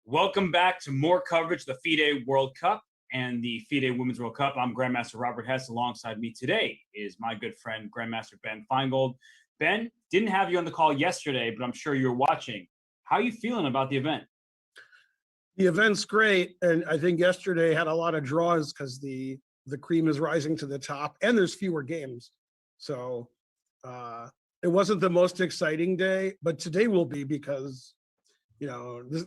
Welcome back to more coverage of the FIDE World Cup and the FIDE Women's World Cup. I'm Grandmaster Robert Hess. Alongside me today is my good friend, Grandmaster Ben Feingold. Ben, didn't have you on the call yesterday, but I'm sure you're watching. How are you feeling about the event? The event's great, and I think yesterday had a lot of draws because the cream is rising to the top, and there's fewer games. So it wasn't the most exciting day, but today will be because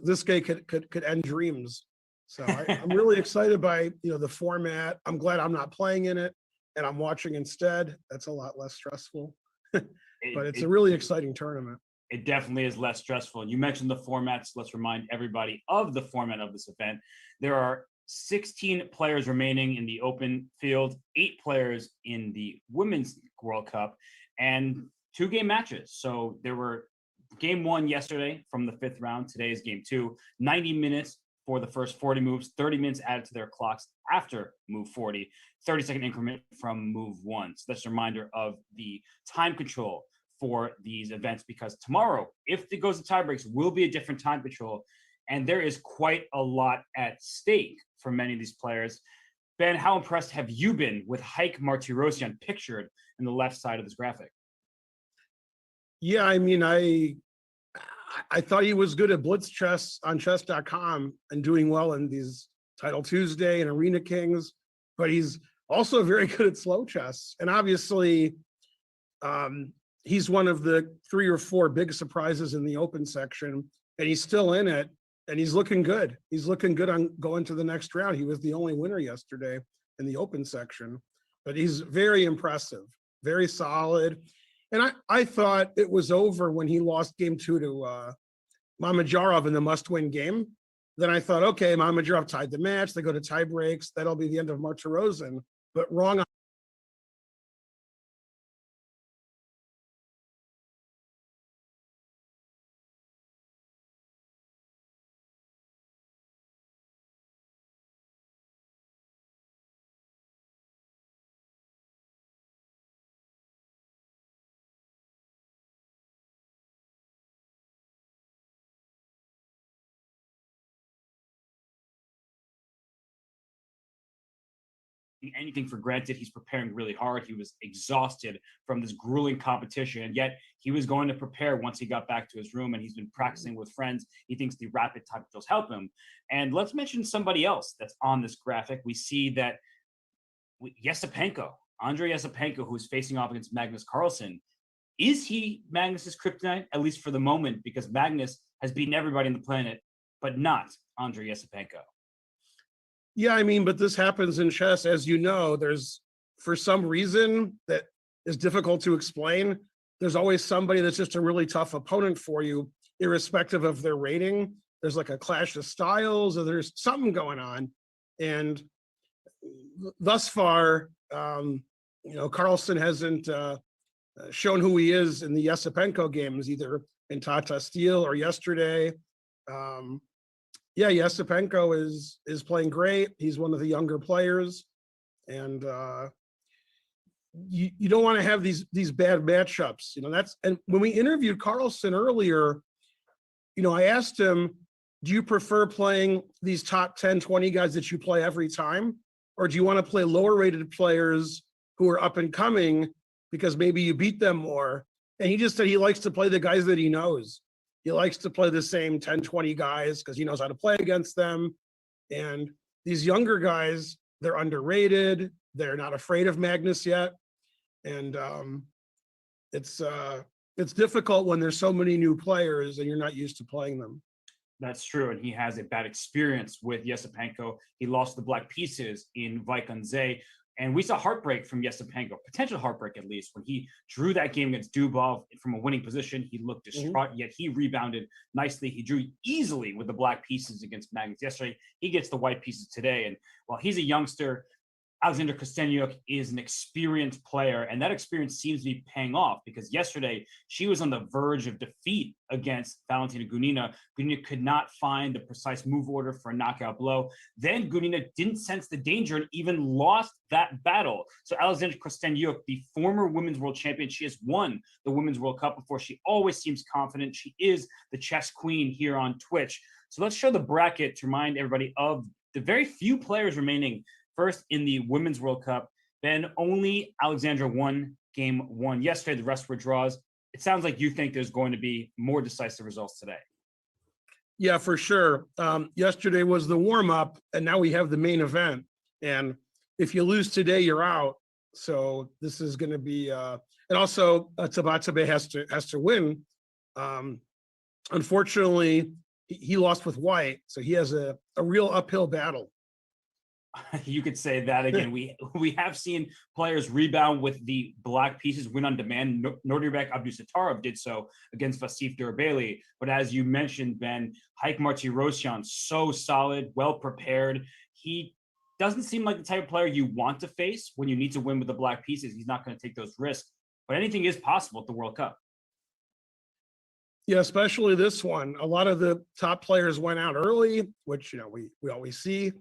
this game could end dreams. So I'm really excited by the format. I'm glad I'm not playing in it and I'm watching instead. That's a lot less stressful. But it's a really exciting tournament. It definitely is less stressful. You mentioned the formats. Let's remind everybody of the format of this event. There are 16 players remaining in the open field, 8 players in the Women's World Cup, and 2 game matches. So there were Game 1 yesterday from the 5th round. Today is game 2. 90 minutes for the first 40 moves, 30 minutes added to their clocks after move 40, 30-second increment from move 1. So that's a reminder of the time control for these events, because tomorrow, if it goes to tie breaks, will be a different time control. And there is quite a lot at stake for many of these players. Ben, how impressed have you been with Haik Martirosyan pictured in the left side of this graphic? Yeah, I mean, I thought he was good at blitz chess on chess.com and doing well in these Title Tuesday and Arena Kings, but he's also very good at slow chess. And obviously, he's one of the 3 or 4 big surprises in the open section, and he's still in it, and he's looking good. He's looking good on going to the next round. He was the only winner yesterday in the open section, but he's very impressive, very solid. And I thought it was over when he lost game 2 to Mamedyarov in the must-win game. Then I thought, okay, Mamedyarov tied the match. They go to tie breaks. That'll be the end of Martirosyan. But wrong. Anything for granted. He's preparing really hard. He was exhausted from this grueling competition, and yet he was going to prepare once he got back to his room, and he's been practicing with friends. He thinks the rapid time controls help him. And let's mention somebody else that's on this graphic. We see that Andrei Yesipenko, who's facing off against Magnus Carlsen. Is he Magnus's kryptonite, at least for the moment, because Magnus has beaten everybody on the planet, but not Andrei Yesipenko? Yeah, I mean, but this happens in chess, as you know. There's, for some reason that is difficult to explain, there's always somebody that's just a really tough opponent for you, irrespective of their rating. There's like a clash of styles, or there's something going on. And thus far, Carlsen hasn't shown who he is in the Yesipenko games, either in Tata Steel or yesterday. Yeah, Yesipenko is playing great. He's one of the younger players, and you don't want to have these bad matchups. And when we interviewed Carlsen earlier, I asked him, do you prefer playing these top 10, 20 guys that you play every time, or do you want to play lower rated players who are up and coming because maybe you beat them more? And he just said he likes to play the guys that he knows. He likes to play the same 10, 20 guys because he knows how to play against them. And these younger guys, they're underrated. They're not afraid of Magnus yet. And it's difficult when there's so many new players and you're not used to playing them. That's true. And he has a bad experience with Yesipenko. He lost the black pieces in Vaikonze. And we saw heartbreak from Yesipenko, potential heartbreak at least, when he drew that game against Dubov from a winning position. He looked distraught, yet he rebounded nicely. He drew easily with the black pieces against Magnus yesterday. He gets the white pieces today. And while he's a youngster, Alexander Kostyanyuk is an experienced player, and that experience seems to be paying off, because yesterday she was on the verge of defeat against Valentina Gunina. Gunina could not find the precise move order for a knockout blow. Then Gunina didn't sense the danger and even lost that battle. So Alexander Kostyanyuk, the former women's world champion, she has won the Women's World Cup before. She always seems confident. She is the chess queen here on Twitch. So let's show the bracket to remind everybody of the very few players remaining first in the Women's World Cup. Then only Alexandra won game 1 yesterday. The rest were draws. It sounds like you think there's going to be more decisive results today. Yeah, for sure. Yesterday was the warm-up, and now we have the main event. And if you lose today, you're out. So this is going to be, and also Tabatabai has to win. Unfortunately, he lost with white, so he has a real uphill battle. You could say that again. We have seen players rebound with the black pieces, win on demand. Nordirbek Abdusattorov did so against Vasif Durabeli. But as you mentioned, Ben, Haik Martirosyan, so solid, well prepared. He doesn't seem like the type of player you want to face when you need to win with the black pieces. He's not going to take those risks. But anything is possible at the World Cup. Yeah, especially this one. A lot of the top players went out early, which we always see,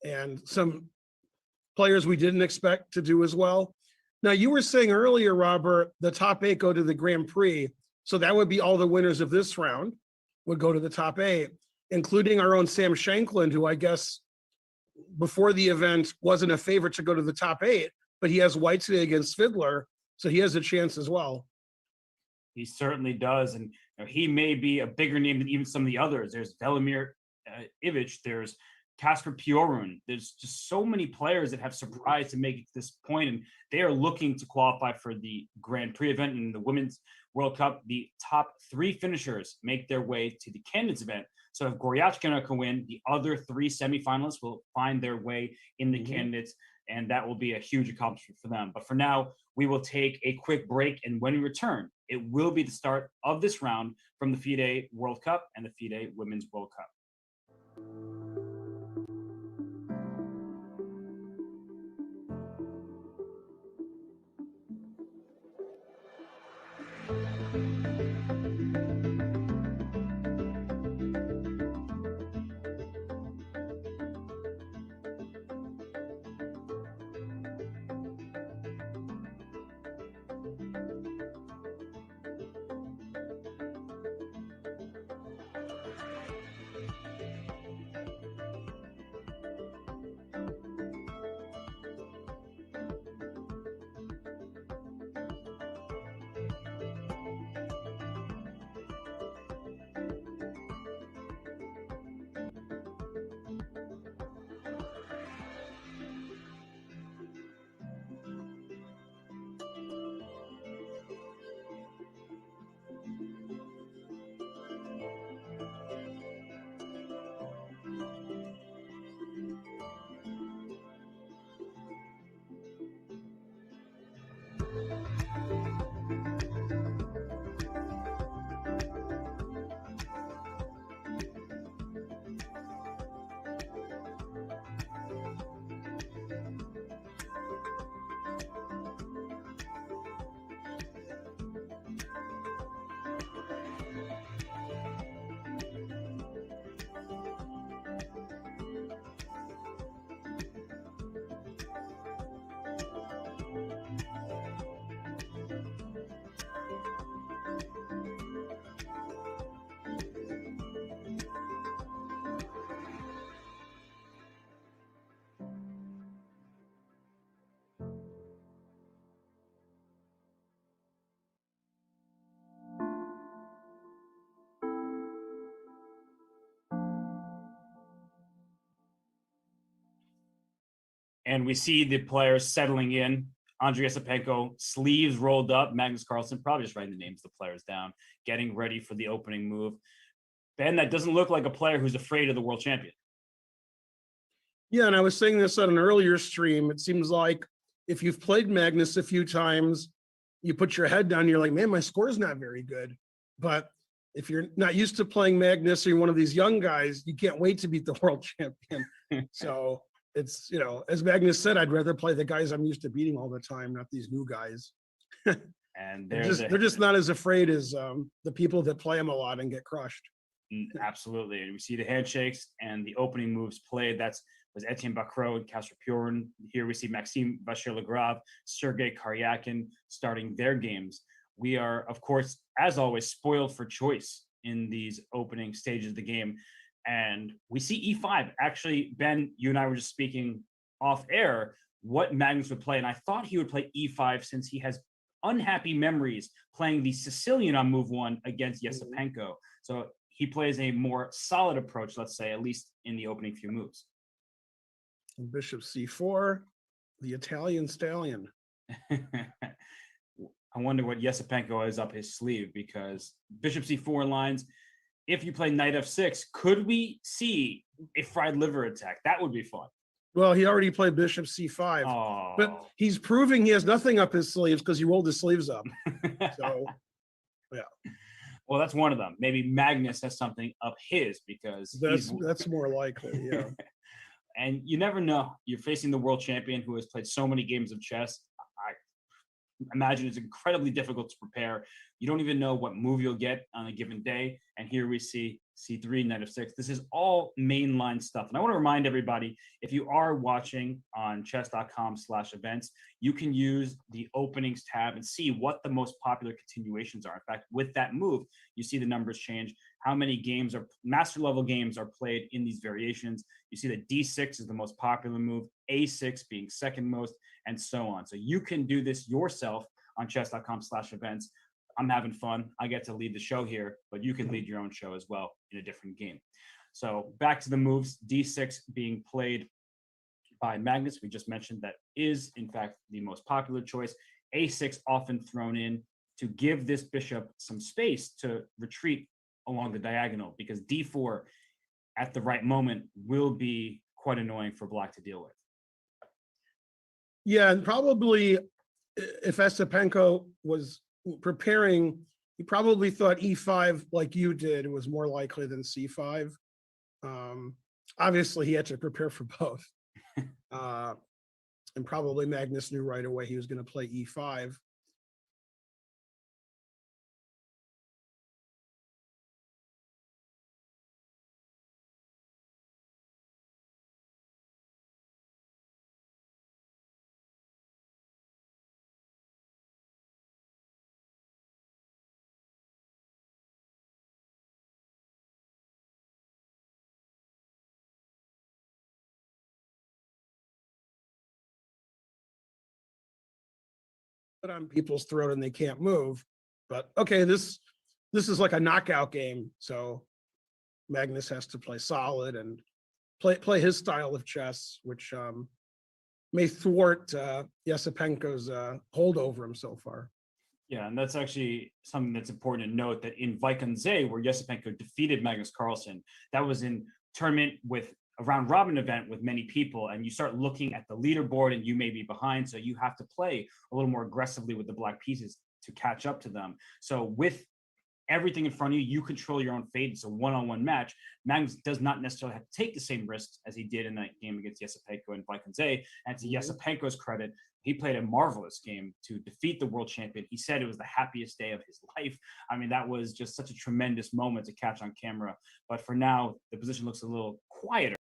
and some players we didn't expect to do as well. Now, you were saying earlier, Robert, the top 8 go to the Grand Prix, so that would be all the winners of this round would go to the top 8, including our own Sam Shankland, who I guess before the event wasn't a favorite to go to the top 8, but he has white today against Fiddler, so he has a chance as well. He certainly does, and he may be a bigger name than even some of the others. There's Velimir Ivic, there's Kasper Piorun. There's just so many players that have surprised to make it to this point, and they are looking to qualify for the Grand Prix event and the Women's World Cup. The top 3 finishers make their way to the candidates event. So if Karjakin can win, the other 3 semifinalists will find their way in the candidates, and that will be a huge accomplishment for them. But for now, we will take a quick break, and when we return, it will be the start of this round from the FIDE World Cup and the FIDE Women's World Cup. And we see the players settling in. Andrei Yesipenko, sleeves rolled up. Magnus Carlsen, probably just writing the names of the players down, getting ready for the opening move. Ben, that doesn't look like a player who's afraid of the world champion. Yeah, and I was saying this on an earlier stream. It seems like if you've played Magnus a few times, you put your head down, you're like, man, my score's not very good. But if you're not used to playing Magnus or you're one of these young guys, you can't wait to beat the world champion. So it's, as Magnus said, I'd rather play the guys I'm used to beating all the time, not these new guys. And they're just not as afraid as the people that play them a lot and get crushed. Absolutely. And we see the handshakes and the opening moves played. That was Etienne Bacro and Kasper Piorun. Here we see Maxime Vachier-Lagrave, Sergei Karjakin starting their games. We are, of course, as always, spoiled for choice in these opening stages of the game. And we see E5. Actually, Ben, you and I were just speaking off air what Magnus would play. And I thought he would play E5 since he has unhappy memories playing the Sicilian on move 1 against Yesipenko. So he plays a more solid approach, let's say, at least in the opening few moves. Bishop C4, the Italian stallion. I wonder what Yesipenko has up his sleeve, because Bishop C4 lines, if you play Knight F6, could we see a fried liver attack? That would be fun. Well, he already played Bishop C5, but he's proving he has nothing up his sleeves because he rolled his sleeves up. So, yeah. Well, that's one of them. Maybe Magnus has something up his, because that's more likely, yeah. And you never know. You're facing the world champion who has played so many games of chess. imagine it's incredibly difficult to prepare. You don't even know what move you'll get on a given day. And here we see C3, knight of 6. This is all mainline stuff. And I want to remind everybody, if you are watching on chess.com/events, you can use the openings tab and see what the most popular continuations are. In fact, with that move, you see the numbers change, how many games are master level games are played in these variations. You see that D6 is the most popular move, A6 being second most, and so on. So you can do this yourself on chess.com/events. I'm having fun. I get to lead the show here, but you can lead your own show as well in a different game. So back to the moves, D6 being played by Magnus. We just mentioned that is, in fact, the most popular choice. A6 often thrown in to give this bishop some space to retreat along the diagonal, because D4 at the right moment will be quite annoying for Black to deal with. Yeah, and probably if Estepenko was preparing, he probably thought E5 like you did was more likely than C5. Obviously, he had to prepare for both. And probably Magnus knew right away he was going to play E5. On people's throat and they can't move. But okay, this is like a knockout game, so Magnus has to play solid and play his style of chess, which may thwart Yesipenko's hold over him so far. Yeah, and that's actually something that's important to note, that in Vaikonze, where Yesipenko defeated Magnus Carlsen, that was in tournament with a round robin event with many people, and you start looking at the leaderboard and you may be behind, so you have to play a little more aggressively with the black pieces to catch up to them. So with everything in front of you, you control your own fate. It's a one-on-one match. Magnus does not necessarily have to take the same risks as he did in that game against Yesipenko and Vaikonze. And to Yesipenko's credit, he played a marvelous game to defeat the world champion. He said it was the happiest day of his life. I mean, that was just such a tremendous moment to catch on camera. But for now, the position looks a little quieter.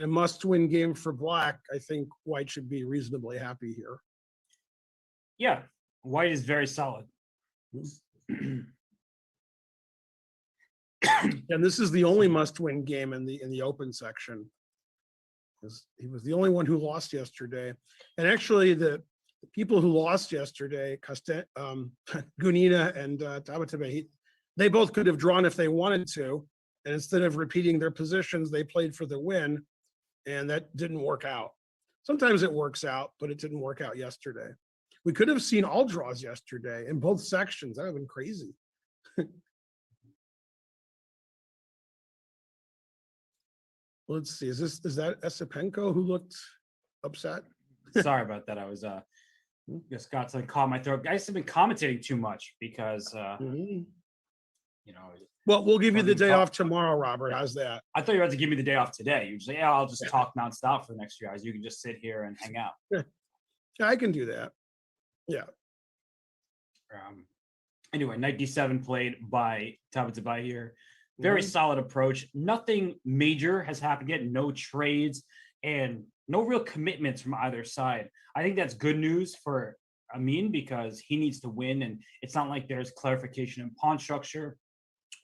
a must-win game for Black, I think White should be reasonably happy here. Yeah, White is very solid. And this is the only must-win game in the open section. He was the only one who lost yesterday. And actually, the people who lost yesterday, Gunina and Tabatabai, they both could have drawn if they wanted to. And instead of repeating their positions, they played for the win. And that didn't work out. Sometimes it works out, but it didn't work out yesterday. We could have seen all draws yesterday in both sections. That would have been crazy. Let's see. Is that Esipenko who looked upset? Sorry about that. I was just got something caught in my throat. Guys have been commentating too much because you know. Well, we'll give you the day off tomorrow, Robert. How's that? I thought you were about to give me the day off today. You say, yeah, I'll just talk nonstop for the next 2 hours. You can just sit here and hang out. Yeah, I can do that. Yeah. Anyway, knight d7 played by Tabatabai here. Very solid approach. Nothing major has happened yet. No trades and no real commitments from either side. I think that's good news for Amin because he needs to win, and it's not like there's clarification in pawn structure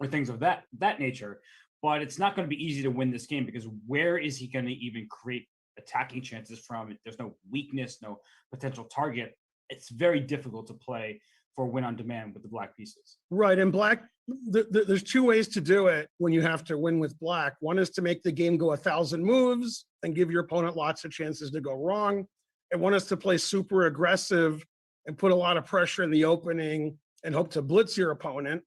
or things of that nature. But it's not going to be easy to win this game because where is he going to even create attacking chances from? There's no weakness, no potential target. It's very difficult to play for win on demand with the Black pieces. Right, and Black, there's two ways to do it when you have to win with Black. One is to make the game go 1,000 moves and give your opponent lots of chances to go wrong. And one is to play super aggressive and put a lot of pressure in the opening and hope to blitz your opponent.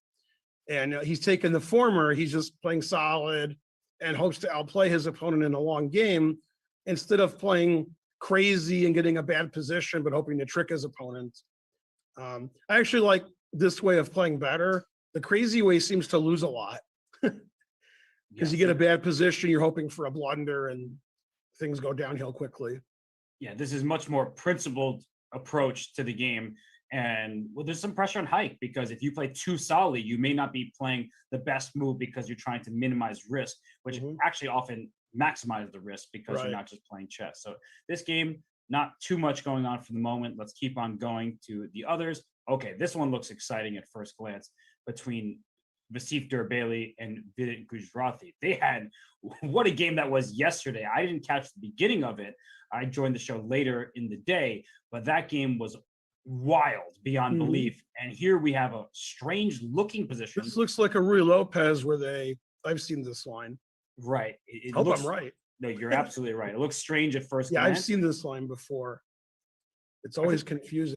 And he's taken the former. He's just playing solid and hopes to outplay his opponent in a long game instead of playing crazy and getting a bad position, but hoping to trick his opponent. I actually like this way of playing better. The crazy way seems to lose a lot because you get a bad position, you're hoping for a blunder and things go downhill quickly. Yeah, this is much more principled approach to the game. And well, there's some pressure on Hike because if you play too solidly, you may not be playing the best move because you're trying to minimize risk, which actually often maximizes the risk because you're not just playing chess. So this game, not too much going on for the moment. Let's keep on going to the others. Okay, this one looks exciting at first glance between Vasif Durbeli and Vidit Gujarati. They had, what a game that was yesterday. I didn't catch the beginning of it. I joined the show later in the day, but that game was wild beyond belief. And here we have a strange looking position. This looks like a Rui Lopez where I've seen this line. Right. Hope I'm right. No, you're absolutely right. It looks strange at first Yeah, glance. I've seen this line before. It's always confusing.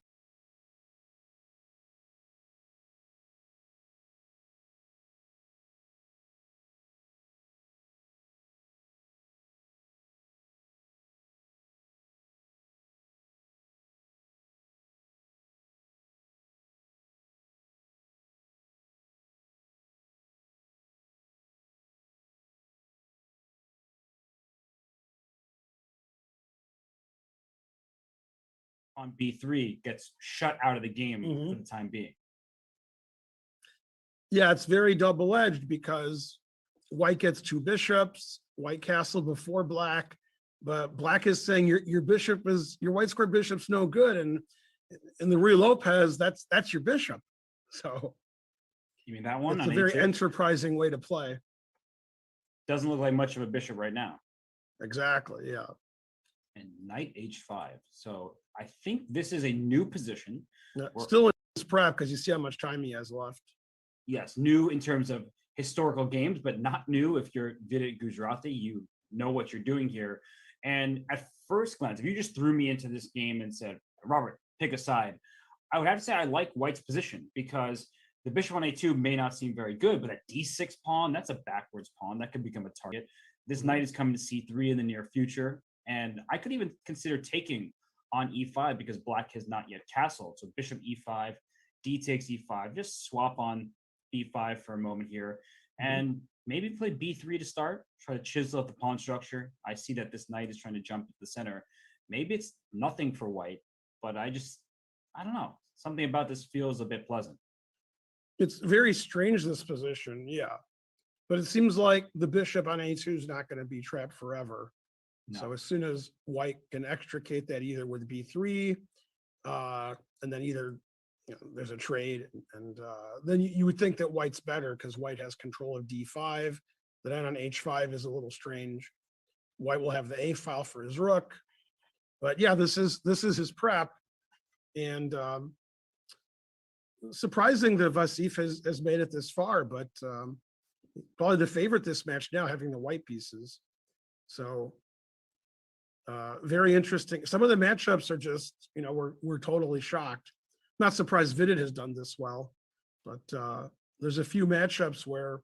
On B3 gets shut out of the game for the time being. Yeah, it's very double-edged because White gets 2 bishops, White castle before Black, but Black is saying your White square bishop's no good, and in the Rui Lopez, that's your bishop. So you mean that one? It's a very enterprising way to play. Doesn't look like much of a bishop right now. Exactly, yeah. And knight h5. So I think this is a new position. Still in his prep because you see how much time he has left. Yes, new in terms of historical games, but not new if you're Vidit Gujarati. You know what you're doing here. And at first glance, if you just threw me into this game and said, Robert, pick a side, I would have to say I like White's position because the bishop on a2 may not seem very good, but that d6 pawn, that's a backwards pawn. That could become a target. This knight is coming to c3 in the near future. And I could even consider taking on e5 because Black has not yet castled. So bishop e5, d takes e5, just swap on b5 for a moment here. And maybe play b3 to start, try to chisel up the pawn structure. I see that this knight is trying to jump to the center. Maybe it's nothing for White, but I don't know. Something about this feels a bit pleasant. It's very strange, this position, yeah. But it seems like the bishop on a2 is not going to be trapped forever. No. So as soon as white can extricate that either with b3, and then either there's a trade, and then you would think that white's better because white has control of d5. The knight on h5 is a little strange. White will have the a file for his rook, but yeah, this is his prep, and surprising that Vasif has made it this far, but probably the favorite this match now, having the white pieces. So very interesting. Some of the matchups are just, we're totally shocked. Not surprised FIDE has done this well, but there's a few matchups where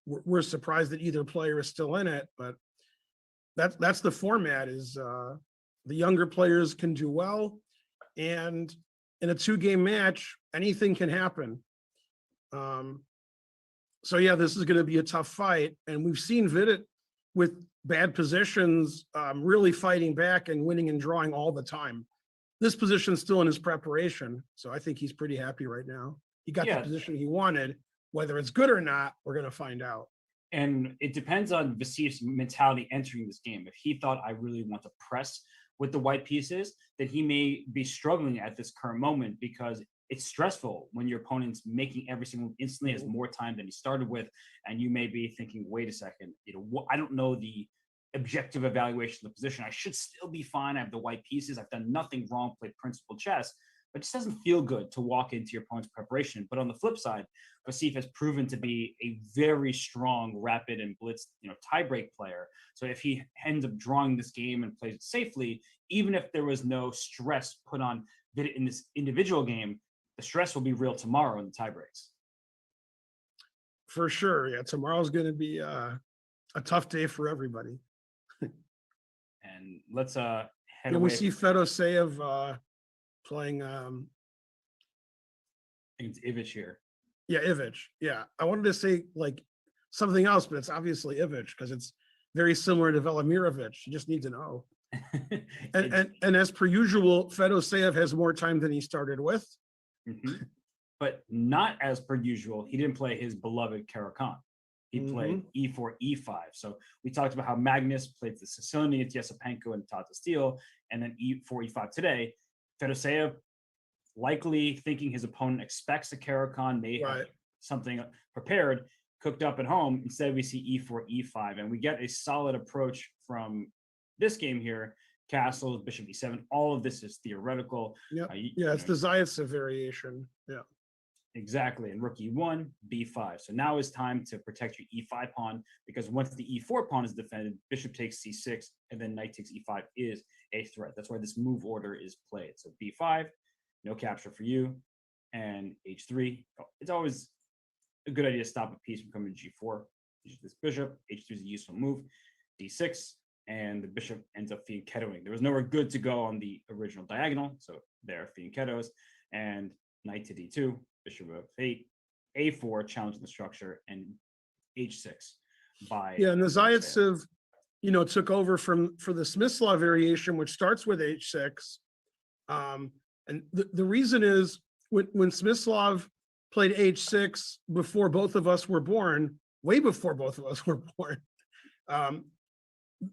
we're surprised that either player is still in it. But that's the format, is the younger players can do well, and in a 2-game match, anything can happen. So yeah, this is going to be a tough fight, and we've seen FIDE with bad positions really fighting back and winning and drawing all the time. This position's still in his preparation, so I think he's pretty happy right now. He got the position he wanted. Whether it's good or not, we're going to find out. And it depends on Vasif's mentality entering this game. If he thought, I really want to press with the white pieces, then he may be struggling at this current moment, because it's stressful when your opponent's making every single move instantly, has more time than he started with, and you may be thinking, wait a second, I don't know the objective evaluation of the position. I should still be fine. I have the white pieces. I've done nothing wrong, played principal chess, but it just doesn't feel good to walk into your opponent's preparation. But on the flip side, Vasif has proven to be a very strong, rapid, and blitz, tiebreak player. So if he ends up drawing this game and plays it safely, even if there was no stress put on FIDE in this individual game, the stress will be real tomorrow in the tiebreaks. For sure. Yeah, tomorrow's going to be a tough day for everybody. And let's head away. We see Fedoseev playing I think it's Ivic here. Yeah, Ivic. Yeah. I wanted to say like something else, but it's obviously Ivic because it's very similar to Velimirovic. You just need to know. and as per usual, Fedoseev has more time than he started with. But not as per usual, he didn't play his beloved Karjakin. He played e4, e5. So we talked about how Magnus played the Sicilian against Yesipenko and Tata Steele, and then e4, e5 today. Fedoseev likely thinking his opponent expects a Karjakin, may have something prepared, cooked up at home. Instead, we see e4, e5, and we get a solid approach from this game here. Castles, bishop e7, all of this is theoretical. It's the Zaitsev variation. Yeah. Exactly, and rook e1, b5. So now is time to protect your e5 pawn, because once the e4 pawn is defended, bishop takes c6, and then knight takes e5 is a threat. That's why this move order is played. So b5, no capture for you, and h3. It's always a good idea to stop a piece from coming to g4. This bishop, h3 is a useful move, d6, and the bishop ends up fianchettoing. There was nowhere good to go on the original diagonal, so there, fianchettos, and knight to d2, bishop of 8, a4, challenging the structure, and h6 by... Yeah, and the Zaitsev, took over for the Smyslov variation, which starts with h6. And the reason is, when Smyslov played h6 before both of us were born, way before both of us were born,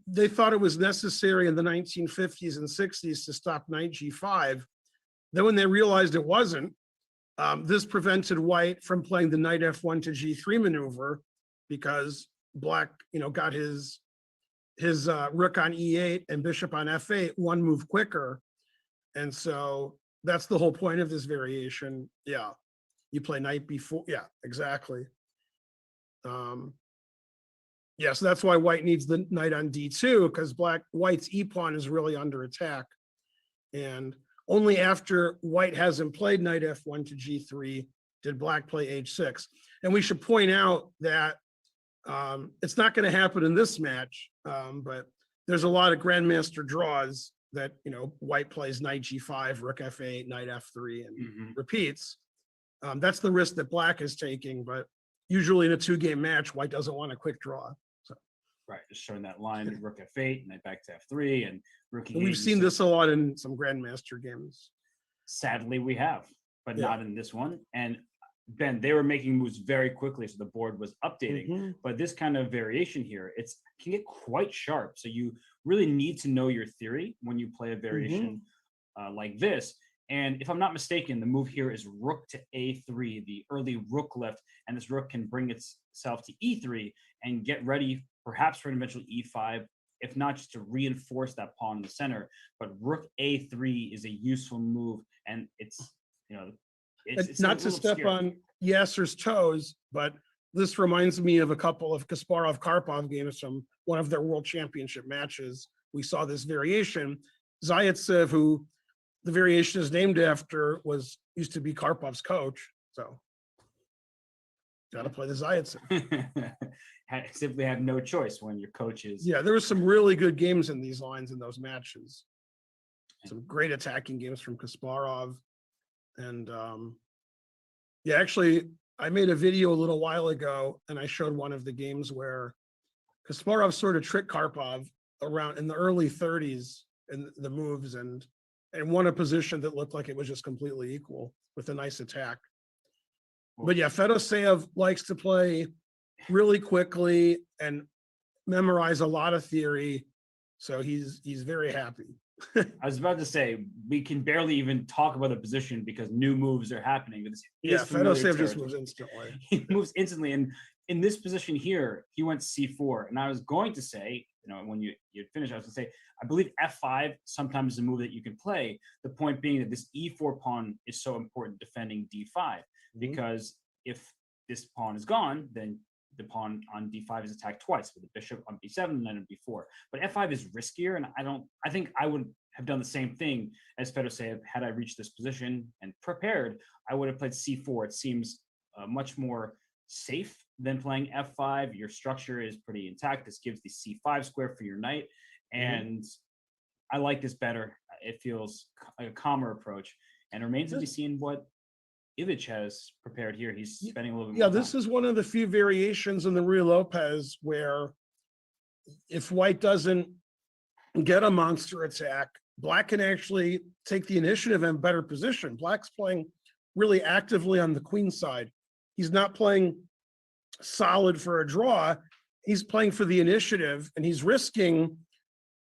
they thought it was necessary in the 1950s and 60s to stop knight g5. Then when they realized it wasn't, this prevented white from playing the knight f1 to g3 maneuver, because black, got his rook on e8 and bishop on f8 one move quicker. And so that's the whole point of this variation. Yeah, you play knight b4. Yeah, exactly. Yeah, so that's why white needs the knight on d2, because white's e-pawn is really under attack. And only after white hasn't played knight f1 to g3 did black play h6. And we should point out that it's not going to happen in this match, but there's a lot of grandmaster draws that, white plays knight g5, rook f8, knight f3, and repeats. That's the risk that black is taking, but usually in a 2-game match, white doesn't want a quick draw. Right, just showing that line, rook f8, knight back to f3, and rook e8. We've seen this a lot in some grandmaster games. Sadly, we have, but not in this one. And Ben, they were making moves very quickly, so the board was updating. But this kind of variation here, it can get quite sharp. So you really need to know your theory when you play a variation like this. And if I'm not mistaken, the move here is rook to a3, the early rook lift, and this rook can bring itself to e3 and get ready perhaps for an eventual e5, if not just to reinforce that pawn in the center. But rook a3 is a useful move, and it's, you know, it's not to step on Yasser's toes, but this reminds me of a couple of Kasparov-Karpov games from one of their world championship matches. We saw this variation. Zaitsev, who the variation is named after, used to be Karpov's coach. So got to play the Zaitsev. Simply have no choice when your coach is. Yeah, there were some really good games in these lines in those matches. Some great attacking games from Kasparov. And yeah, actually, I made a video a little while ago, and I showed one of the games where Kasparov sort of tricked Karpov around in the early 30s in the moves and won a position that looked like it was just completely equal with a nice attack. But yeah, Fedoseev likes to play really quickly and memorize a lot of theory, so he's very happy. I was about to say, we can barely even talk about the position because new moves are happening. Yeah, Fedoseev just moves instantly. He moves instantly, and in this position here, he went c4. And I was going to say, you know, when you finish, I was going to say, I believe f5 sometimes is a move that you can play. The point being that this e4 pawn is so important defending d5, because if this pawn is gone, then the pawn on d5 is attacked twice with the bishop on b7 and then on b4. But f5 is riskier, and I think I would have done the same thing as Fedoseev had I reached this position and prepared. I would have played c4. It seems much more safe than playing f5. Your structure is pretty intact. This gives the c5 square for your knight, and I like this better. It feels like a calmer approach, and remains to be seen what Ivic has prepared here. He's spending a little bit more time. This is one of the few variations in the Ruy Lopez where if white doesn't get a monster attack, black can actually take the initiative and better position. Black's playing really actively on the queen side. He's not playing solid for a draw. He's playing for the initiative, and he's risking,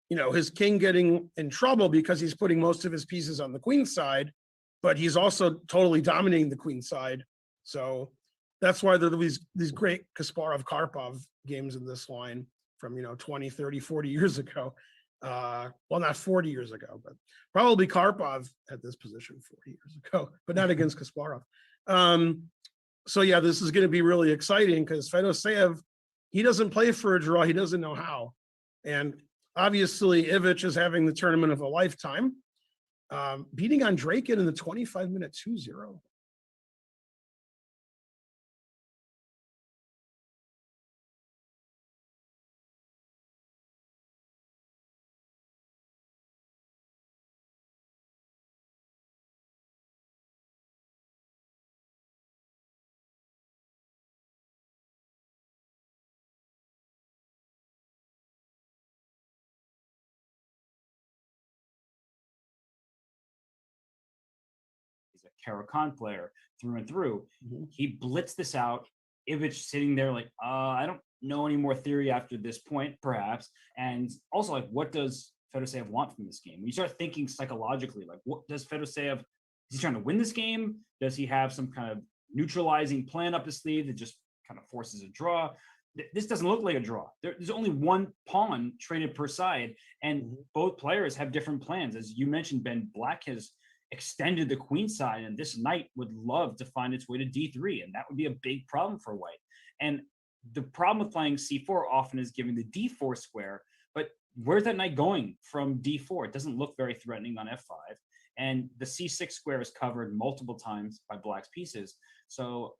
you know, his king getting in trouble because he's putting most of his pieces on the queen side, but he's also totally dominating the queen side. So that's why there are these great Kasparov-Karpov games in this line from, 20, 30, 40 years ago. Well, not 40 years ago, but probably Karpov had this position 40 years ago, but not against Kasparov. So yeah, this is going to be really exciting because Fedoseev, he doesn't play for a draw. He doesn't know how. And obviously Ivic is having the tournament of a lifetime, beating Andreikin in the 25-minute 2-0. He's a Karjakin player through and through. He blitzed this out. Ivic sitting there like, I don't know any more theory after this point, perhaps. And also, like, what does Fedoseev want from this game? When you start thinking psychologically, like, what does Fedoseev, is he trying to win this game? Does he have some kind of neutralizing plan up his sleeve that just kind of forces a draw? This doesn't look like a draw. There's only one pawn traded per side, and both players have different plans. As you mentioned, Ben, black has extended the queen side, and this knight would love to find its way to d3, and that would be a big problem for white. And the problem with playing c4 often is giving the d4 square, but where's that knight going from d4? It doesn't look very threatening on f5, and the c6 square is covered multiple times by black's pieces. So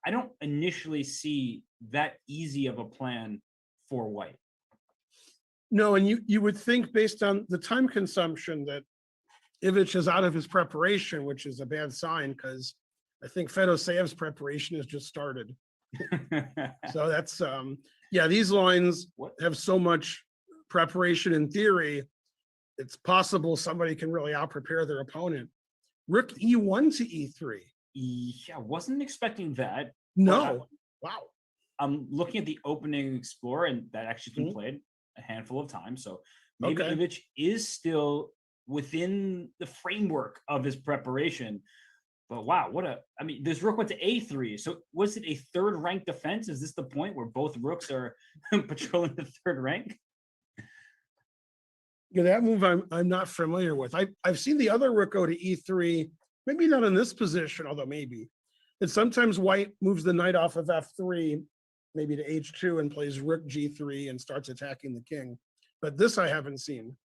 I don't initially see that easy of a plan for white. No, and you would think based on the time consumption that Ivic is out of his preparation, which is a bad sign because I think Fedoseev's preparation has just started. So that's, yeah, these lines have so much preparation in theory, it's possible somebody can really out-prepare their opponent. Rook e1 to e3. Yeah, wasn't expecting that. No, wow. I'm looking at the opening Explorer, and that actually been played. a handful of times. So maybe Okay. Ivic is still within the framework of his preparation. But wow, I mean, this rook went to A3. So was it a third rank defense? Is this the point where both rooks are patrolling the third rank? Yeah, that move I'm not familiar with. I've seen the other rook go to E3, maybe not in this position, although maybe. And sometimes white moves the knight off of F3, maybe to H2 and plays rook G3 and starts attacking the king. But this I haven't seen.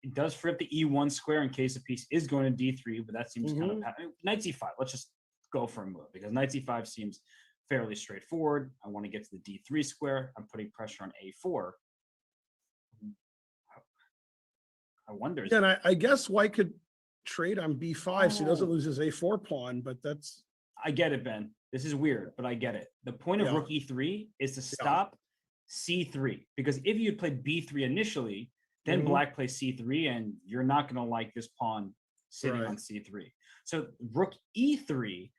It does free up the E1 square in case a piece is going to D3, but that seems kind of knight C5. Let's just go for a move because knight C5 seems fairly straightforward. I want to get to the D3 square. I'm putting pressure on A4. I wonder. Yeah, and I guess white could trade on B5 so he doesn't lose his A4 pawn, but that's. I get it, Ben. This is weird, but I get it. The point of rook E3 is to stop C3 because if you had played B3 initially, then black plays C3 and you're not going to like this pawn sitting on C3. So rook E3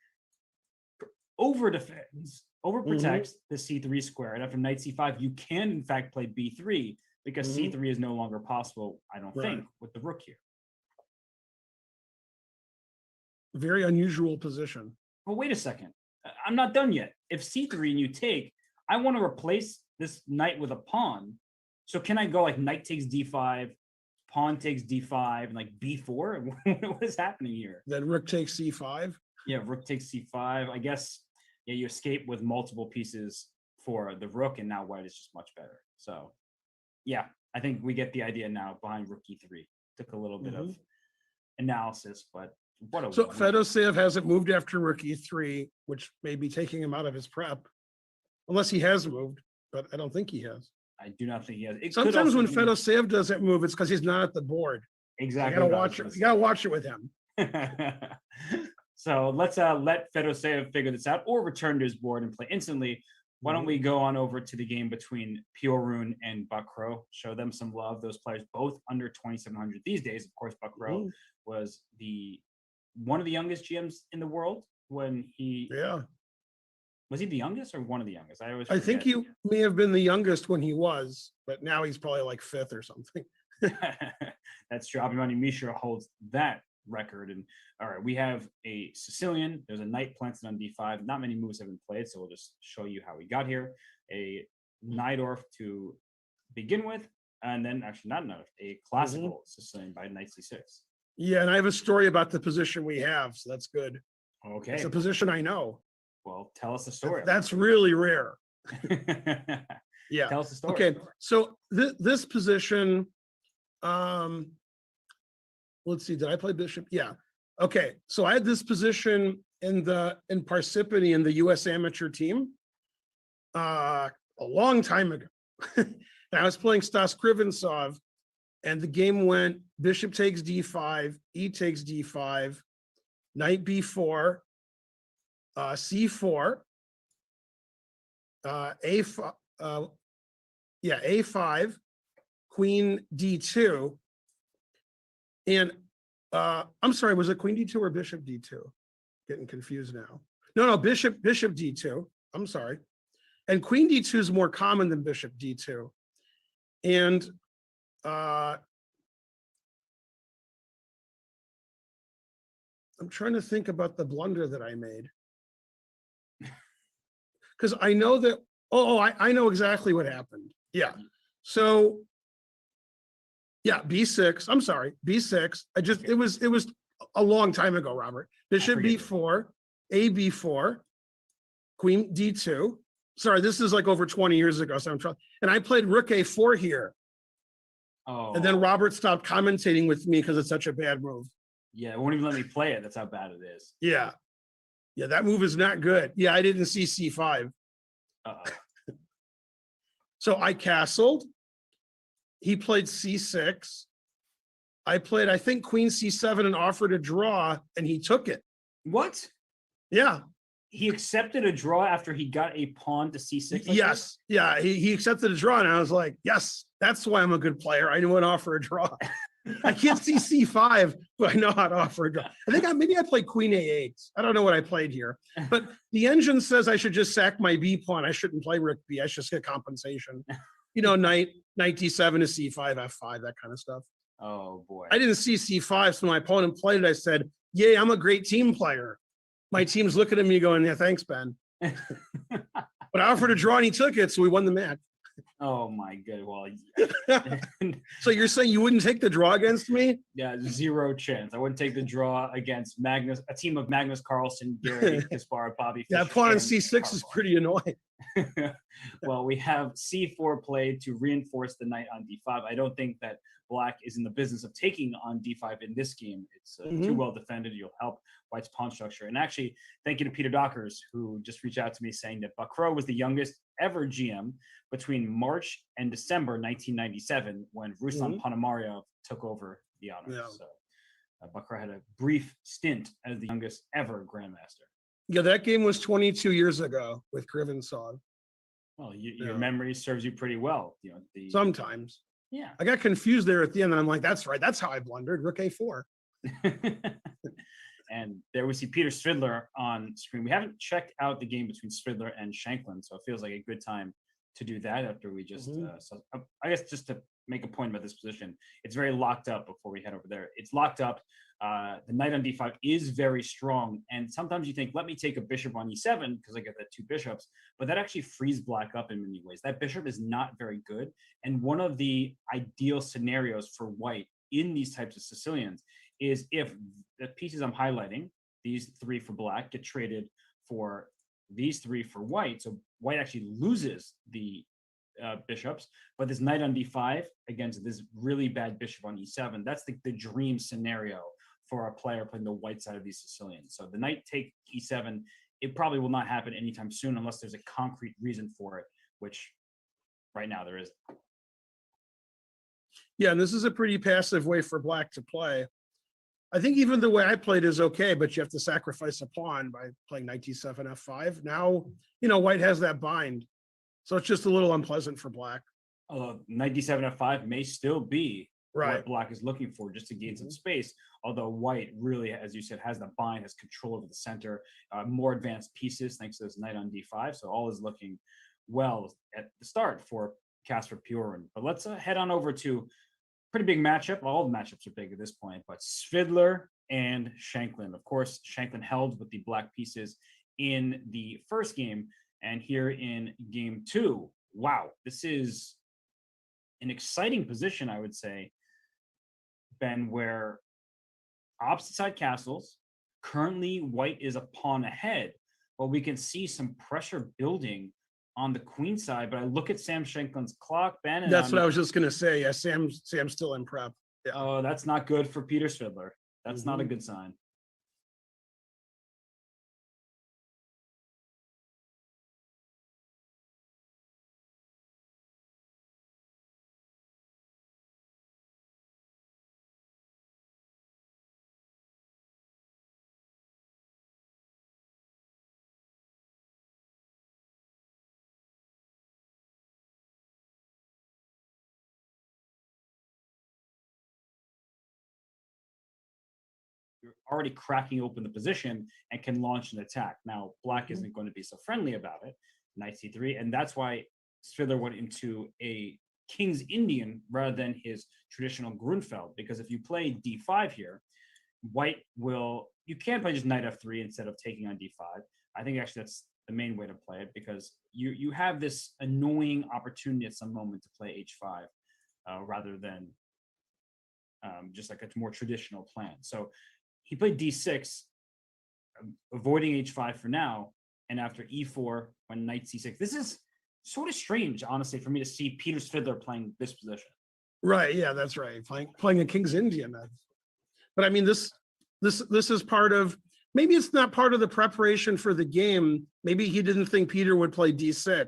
overprotects the C3 square. And after knight C5, you can in fact play B3 because C3 is no longer possible, I don't think, with the rook here. Very unusual position. Well, wait a second. I'm not done yet. If C3 and you take, I want to replace this knight with a pawn. So can I go like knight takes D5, pawn takes D5, and like B4? What is happening here? Then rook takes C5? Yeah, rook takes C5. I guess, yeah, you escape with multiple pieces for the rook, and now white is just much better. So, yeah, I think we get the idea now behind rook E3. Took a little bit of analysis, but what a So Fedoseev hasn't moved after rook E3, which may be taking him out of his prep. Unless he has moved, but I don't think he has. I do not think he has. Sometimes when Fedoseev doesn't move, it's because he's not at the board. Exactly. You gotta watch it. You gotta watch it with him. So let's let Fedoseev figure this out or return to his board and play instantly. Why don't we go on over to the game between Piorun and Bakro? Show them some love. Those players both under 2,700 these days. Of course, Bakro was one of the youngest GMs in the world when he. Yeah. Was he the youngest or one of the youngest? I think he may have been the youngest when he was, but now he's probably like fifth or something. That's true. Abhimanyu Mishra holds that record. And all right, we have a Sicilian. There's a knight planted on D5. Not many moves have been played, so we'll just show you how we got here. A Najdorf to begin with, and then actually not enough. A classical Sicilian by knight C6. Yeah, and I have a story about the position we have, so that's good. Okay. It's a position I know. Well, tell us the story. That's really rare. Yeah. Tell us the story. Okay, so this position, let's see, did I play bishop? Yeah. Okay, so I had this position in Parsippany in the U.S. amateur team a long time ago. And I was playing Stas Krivensov, and the game went bishop takes D5, E takes D5, knight B4, C4, A5, A5, queen D2, and I'm sorry, was it queen D2 or bishop D2? Getting confused now. No, bishop D2. I'm sorry, and queen D2 is more common than bishop D2, and I'm trying to think about the blunder that I made. Because I know that, I know exactly what happened. Yeah. So, yeah, B6. I'm sorry, B6. It was a long time ago, Robert. Bishop B4, A B4, queen D2. Sorry, this is like over 20 years ago. So I'm trying, and I played rook A4 here. Oh. And then Robert stopped commentating with me because it's such a bad move. Yeah, it won't even let me play it. That's how bad it is. Yeah. Yeah, that move is not good. Yeah, I didn't see C5. So I castled. He played C6. I played, I think, queen C7 and offered a draw, and he took it. What? Yeah. He accepted a draw after he got a pawn to C6? Like yes. That? Yeah, he accepted a draw, and I was like, yes, that's why I'm a good player. I want to offer a draw. I can't see C5, but I know how to offer a draw. I think maybe I played queen A8. I don't know what I played here, but the engine says I should just sack my B pawn. I shouldn't play rook B. I should get compensation. You know, knight knight d7 to c5, f5, that kind of stuff. Oh boy. I didn't see c5, so when my opponent played it, I said, "Yay, I'm a great team player." My team's looking at me going, "Yeah, thanks, Ben." But I offered a draw and he took it, so we won the match. Oh my good. Well, So you're saying you wouldn't take the draw against me? yeah, zero chance. I wouldn't take the draw against a team of Magnus Carlsen, Gary Kasparov, Bobby Fischer. Yeah, pawn on and c6 is Karpov. pretty annoying. Well, we have c4 played to reinforce the knight on d5. I don't think that black is in the business of taking on d5 in this game. It's too well defended. You'll help white's pawn structure. And actually, thank you to Peter Dockers, who just reached out to me saying that Bakro was the youngest ever GM between March and December 1997 when Ruslan Ponomarev took over the honors. Yeah. So Bakro had a brief stint as the youngest ever grandmaster. Yeah, that game was 22 years ago with Krivensov. Well, your memory serves you pretty well. You know, Sometimes. Yeah. I got confused there at the end, and I'm like, "That's right. That's how I blundered. Rook a4." And there we see Peter Svidler on screen. We haven't checked out the game between Svidler and Shanklin, so it feels like a good time to do that after we just, so I guess just to make a point about this position, it's very locked up before we head over there. It's locked up. The knight on d5 is very strong. And sometimes you think, let me take a bishop on e7 because I get that two bishops, but that actually frees black up in many ways. That bishop is not very good. And one of the ideal scenarios for white in these types of Sicilians is if the pieces I'm highlighting, these three for black, get traded for these three for white. So white actually loses the bishops, but this knight on d5 against this really bad bishop on e7, that's the dream scenario for a player playing the white side of these Sicilians. So the knight take e7, it probably will not happen anytime soon unless there's a concrete reason for it, which right now there isn't. Yeah, and this is a pretty passive way for black to play. I think even the way I played is okay, but you have to sacrifice a pawn by playing knight d7, f5. Now, white has that bind. So it's just a little unpleasant for black. Although knight d7, f5 may still be right. What black is looking for just to gain some space. Although white really, as you said, has the bind, has control over the center, more advanced pieces thanks to this knight on d5. So all is looking well at the start for Kasper Purin. But let's head on over to pretty big matchup. All the matchups are big at this point, but Svidler and Shanklin. Of course, Shanklin held with the black pieces in the first game, and here in game two, wow, this is an exciting position, I would say, Ben, where opposite side castles, currently white is a pawn ahead, but we can see some pressure building on the queen side. But I look at Sam Shanklin's clock, Ben. And that's what I was just gonna say. Yeah, Sam's still in prep. Yeah. Oh, that's not good for Peter Svidler. That's not a good sign. You're already cracking open the position and can launch an attack. Now, black isn't going to be so friendly about it, knight c3, and that's why Svidler went into a King's Indian rather than his traditional Grunfeld, because if you play d5 here, white will, you can play just knight f3 instead of taking on d5. I think actually that's the main way to play it, because you have this annoying opportunity at some moment to play h5 rather than just like a more traditional plan. So he played d6, avoiding h5 for now, and after e4, when knight c6. This is sort of strange, honestly, for me to see Peter Svidler playing this position. Right, yeah, that's right. Playing a King's Indian. But I mean, this is part of, maybe it's not part of the preparation for the game. Maybe he didn't think Peter would play d6,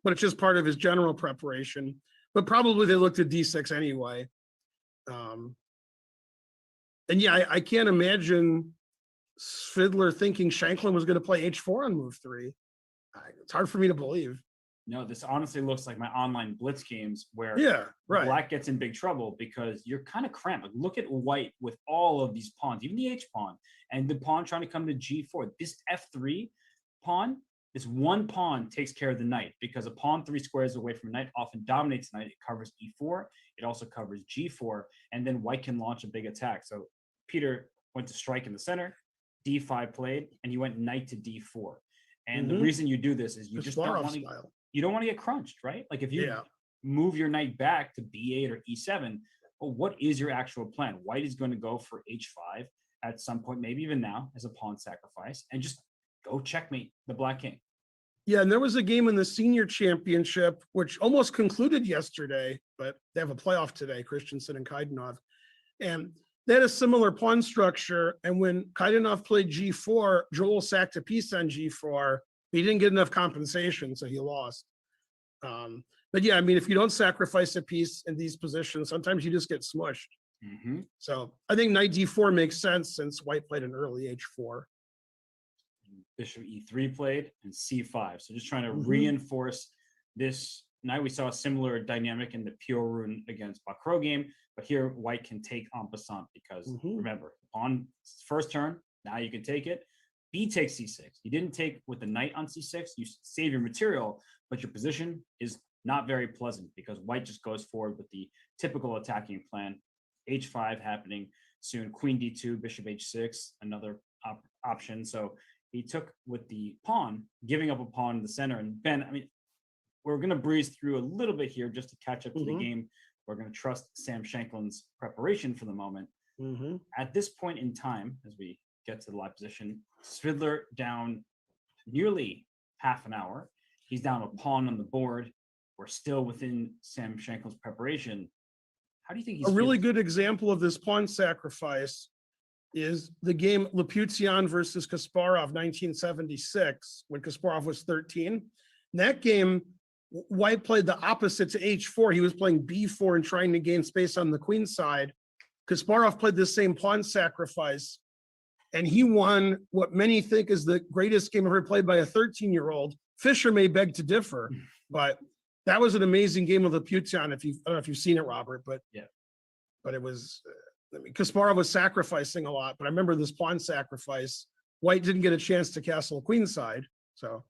but it's just part of his general preparation. But probably they looked at d6 anyway. And yeah, I can't imagine Svidler thinking Shanklin was going to play h4 on move 3. It's hard for me to believe. No, this honestly looks like my online blitz games where black gets in big trouble because you're kind of cramped. Like, look at white with all of these pawns, even the h pawn, and the pawn trying to come to g4. This f3 pawn this one pawn takes care of the knight, because a pawn 3 squares away from a knight often dominates the knight. It covers e4, it also covers g4, and then white can launch a big attack. So Peter went to strike in the center, d5 played, and you went knight to d4. And the reason you do this is you just don't want to, you don't want to get crunched, right? Like if you move your knight back to b8 or e7, well, what is your actual plan? White is going to go for h5 at some point, maybe even now, as a pawn sacrifice, and just go checkmate the black king. Yeah, and there was a game in the senior championship, which almost concluded yesterday, but they have a playoff today, Christensen and Kaidanov. And they had a similar pawn structure. And when Kaidanov played g4, Joel sacked a piece on g4. He didn't get enough compensation, so he lost. But yeah, I mean, if you don't sacrifice a piece in these positions, sometimes you just get smushed. So I think knight d4 makes sense since white played an early h4. Bishop e3 played and c5. So just trying to reinforce this. Now we saw a similar dynamic in the pure rune against Bacro game, but here white can take en passant because remember, on first turn, now you can take it. B takes c6. You didn't take with the knight on c6. You save your material, but your position is not very pleasant because white just goes forward with the typical attacking plan. h5 happening soon. Queen d2, bishop h6, another option. So he took with the pawn, giving up a pawn in the center. And Ben, I mean, we're going to breeze through a little bit here just to catch up to the game. We're going to trust Sam Shanklin's preparation for the moment. At this point in time, as we get to the live position, Svidler down nearly half an hour. He's down a pawn on the board. We're still within Sam Shanklin's preparation. How do you think he's a really good example of this pawn sacrifice is the game Laputian versus Kasparov 1976, when Kasparov was 13. In that game, white played the opposite to h4. He was playing b4 and trying to gain space on the queen side. Kasparov played the same pawn sacrifice, and he won what many think is the greatest game ever played by a 13-year-old. Fischer may beg to differ, but that was an amazing game of Laputian. I don't know if you've seen it, Robert, but but it was. I mean, Kasparov was sacrificing a lot, but I remember this pawn sacrifice. White didn't get a chance to castle queenside, so.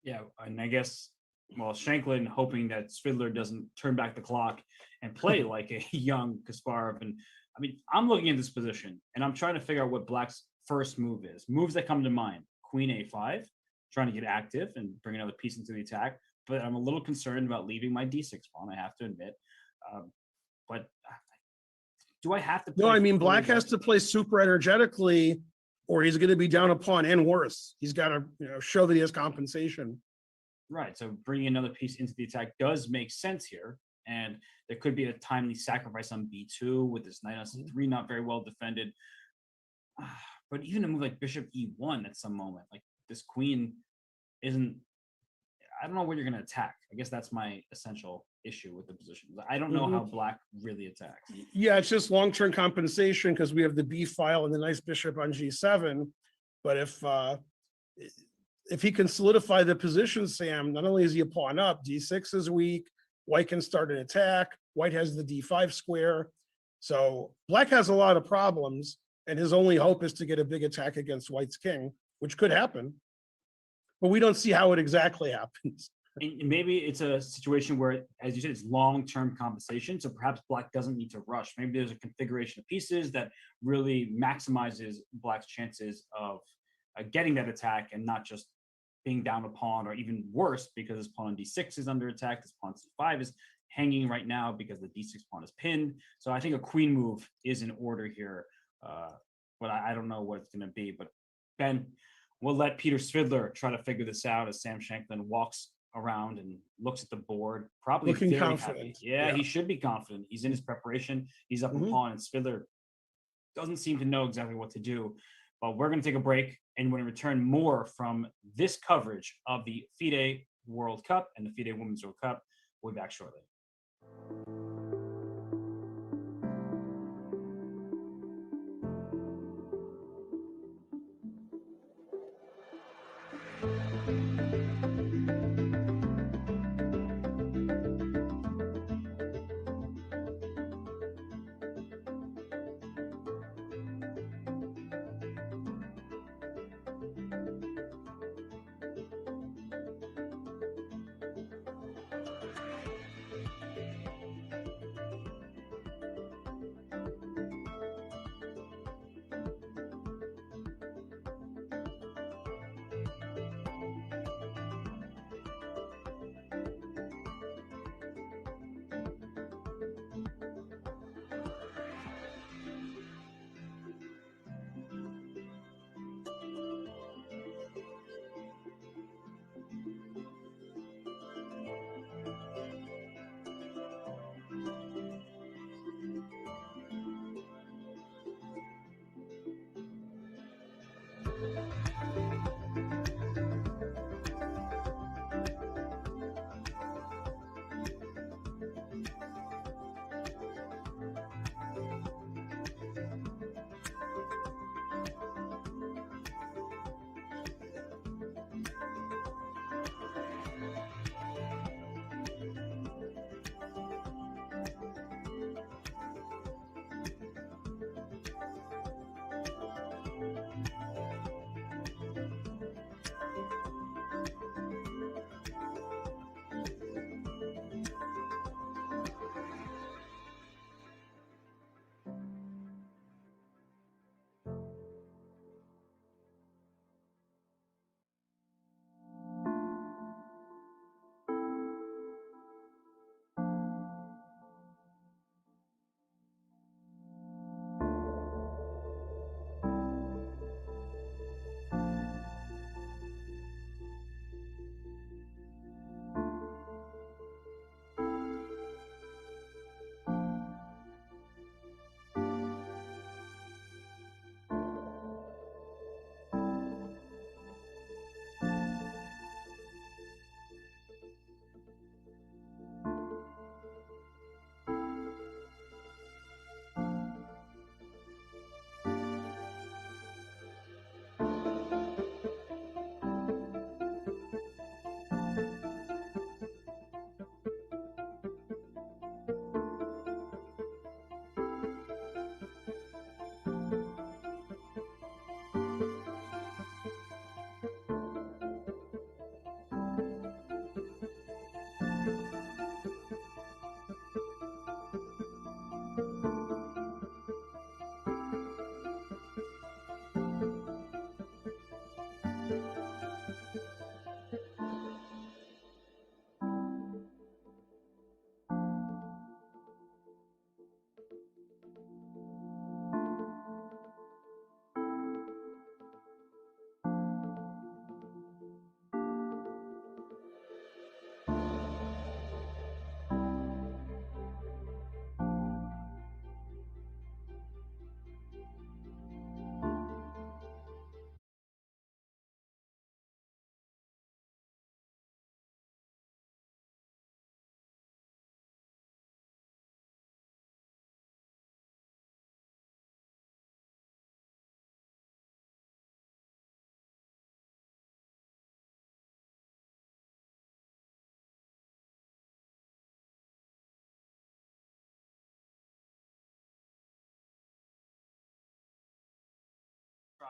Yeah, and I guess, well, Shanklin hoping that Svidler doesn't turn back the clock and play like a young Kasparov. And I mean, I'm looking at this position and I'm trying to figure out what Black's first move is. Moves that come to mind: Queen a5, trying to get active and bring another piece into the attack. But I'm a little concerned about leaving my d6 pawn, I have to admit. But do I have to play? No, I mean, Black has to play super energetically or he's going to be down a pawn and worse. He's got to show that he has compensation. Right. So bringing another piece into the attack does make sense here. And there could be a timely sacrifice on b2 with this knight on c3 not very well defended. But even a move like bishop e1 at some moment, like this queen isn't, I don't know where you're going to attack. I guess that's my essential issue with the position. I don't know how Black really attacks. Yeah, it's just long-term compensation because we have the b file and the nice bishop on g7. But if he can solidify the position, Sam, not only is he a pawn up, d6 is weak, white can start an attack, white has the d5 square. So Black has a lot of problems, and his only hope is to get a big attack against white's king, which could happen. But we don't see how it exactly happens. And maybe it's a situation where, as you said, it's long-term compensation. So perhaps Black doesn't need to rush. Maybe there's a configuration of pieces that really maximizes Black's chances of getting that attack and not just being down a pawn, or even worse, because his pawn on d6 is under attack. His pawn c5 is hanging right now because the d6 pawn is pinned. So I think a queen move is in order here. But I don't know what it's going to be. But Ben, we'll let Peter Svidler try to figure this out as Sam Shanklin walks around and looks at the board, probably looking very confident. Happy. Yeah, he should be confident. He's in his preparation. He's up a pawn, and Svidler doesn't seem to know exactly what to do. But we're going to take a break, and when we return, more from this coverage of the FIDE World Cup and the FIDE Women's World Cup. We'll be back shortly.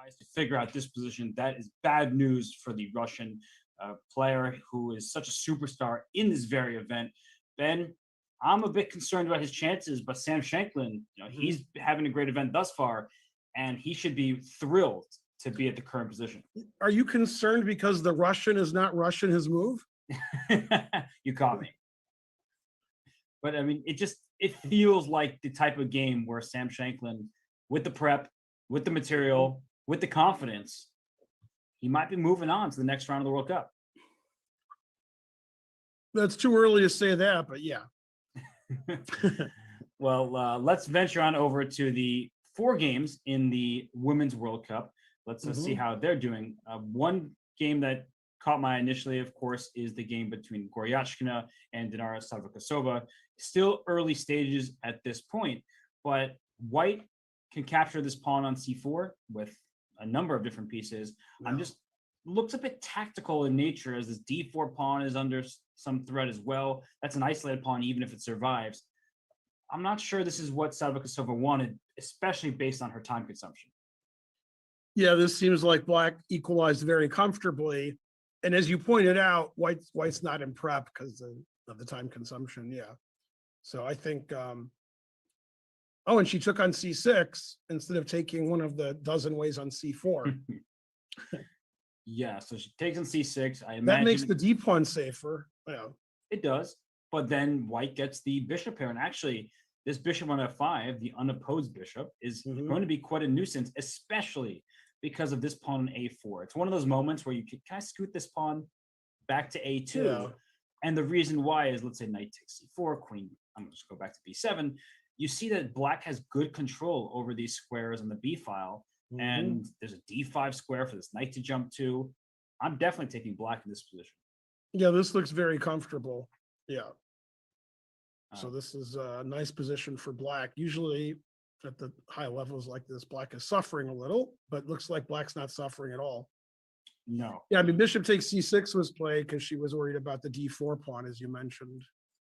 tries to figure out this position. That is bad news for the Russian player who is such a superstar in this very event. Ben, I'm a bit concerned about his chances, but Sam Shanklin, he's having a great event thus far, and he should be thrilled to be at the current position. Are you concerned because the Russian is not rushing his move? You caught me. But I mean, it feels like the type of game where Sam Shanklin, with the prep, with the material, with the confidence, he might be moving on to the next round of the World Cup. That's too early to say that, but yeah. Well, let's venture on over to the 4 games in the Women's World Cup. Let's see how they're doing. One game that caught my eye initially, of course, is the game between Karjakin and Dinara Savakasova. Still early stages at this point, but White can capture this pawn on c4 with a number of different pieces. I'm just looks a bit tactical in nature, as this d4 pawn is under some threat as well. That's an isolated pawn, even if it survives. I'm not sure this is what Savakasova wanted, especially based on her time consumption. Yeah, this seems like Black equalized very comfortably. And as you pointed out, White's not in prep because of the time consumption. Yeah. So I think, oh, and she took on c6 instead of taking one of the dozen ways on c4. Yeah, so she takes on c6. I imagine that makes the d pawn safer. Yeah. It does, but then White gets the bishop pair, and actually, this bishop on f5, the unopposed bishop, is going to be quite a nuisance, especially because of this pawn on a4. It's one of those moments where you can kind of scoot this pawn back to a2, and the reason why is, let's say knight takes c4, queen. I'm going to just go back to b7. You see that Black has good control over these squares on the b file. And there's a d5 square for this knight to jump to. I'm definitely taking Black in this position. Yeah, this looks very comfortable. Yeah. So this is a nice position for Black. Usually at the high levels like this, Black is suffering a little, but looks like Black's not suffering at all. No. Yeah, I mean, bishop takes c6 was played because she was worried about the d4 pawn, as you mentioned.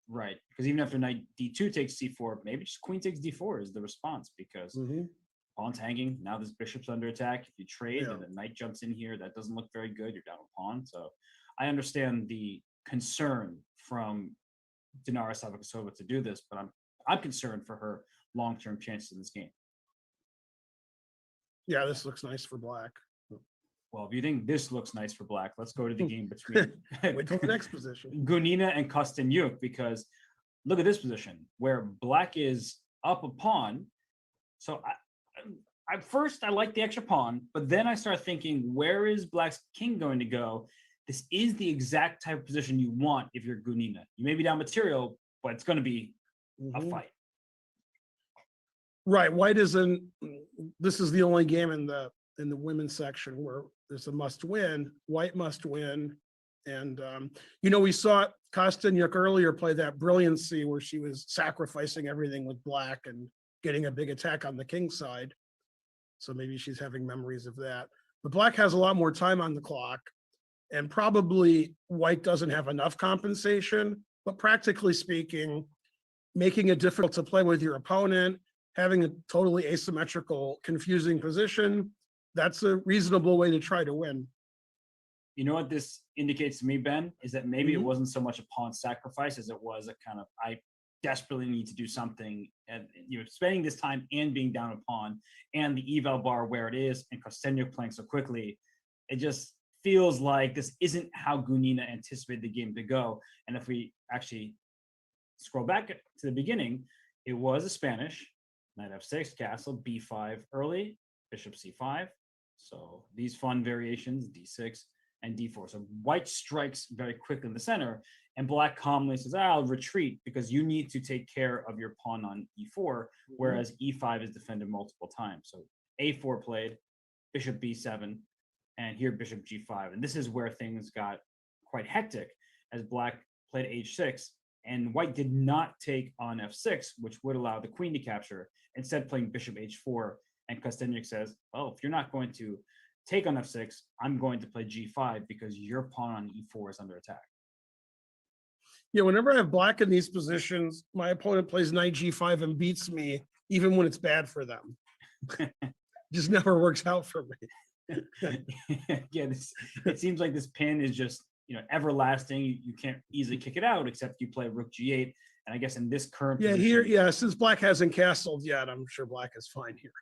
Right, because even after knight d2 takes c4, maybe just queen takes d4 is the response, because pawn's hanging. Now this bishop's under attack. If you trade and the knight jumps in here, that doesn't look very good. You're down a pawn. So I understand the concern from Dinara Savakasova to do this, but I'm concerned for her long-term chances in this game. Yeah, this looks nice for Black. Well, if you think this looks nice for Black, let's go to the game between wait till the next position. Gunina and Kostyanyuk, because look at this position where Black is up a pawn. So at first I like the extra pawn, but then I start thinking, where is Black's king going to go? This is the exact type of position you want if you're Gunina. You may be down material, but it's going to be a fight. Right. White isn't. This is the only game in the women's section where there's a must win. White must win. And, we saw Kostyanyuk earlier play that brilliancy where she was sacrificing everything with Black and getting a big attack on the king side. So maybe she's having memories of that. But Black has a lot more time on the clock, and probably White doesn't have enough compensation, but practically speaking, making it difficult to play with your opponent, having a totally asymmetrical, confusing position, that's a reasonable way to try to win. You know what this indicates to me, Ben, is that maybe it wasn't so much a pawn sacrifice as it was a kind of, I desperately need to do something, and spending this time and being down a pawn and the eval bar where it is and Kostyanyuk playing so quickly, it just feels like this isn't how Gunina anticipated the game to go. And if we actually scroll back to the beginning, it was a Spanish knight f6, castle, b5 early, bishop c5. So these fun variations, d6 and d4. So White strikes very quickly in the center, and Black calmly says, I'll retreat because you need to take care of your pawn on e4, whereas e5 is defended multiple times. So a4 played, bishop b7, and here bishop g5. And this is where things got quite hectic as Black played h6, and White did not take on f6, which would allow the queen to capture, instead playing bishop h4. And Kostyanyuk says, oh, if you're not going to take on f6, I'm going to play g5 because your pawn on e4 is under attack. Yeah, whenever I have Black in these positions, my opponent plays knight g5 and beats me, even when it's bad for them. Just never works out for me. Yeah, it seems like this pin is just everlasting. You can't easily kick it out except you play rook g8. And I guess in this current Yeah, position, here, yeah, since black hasn't castled yet, I'm sure black is fine here.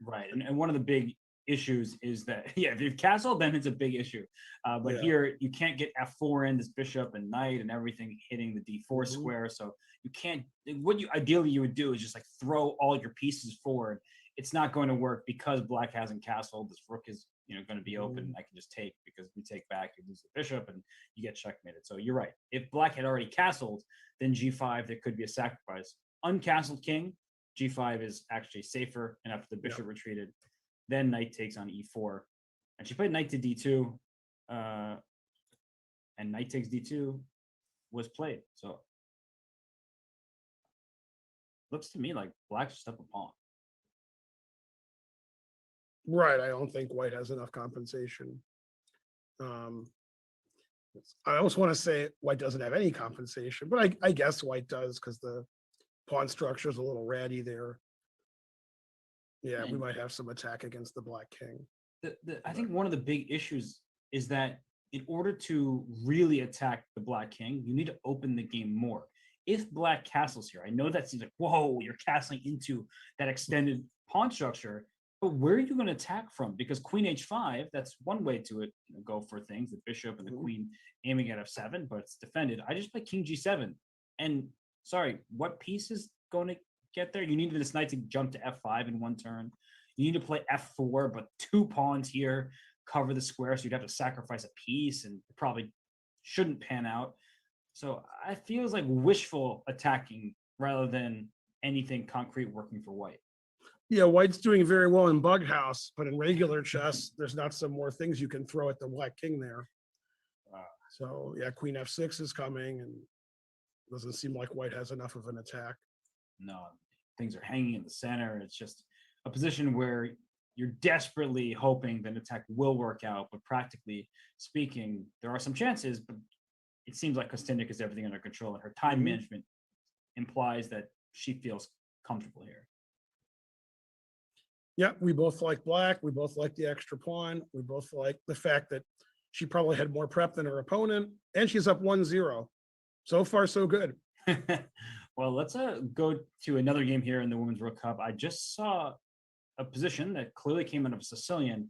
right. And one of the big issues is that, yeah, if you've castled, then it's a big issue. But Yeah. here you can't get f4 in, this bishop and knight and everything hitting the d4 Mhm. square. So you can't, what you ideally you would do is just like throw all your pieces forward. It's not going to work because black hasn't castled. This rook is going to be open. I can just take, because if we take back, you lose the bishop and you get checkmated. So you're right. If black had already castled, then g5, there could be a sacrifice. Uncastled king, g5 is actually safer. And after the bishop retreated, then knight takes on e4. And she played knight to d2. And knight takes d2 was played. So looks to me like black's just up a pawn. Right. I don't think white has enough compensation. I almost want to say white doesn't have any compensation, but I guess white does because the pawn structure is a little ratty there. Yeah, we might have some attack against the black king. I think one of the big issues is that in order to really attack the black king, you need to open the game more. If black castles here, I know that seems like, whoa, you're castling into that extended pawn structure, but where are you going to attack from? Because queen h5, that's one way to go for things, the bishop and the queen aiming at f7, but it's defended. I just play king g7. And sorry, what piece is going to get there? You need this knight to jump to f5 in one turn. You need to play f4, but two pawns here cover the square, so you'd have to sacrifice a piece, and it probably shouldn't pan out. So it feels like wishful attacking rather than anything concrete working for white. Yeah, white's doing very well in bug house, but in regular chess, there's not some more things you can throw at the black king there. So yeah, queen f6 is coming, and doesn't seem like white has enough of an attack. No, things are hanging in the center. It's just a position where you're desperately hoping that an attack will work out, but practically speaking, there are some chances, but it seems like Kostynduk has everything under control, and her time management implies that she feels comfortable here. Yeah, we both like black. We both like the extra pawn. We both like the fact that she probably had more prep than her opponent, and she's up 1-0. So far, so good. Well, let's go to another game here in the Women's World Cup. I just saw a position that clearly came out of Sicilian,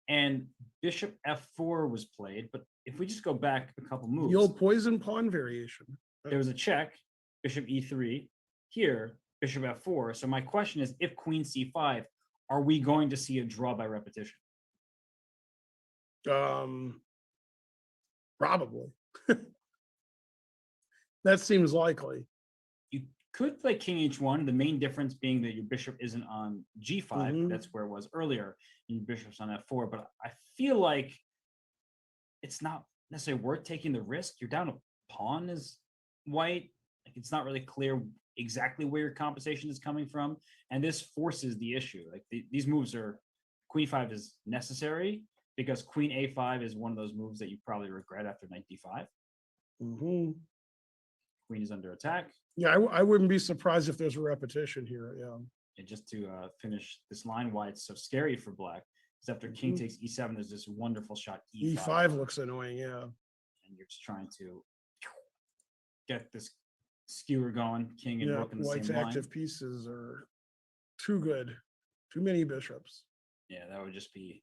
and bishop f4 was played. But if we just go back a couple moves, The old poison pawn variation. there was a check, bishop e3, here, bishop f4. So my question is, if queen c5, are we going to see a draw by repetition? Probably. That seems likely. You could play king h1, the main difference being that your bishop isn't on g5. That's where it was earlier, and your bishop's on f4. But I feel like it's not necessarily worth taking the risk. You're down a pawn as white. Like, it's not really clear exactly where your compensation is coming from, and this forces the issue. Like these moves are, queen 5 is necessary because queen a5 is one of those moves that you probably regret after knight d5. Queen is under attack. Yeah, I wouldn't be surprised if there's a repetition here. Yeah. And just to finish this line, why it's so scary for black is after king takes e7, there's this wonderful shot e5. E5 looks annoying, yeah. And you're just trying to get this skewer going, king and Yeah, rook in the white's same line. active pieces are too good. Too many bishops. Yeah, that would just be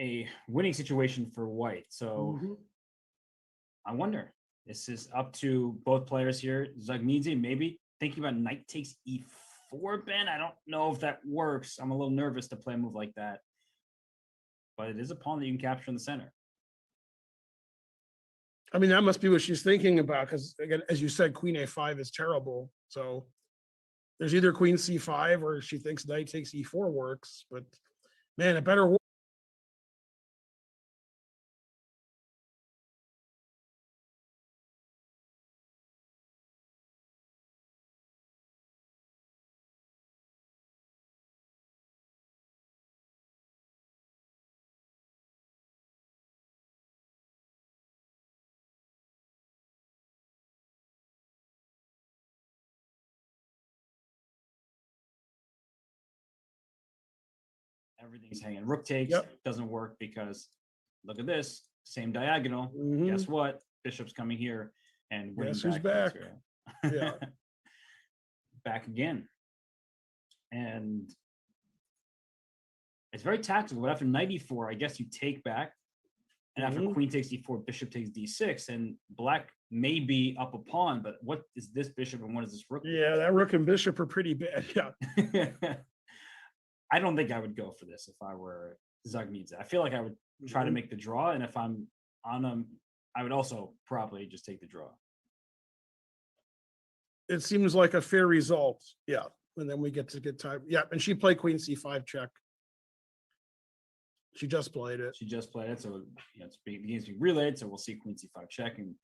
a winning situation for white. So I wonder, this is up to both players here. Zagnidze maybe thinking about knight takes e4, Ben. I don't know if that works. I'm a little nervous to play a move like that. But it is a pawn that you can capture in the center. I mean, that must be what she's thinking about, because again, as you said, queen a5 is terrible. So there's either queen c5 or she thinks knight takes e4 works, but man, it better work. Everything's hanging. Rook takes doesn't work because look at this, same diagonal. Guess what? Bishop's coming here and winning. Guess who's back? Yeah, back again. And it's very tactical. But after knight e4, I guess you take back. And after queen takes d4, bishop takes d6, and black may be up a pawn, but what is this bishop and what is this rook? Yeah, that rook and bishop are pretty bad. Yeah. I don't think I would go for this if I were Zagnidze. I feel like I would try to make the draw, and if I'm on him, I would also probably just take the draw. It seems like a fair result. Yeah. And then we get to get time. Yeah. And she played queen c5 check. She just played it. So it's begins to be relayed. So we'll see queen c5 check. And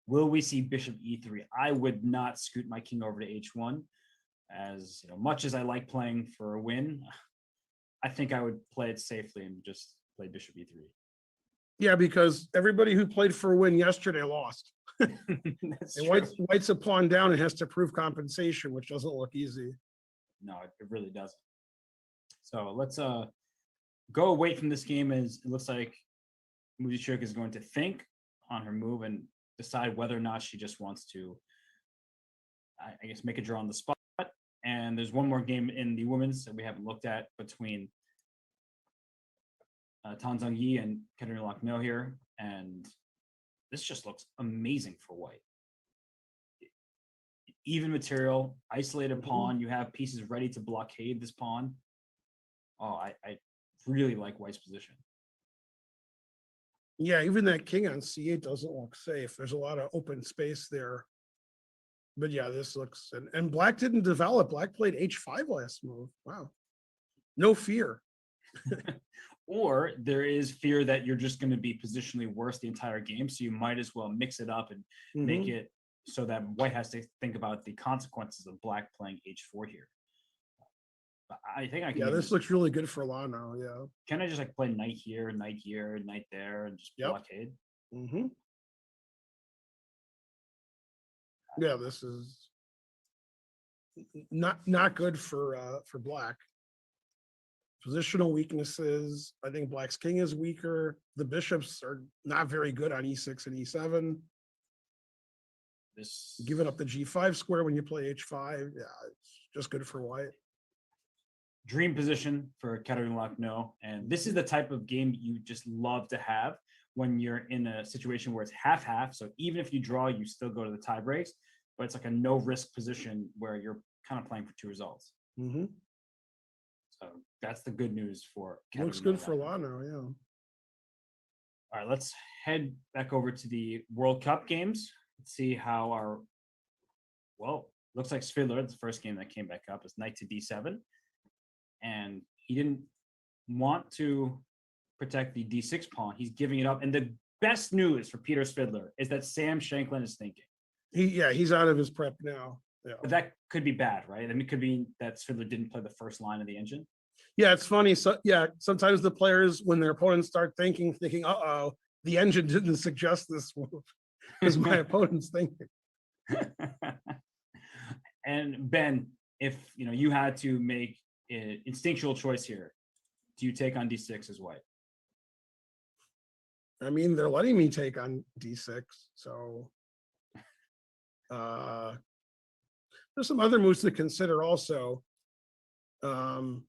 will we see bishop e3? I would not scoot my king over to h1. As much as I like playing for a win, I think I would play it safely and just play bishop e3. Yeah, because everybody who played for a win yesterday lost. That's and true. White's a pawn down and has to prove compensation, which doesn't look easy. No, it really doesn't. So let's go away from this game as it looks like Grischuk is going to think on her move and decide whether or not she just wants to, I guess, make a draw on the spot. And there's one more game in the women's that we haven't looked at between Tan Zhongyi and Katerina Lochno here. And this just looks amazing for white. Even material, isolated pawn. You have pieces ready to blockade this pawn. Oh, I really like white's position. Yeah, even that king on c8 doesn't look safe. There's a lot of open space there. But yeah, this looks, and black didn't develop. Black played h5 last move. Wow. No fear. Or there is fear that you're just going to be positionally worse the entire game. So you might as well mix it up and make it so that white has to think about the consequences of black playing h4 here. I think I can. Yeah, this looks really good for Lano. Yeah. Can I just like play knight here, knight there, and just blockade? Yeah, this is not good for black. Positional weaknesses. I think black's king is weaker. The bishops are not very good on e6 and e7. This giving up the g5 square when you play h5. Yeah, it's just good for white. Dream position for Katerina Lochno, and this is the type of game you just love to have when you're in a situation where it's half-half. So even if you draw, you still go to the tie breaks, but it's like a no-risk position where you're kind of playing for two results. So that's the good news for Katerina. Looks good for Lano, yeah. All right, let's head back over to the World Cup games. Let's see how our, looks like Svidler, the first game that came back up, is knight to d7. And he didn't want to protect the d6 pawn. He's giving it up. And the best news for Peter Svidler is that Sam Shanklin is thinking. He's out of his prep now. Yeah. But that could be bad, right? I mean, it could be that Svidler didn't play the first line of the engine. Yeah, it's funny. So yeah, sometimes the players, when their opponents start thinking, uh-oh, the engine didn't suggest this move because my opponent's thinking. And Ben, if you had to make an instinctual choice here, do you take on d6 as white? I mean, they're letting me take on d6, so there's some other moves to consider also. But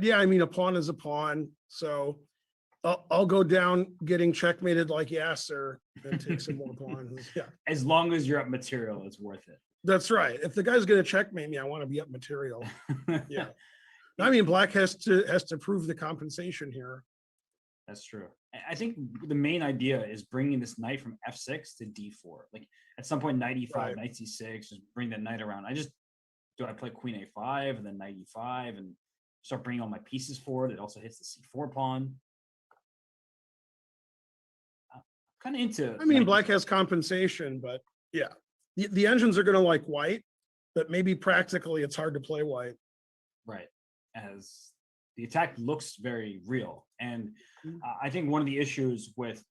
yeah, I mean, a pawn is a pawn, so I'll go down getting checkmated like Yasser and take some more pawns. Yeah, as long as you're up material, it's worth it. That's right. If the guy's going to checkmate me, I want to be up material. Yeah. I mean, black has to prove the compensation here. That's true. I think the main idea is bringing this knight from f6 to d4. Like at some point, knight e5, knight c6, just bring the knight around. Do I play queen a5 and then knight e5 and start bringing all my pieces forward? It also hits the c4 pawn. I'm kind of into. I mean, black has compensation, but yeah. The engines are going to like white, but maybe practically it's hard to play white. Right. As the attack looks very real. And I think one of the issues with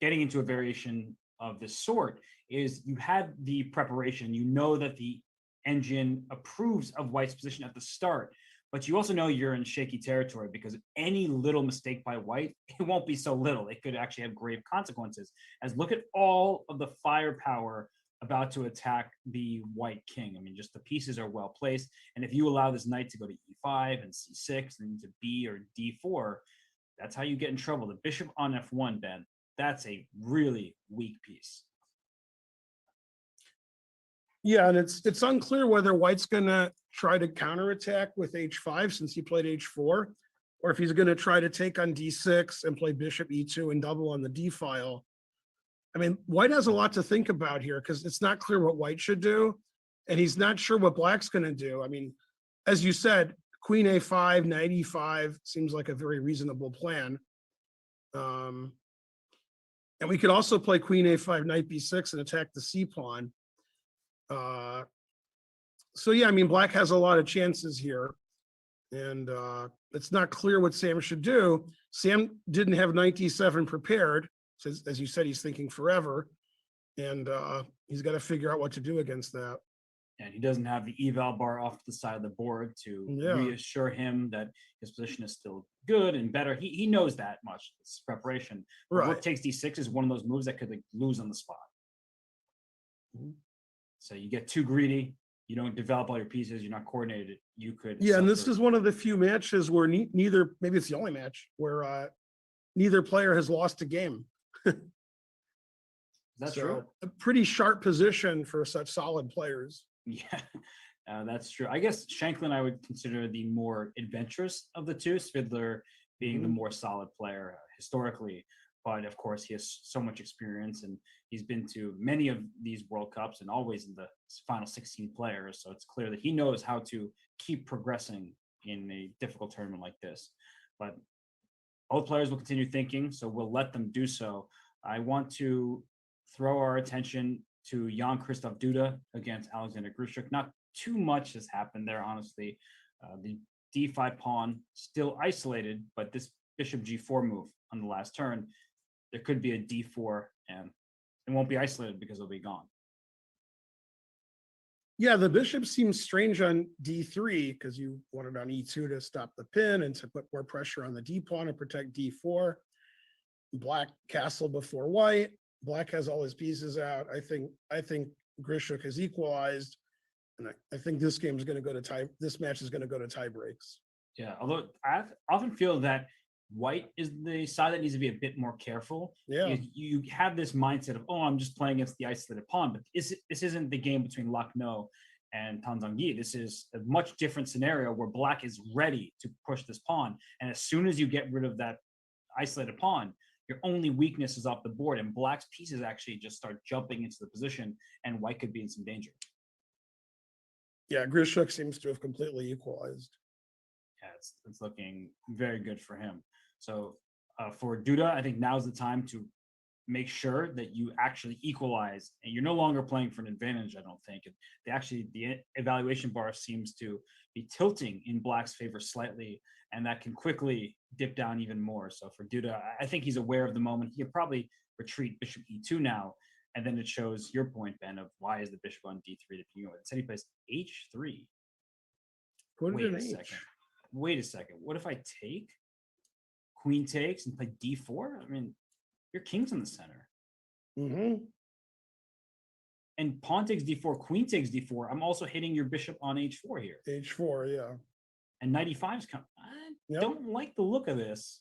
getting into a variation of this sort is you had the preparation. You know that the engine approves of white's position at the start, but you also know you're in shaky territory because any little mistake by white, it won't be so little. It could actually have grave consequences. As look at all of the firepower about to attack the white king. I mean, just the pieces are well placed. And if you allow this knight to go to e5 and c6 and to b or d4, that's how you get in trouble. The bishop on f1, Ben, that's a really weak piece. Yeah, and it's unclear whether white's going to try to counterattack with h5 since he played h4, or if he's going to try to take on d6 and play bishop e2 and double on the d file. I mean, white has a lot to think about here because it's not clear what white should do, and he's not sure what black's going to do. I mean, as you said, queen a5, knight e5 seems like a very reasonable plan. And we could also play queen a5, knight b6 and attack the c pawn. So yeah, I mean, black has a lot of chances here, and it's not clear what Sam should do. Sam didn't have knight d7 prepared, so as you said, he's thinking forever, and he's got to figure out what to do against that. And he doesn't have the eval bar off to the side of the board to reassure him that his position is still good and better. He knows that much. It's preparation. Right. Rook takes d6 is one of those moves that could like lose on the spot. So you get too greedy, you don't develop all your pieces, you're not coordinated, you could. Yeah, and this is one of the few matches where neither, maybe it's the only match, where neither player has lost a game. That's true. A pretty sharp position for such solid players. Yeah, that's true. I guess Shanklin I would consider the more adventurous of the two, Svidler being the more solid player historically. But of course, he has so much experience and he's been to many of these World Cups and always in the final 16 players. So it's clear that he knows how to keep progressing in a difficult tournament like this. But both players will continue thinking, so we'll let them do so. I want to throw our attention to Jan-Krzysztof Duda against Alexander Grischuk. Not too much has happened there, honestly. The d5 pawn still isolated, but this bishop g4 move on the last turn, there could be a d4 and it won't be isolated because it'll be gone. Yeah, the bishop seems strange on d3 because you wanted on e2 to stop the pin and to put more pressure on the d pawn and protect d4. Black castle before white. Black has all his pieces out. I think Grischuk has equalized, and I think this game is going to go to tie. This match is going to go to tie breaks. Yeah, although I often feel that white is the side that needs to be a bit more careful. Yeah, you have this mindset of, oh, I'm just playing against the isolated pawn, but this isn't the game between Lucknow and Tanzangi. This is a much different scenario where black is ready to push this pawn, and as soon as you get rid of that isolated pawn, your only weakness is off the board, and black's pieces actually just start jumping into the position, and white could be in some danger. Yeah, Grischuk seems to have completely equalized. Yeah, it's looking very good for him. So for Duda, I think now's the time to make sure that you actually equalize, and you're no longer playing for an advantage, I don't think. The evaluation bar seems to be tilting in black's favor slightly, and that can quickly dip down even more. So for Duda, I think he's aware of the moment. He'll probably retreat bishop e2 now, and then it shows your point, Ben, of why is the bishop on d3 to begin with. It said he plays h3. Wait a second. What if I take? Queen takes and play d4? I mean, your king's in the center. And pawn takes d4, queen takes d4. I'm also hitting your bishop on h4 here. h4, yeah. And knight e5 is coming. I don't like the look of this.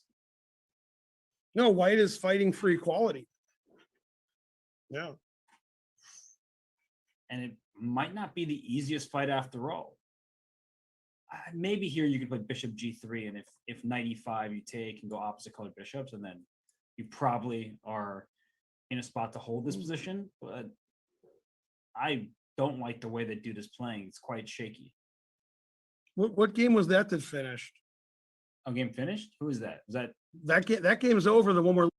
No, white is fighting for equality. Yeah. And it might not be the easiest fight after all. Maybe here you could play bishop g3, and if knight e5 you take and go opposite colored bishops, and then you probably are in a spot to hold this position. But I don't like the way that Duda's playing. It's quite shaky. What game was that finished? Oh, game finished? Who is that? Was that game's over? The one where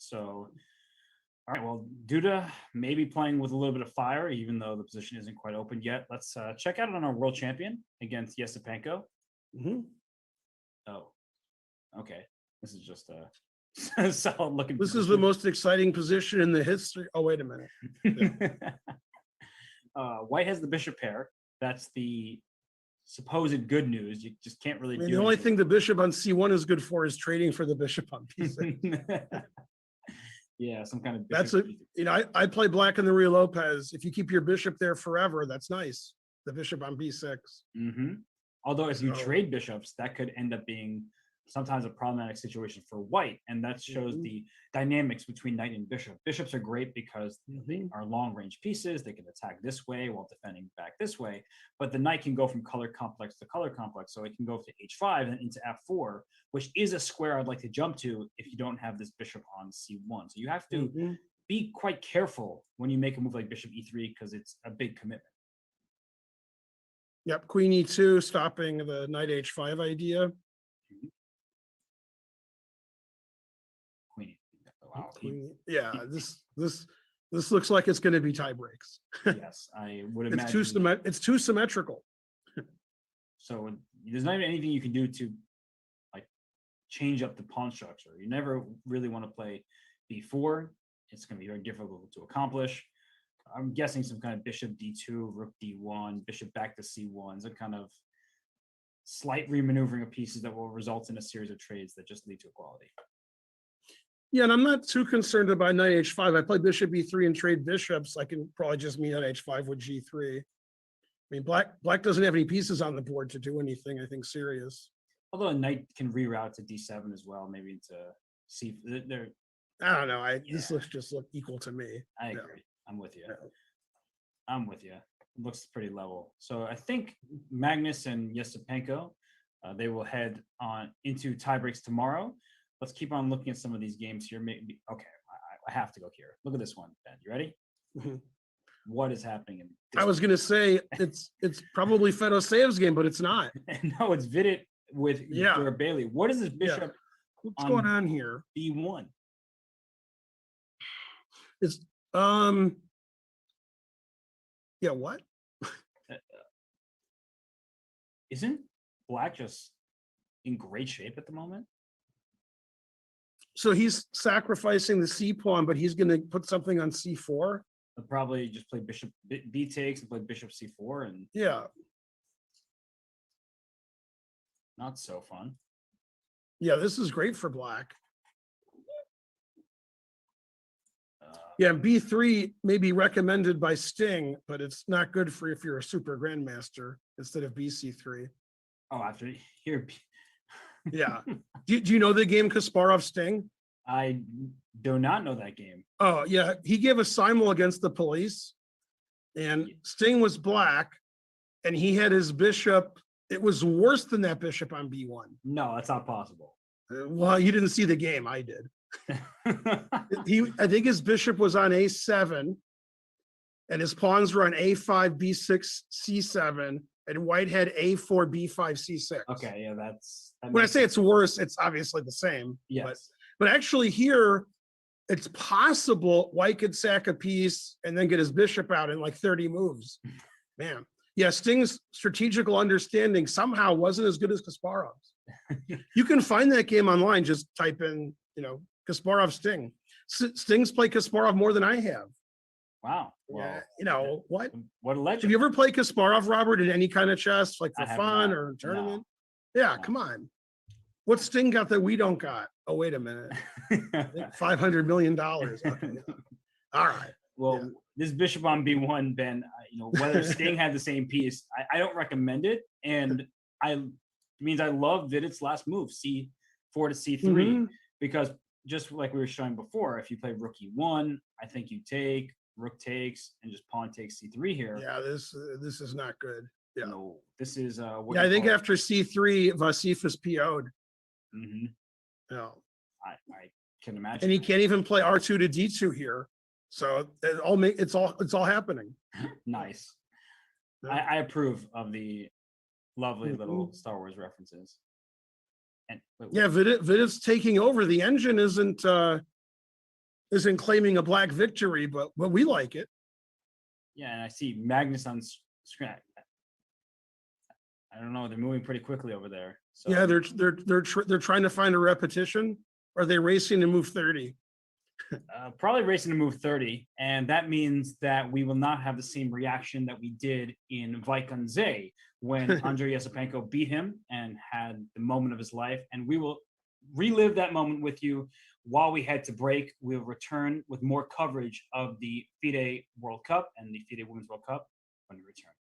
So, all right. Well, Duda may be playing with a little bit of fire, even though the position isn't quite open yet. Let's check out on our world champion against Yesipenko. Oh, okay. This is just a solid looking. This is the most exciting position in the history. Oh, wait a minute. White has the bishop pair. That's the supposed good news. You just can't really do the only thing the bishop on C1 is good for is trading for the bishop on B6. Yeah, some kind of that's a, I play black in the Rio Lopez. If you keep your bishop there forever, that's nice. The bishop on B6. Although if you trade bishops, that could end up being sometimes a problematic situation for white. And that shows the dynamics between knight and bishop. Bishops are great because they are long range pieces. They can attack this way while defending back this way. But the knight can go from color complex to color complex. So it can go to H5 and into F4, which is a square I'd like to jump to if you don't have this bishop on C1. So you have to be quite careful when you make a move like bishop E3 because it's a big commitment. Yep, queen E2, stopping the knight H5 idea. Wow. Yeah, this looks like it's going to be tie breaks. Yes, I would imagine. It's too symmetrical. So there's not even anything you can do to like change up the pawn structure. You never really want to play B4. It's going to be very difficult to accomplish. I'm guessing some kind of bishop D2, rook D1, bishop back to C1, some kind of slight remaneuvering of pieces that will result in a series of trades that just lead to equality. Yeah, and I'm not too concerned about knight H5. I play bishop E3 and trade bishops. I can probably just meet on H5 with G3. I mean, black doesn't have any pieces on the board to do anything, I think, serious. Although a knight can reroute to D7 as well, maybe into C. I don't know. This looks equal to me. I agree. I'm with you. I'm with you. It looks pretty level. So I think Magnus and Yesipenko, they will head on into tiebreaks tomorrow. Let's keep on looking at some of these games here. Maybe okay. I have to go here. Look at this one, Ben. You ready? What is happening? I was going to say it's probably Fedosev's game, but it's not. No, it's Vidit with Bailey. What is this bishop? What's going on here? B1. It's what? Isn't black just in great shape at the moment? So he's sacrificing the C pawn, but he's going to put something on C4. He'll probably just play bishop B takes and play bishop C4 and not so fun. Yeah, this is great for black. Yeah, B3 may be recommended by Sting, but it's not good for if you're a super grandmaster instead of BC3. Oh, after here. Yeah. Do you know the game Kasparov Sting? I do not know that game. Oh, yeah. He gave a simul against the police, and Sting was black, and he had his bishop. It was worse than that bishop on B1. No, that's not possible. Well, you didn't see the game. I did. I think his bishop was on A7, and his pawns were on A5, B6, C7, and white had A4, B5, C6. Okay, yeah, when I say it's worse, it's obviously the same. Yes. But actually here, it's possible white could sack a piece and then get his bishop out in like 30 moves. Man. Yeah, Sting's strategical understanding somehow wasn't as good as Kasparov's. You can find that game online. Just type in, Kasparov Sting. Sting's played Kasparov more than I have. Wow. Well, what a legend. Have you ever played Kasparov, Robert, in any kind of chess, like for fun or tournament? No. Yeah, come on. What Sting got that we don't got? Oh, wait a minute. $500 million. Okay. All right. Well, this bishop on B1, Ben, whether Sting had the same piece, I don't recommend it. And it means I love Vidit's last move, C4 to C3, because just like we were showing before, if you play rook E1, I think you take, rook takes, and just pawn takes C3 here. Yeah, this is not good. Yeah. No, this is I think after C3, Vasif is PO'd. Yeah. I can imagine. And he can't even play R2 to D2 here. So it's all happening. Nice. I approve of the lovely little Star Wars references. And Vidit's taking over. The engine isn't isn't claiming a black victory, but we like it. Yeah, and I see Magnus on screen. I don't know. They're moving pretty quickly over there. So. Yeah, they're trying to find a repetition. Are they racing to move 30? Probably racing to move 30, and that means that we will not have the same reaction that we did in Vaikanze when Andrei Yesipenko beat him and had the moment of his life. And we will relive that moment with you while we head to break. We'll return with more coverage of the FIDE World Cup and the FIDE Women's World Cup when we return.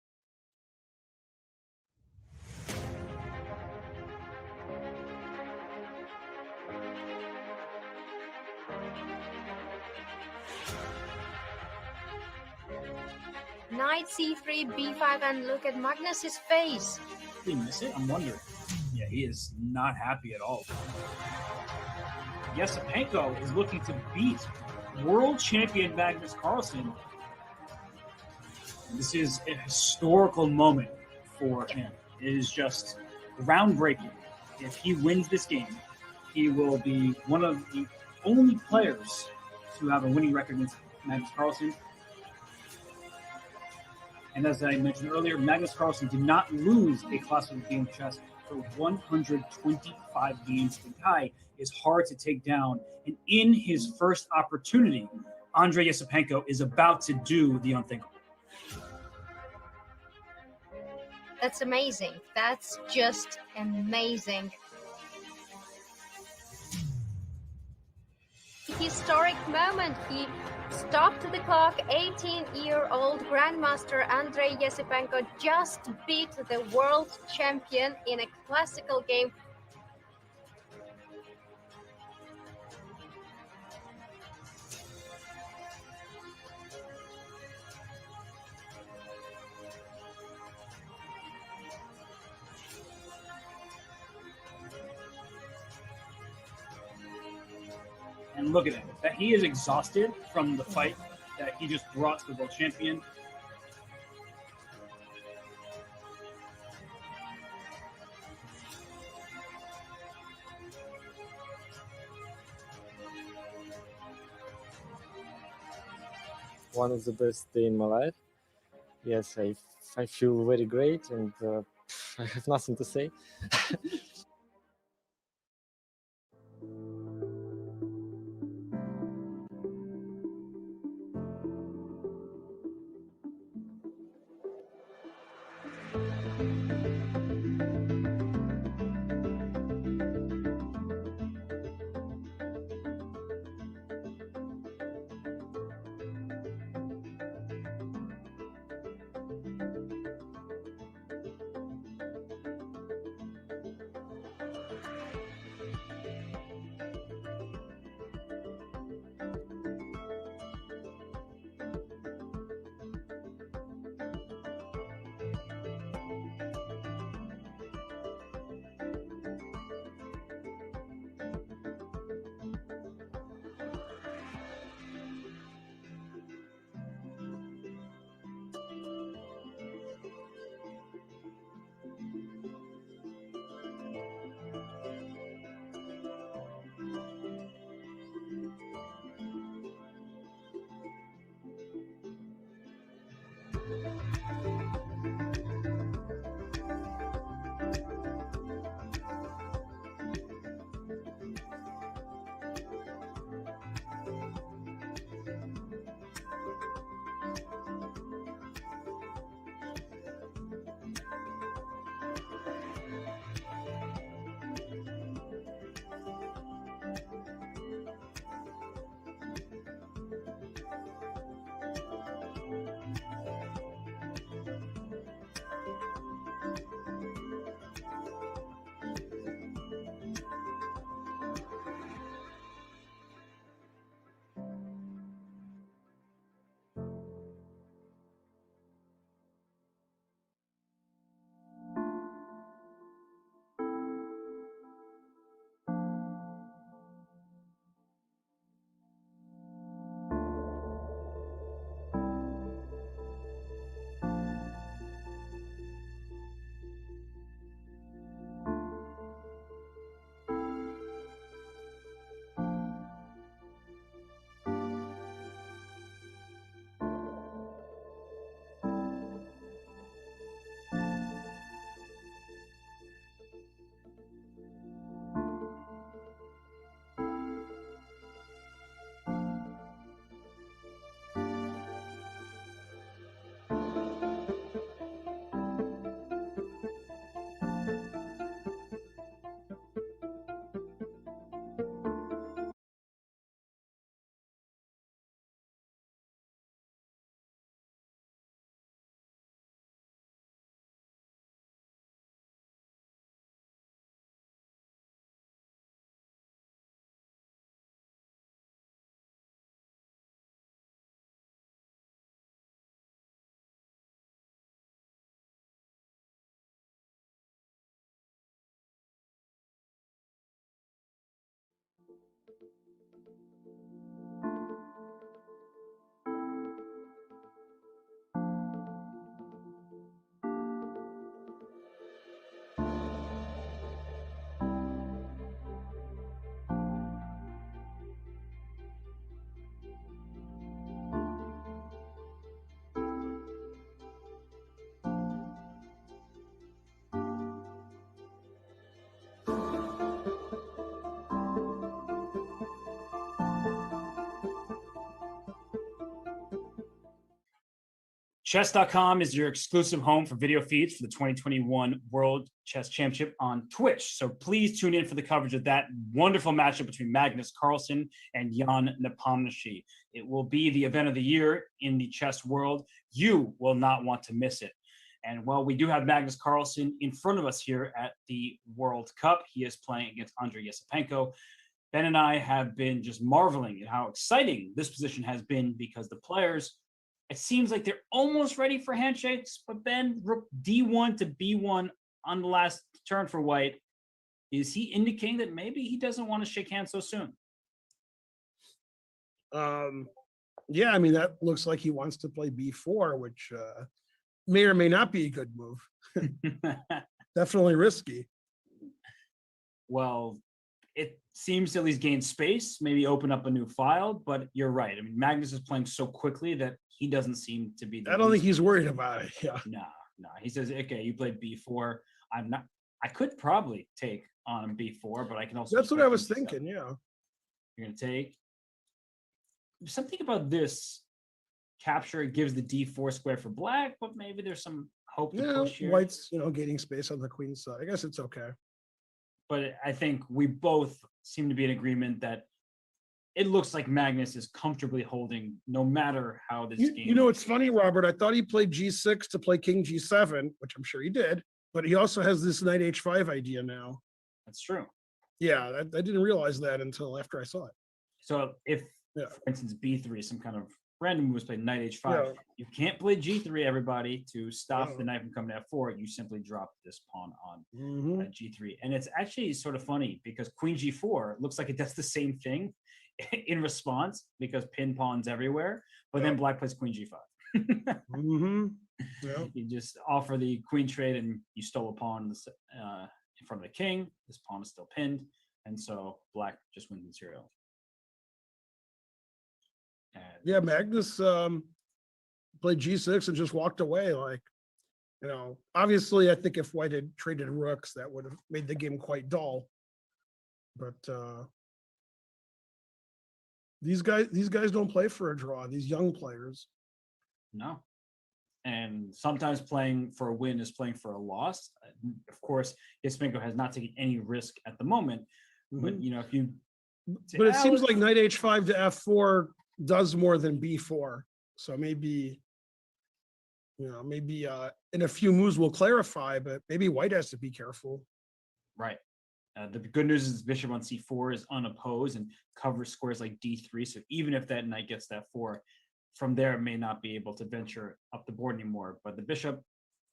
Knight c3, b5, and look at Magnus's face. Did he miss it? I'm wondering. Yeah, he is not happy at all. Yesipenko is looking to beat world champion Magnus Carlsen. This is a historical moment for him. It is just groundbreaking. If he wins this game, he will be one of the only players to have a winning record against Magnus Carlsen. And as I mentioned earlier, Magnus Carlsen did not lose a classical game of chess for 125 games. The guy is hard to take down. And in his first opportunity, Andrei Yesipenko is about to do the unthinkable. That's amazing. That's just amazing. Historic moment. He stopped the clock. 18-year-old Grandmaster Andrei Yesipenko just beat the world champion in a classical game. And look at him. That he is exhausted from the fight that he just brought to the world champion. One of the best day in my life. Yes, I feel very great, and I have nothing to say. Chess.com is your exclusive home for video feeds for the 2021 World Chess Championship on Twitch. So please tune in for the coverage of that wonderful matchup between Magnus Carlsen and Jan Nepomniachtchi. It will be the event of the year in the chess world. You will not want to miss it. And while we do have Magnus Carlsen in front of us here at the World Cup, he is playing against Andrei Yesipenko. Ben and I have been just marveling at how exciting this position has been because the players, it seems like they're almost ready for handshakes, but Ben, rook D1 to B1 on the last turn for White. Is he indicating that maybe he doesn't want to shake hands so soon? Yeah, I mean, that looks like he wants to play B4, which may or may not be a good move. Definitely risky. Well, it seems to at least gain space, maybe open up a new file, but you're right. I mean, Magnus is playing so quickly that he doesn't seem to be. I don't think he's worried about it. Yeah. No. He says, okay, you played B4. I'm not. I could probably take on B4, but I can also. That's what I was thinking. Yeah. You're gonna take. Something about this capture gives the D4 square for black, but maybe there's some hope to push here. White's, gaining space on the queen's side. I guess it's okay. But I think we both seem to be in agreement that it looks like Magnus is comfortably holding no matter how this game. It's funny, Robert. I thought he played G6 to play King G7, which I'm sure he did, but he also has this Knight H5 idea now. That's true. Yeah, I didn't realize that until after I saw it. So if, for instance, B3, some kind of random moves played Knight H5, you can't play G3, everybody, to stop the knight from coming to F4. You simply drop this pawn on G3. And it's actually sort of funny because Queen G4 looks like it does the same thing in response because pin pawns everywhere, but then black plays Queen G5. You just offer the queen trade and you stole a pawn in front of the king. This pawn is still pinned, and so black just wins material. Yeah, Magnus played G6 and just walked away. Obviously, I think if White had traded rooks, that would have made the game quite dull. But these guys don't play for a draw. These young players. No. And sometimes playing for a win is playing for a loss. Of course, Yesipenko has not taken any risk at the moment. But if you. But it seems like Knight H5 to F4 does more than B4. So maybe in a few moves we'll clarify, but maybe White has to be careful. Right. The good news is bishop on C4 is unopposed and covers squares like D3. So even if that knight gets that 4, from there it may not be able to venture up the board anymore. But the bishop,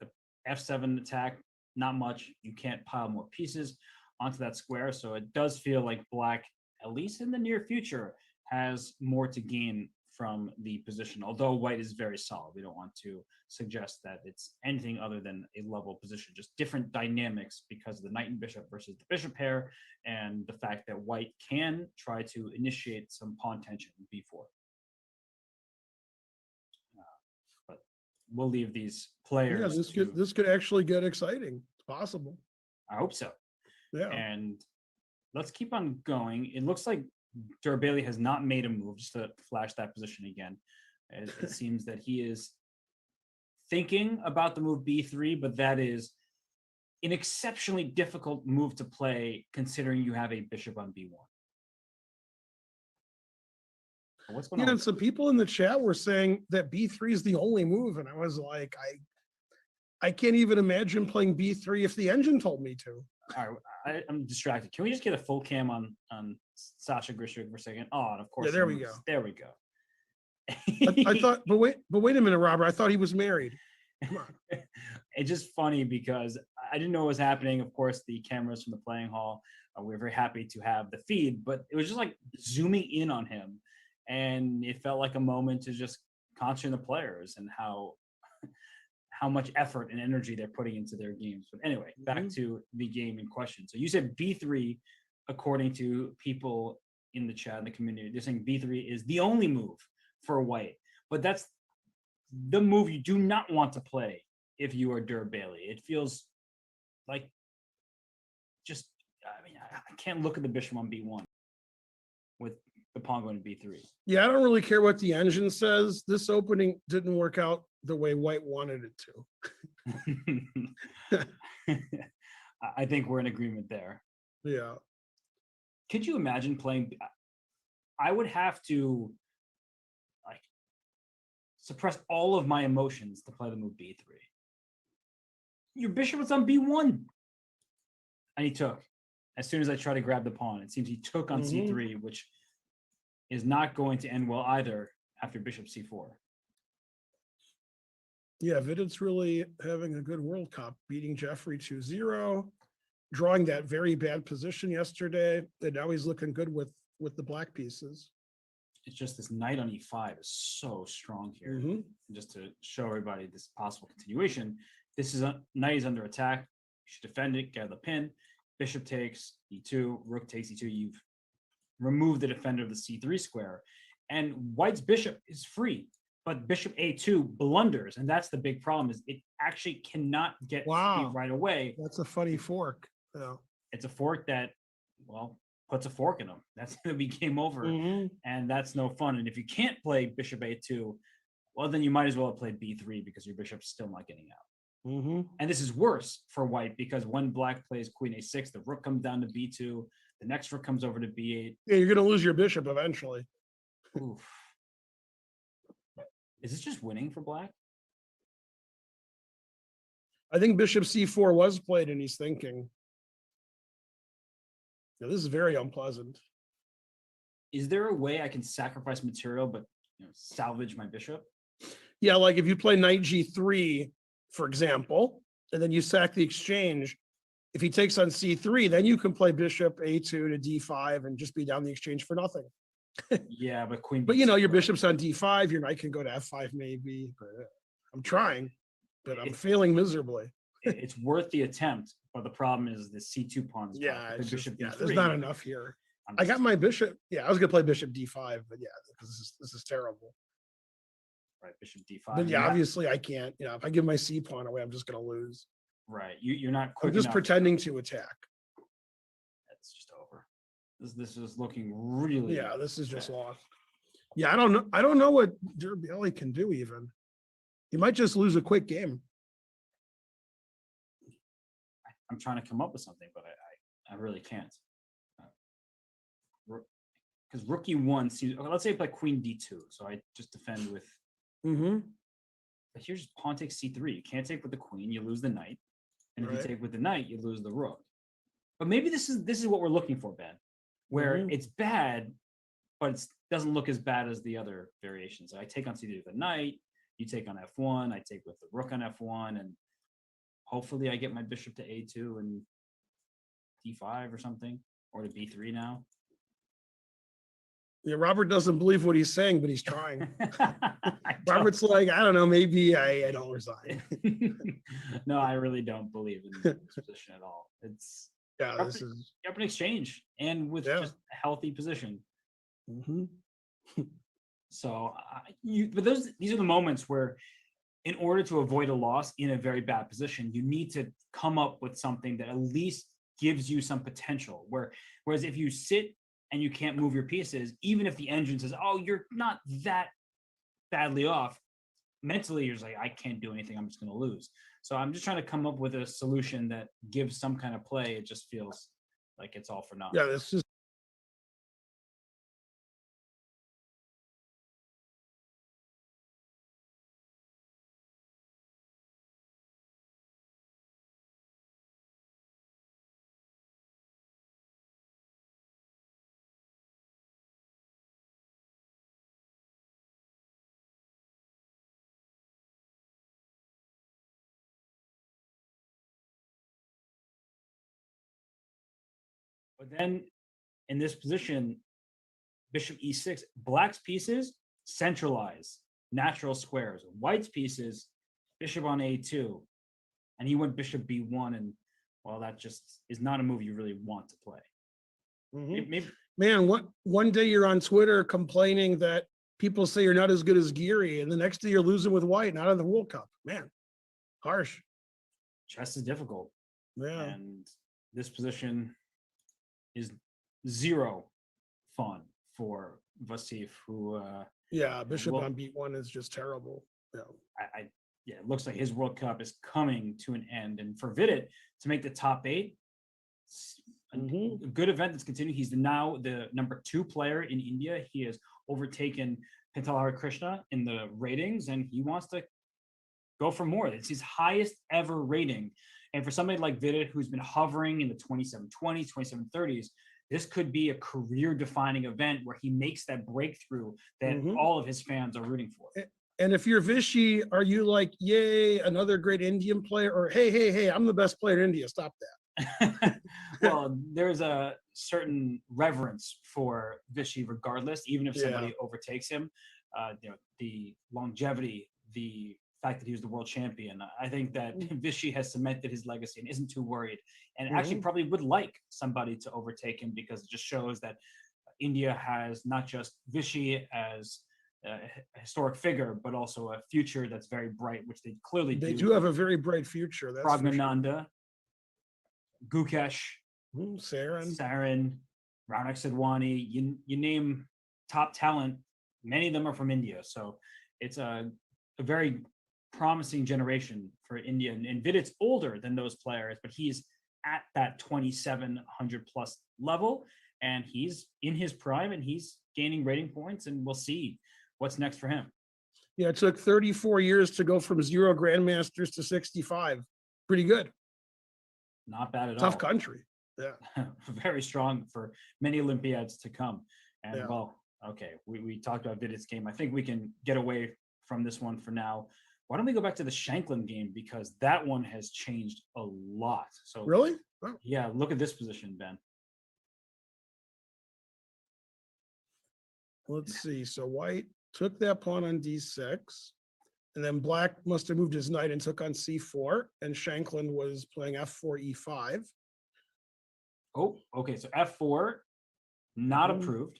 the F7 attack, not much. You can't pile more pieces onto that square. So it does feel like black, at least in the near future, has more to gain from the position, although White is very solid. We don't want to suggest that it's anything other than a level position, just different dynamics because of the knight and bishop versus the bishop pair, and the fact that White can try to initiate some pawn tension in B4. But we'll leave these players. Yeah, this could actually get exciting. It's possible. I hope so. Yeah. And let's keep on going. It looks like Bailey has not made a move, just to flash that position again. It seems that he is thinking about the move B3, but that is an exceptionally difficult move to play considering you have a bishop on B1. What's going on? And some people in the chat were saying that B3 is the only move, and I was like, I can't even imagine playing B3 if the engine told me to. All right, I'm distracted. Can we just get a full cam on Sasha Grischuk for a second? Oh, and of course. Yeah, there we go. There we go. I thought, but wait a minute, Robert. I thought he was married. Come on. It's just funny because I didn't know what was happening. Of course, the cameras from the playing hall, we were very happy to have the feed, but it was just like zooming in on him. And it felt like a moment to just concentrate on the players and how much effort and energy they're putting into their games. But anyway, back to the game in question. So you said B3, according to people in the chat, in the community, they're saying B3 is the only move for white. But that's the move you do not want to play if you are Dur Bailey. It feels like just, I mean, I can't look at the bishop on B1 with the pawn going to B3. Yeah, I don't really care what the engine says. This opening didn't work out the way white wanted it to. I think we're in agreement there. Yeah. Could you imagine playing? I would have to like suppress all of my emotions to play the move B3. Your bishop was on B1. And he took. As soon as I try to grab the pawn, it seems he took on C3, which is not going to end well either after bishop C4. Yeah, Vidit's really having a good World Cup, beating Jeffrey 2-0, drawing that very bad position yesterday. And now he's looking good with the black pieces. It's just this knight on E5 is so strong here. And just to show everybody this possible continuation, this is a knight is under attack. You should defend it, get the pin. Bishop takes E2, rook takes E2. You've removed the defender of the C3 square. And white's bishop is free, but bishop A2 blunders. And that's the big problem, is it actually cannot get free right away. That's a funny fork. Yeah. It's a fork that, well, puts a fork in them. That's going to be game over. And that's no fun. And if you can't play bishop A2, well, then you might as well have played B3 because your bishop's still not getting out. And this is worse for white because when black plays queen A6, the rook comes down to B2. The next rook comes over to B8. Yeah, you're going to lose your bishop eventually. Oof. Is this just winning for black? I think bishop C4 was played and he's thinking. Yeah, this is very unpleasant. Is there a way I can sacrifice material but salvage my bishop? Yeah, like if you play knight G3, for example, and then you sack the exchange, if he takes on C3, then you can play bishop A2 to D5 and just be down the exchange for nothing. Yeah, but queen. But your bishop's on D5, your knight can go to F5 maybe. But I'm trying, but I'm failing miserably. It's worth the attempt, but the problem is the C2 pawn is bishop B3. there's not enough here. I got my bishop. Yeah, I was gonna play bishop D5, but yeah, because this is terrible. Right, bishop D5. But yeah, obviously I can't. If I give my C pawn away, I'm just gonna lose. Right, you're not quick I'm just enough. pretending to attack. That's just over. This is looking really. Yeah, this is just lost. Yeah, I don't know. I don't know what Dur Bailey can do even. He might just lose a quick game. I'm trying to come up with something, but I really can't. Because rook E1 seems. Okay, let's say I play queen D2, so I just defend with. But here's pawn takes C3. You can't take with the queen, you lose the knight, and if you take with the knight, you lose the rook. But maybe this is what we're looking for, Ben, where it's bad, but it doesn't look as bad as the other variations. I take on C3 with the knight, you take on F1, I take with the rook on F1, and hopefully I get my bishop to A2 and D5 or something, or to B3 now. Yeah, Robert doesn't believe what he's saying, but he's trying. Robert's like, I don't know, maybe I don't resign. No, I really don't believe in this position at all. It's this is up an exchange and with just a healthy position. So but these are the moments where, in order to avoid a loss in a very bad position, you need to come up with something that at least gives you some potential. Whereas if you sit and you can't move your pieces, even if the engine says, oh, you're not that badly off, mentally you're just like, I can't do anything, I'm just going to lose. So I'm just trying to come up with a solution that gives some kind of play. It just feels like it's all for naught. yeah, this is But then in this position, bishop e6, black's pieces centralize, natural squares. White's pieces, bishop on a2. And he went bishop b1, and well, that just is not a move you really want to play. Maybe, Man, one day you're on Twitter complaining that people say you're not as good as Geary, and the next day you're losing with White, not in the World Cup. Man, harsh. chess is difficult. Yeah. And this position is zero fun for Vasif, who Yeah, Bishop well, on b1 is just terrible. Yeah. Yeah, it looks like his World Cup is coming to an end. And for Vidit to make the top 8, a good event that's continuing. He's now the number 2 player in India. He has overtaken Pintal Krishna in the ratings, and he wants to go for more. It's his highest ever rating. And for somebody like Vidit, who's been hovering in the 2720s, 2730s, this could be a career-defining event where he makes that breakthrough that all of his fans are rooting for. And if you're Vichy, are you like, yay, another great Indian player? Or hey, I'm the best player in India, stop that. Well, there's a certain reverence for Vichy regardless, even if somebody overtakes him. The longevity, the fact that he was the world champion. I think that Vichy has cemented his legacy and isn't too worried, and actually probably would like somebody to overtake him, because it just shows that India has not just Vichy as a historic figure, but also a future that's very bright, which they clearly do. They do have a very bright future. That's Praggnanandhaa, Gukesh, Sarin, Raunak Sidhwani, you name top talent, many of them are from India. So it's a very promising generation for India. And Vidit's older than those players, but he's at that 2,700 plus level, and he's in his prime, and he's gaining rating points, and we'll see what's next for him. Yeah, it took 34 years to go from 0 grandmasters to 65. Pretty good. Not bad at all. Tough country. Yeah. Very strong for many Olympiads to come. And well, okay, we talked about Vidit's game. I think we can get away from this one for now. Why don't we go back to the Shanklin game, because that one has changed a lot. So really? Oh. Yeah, look at this position, Ben. Let's see. So White took that pawn on d6, and then Black must have moved his knight and took on c4, and Shanklin was playing f4, e5. Oh, okay. So f4, not approved,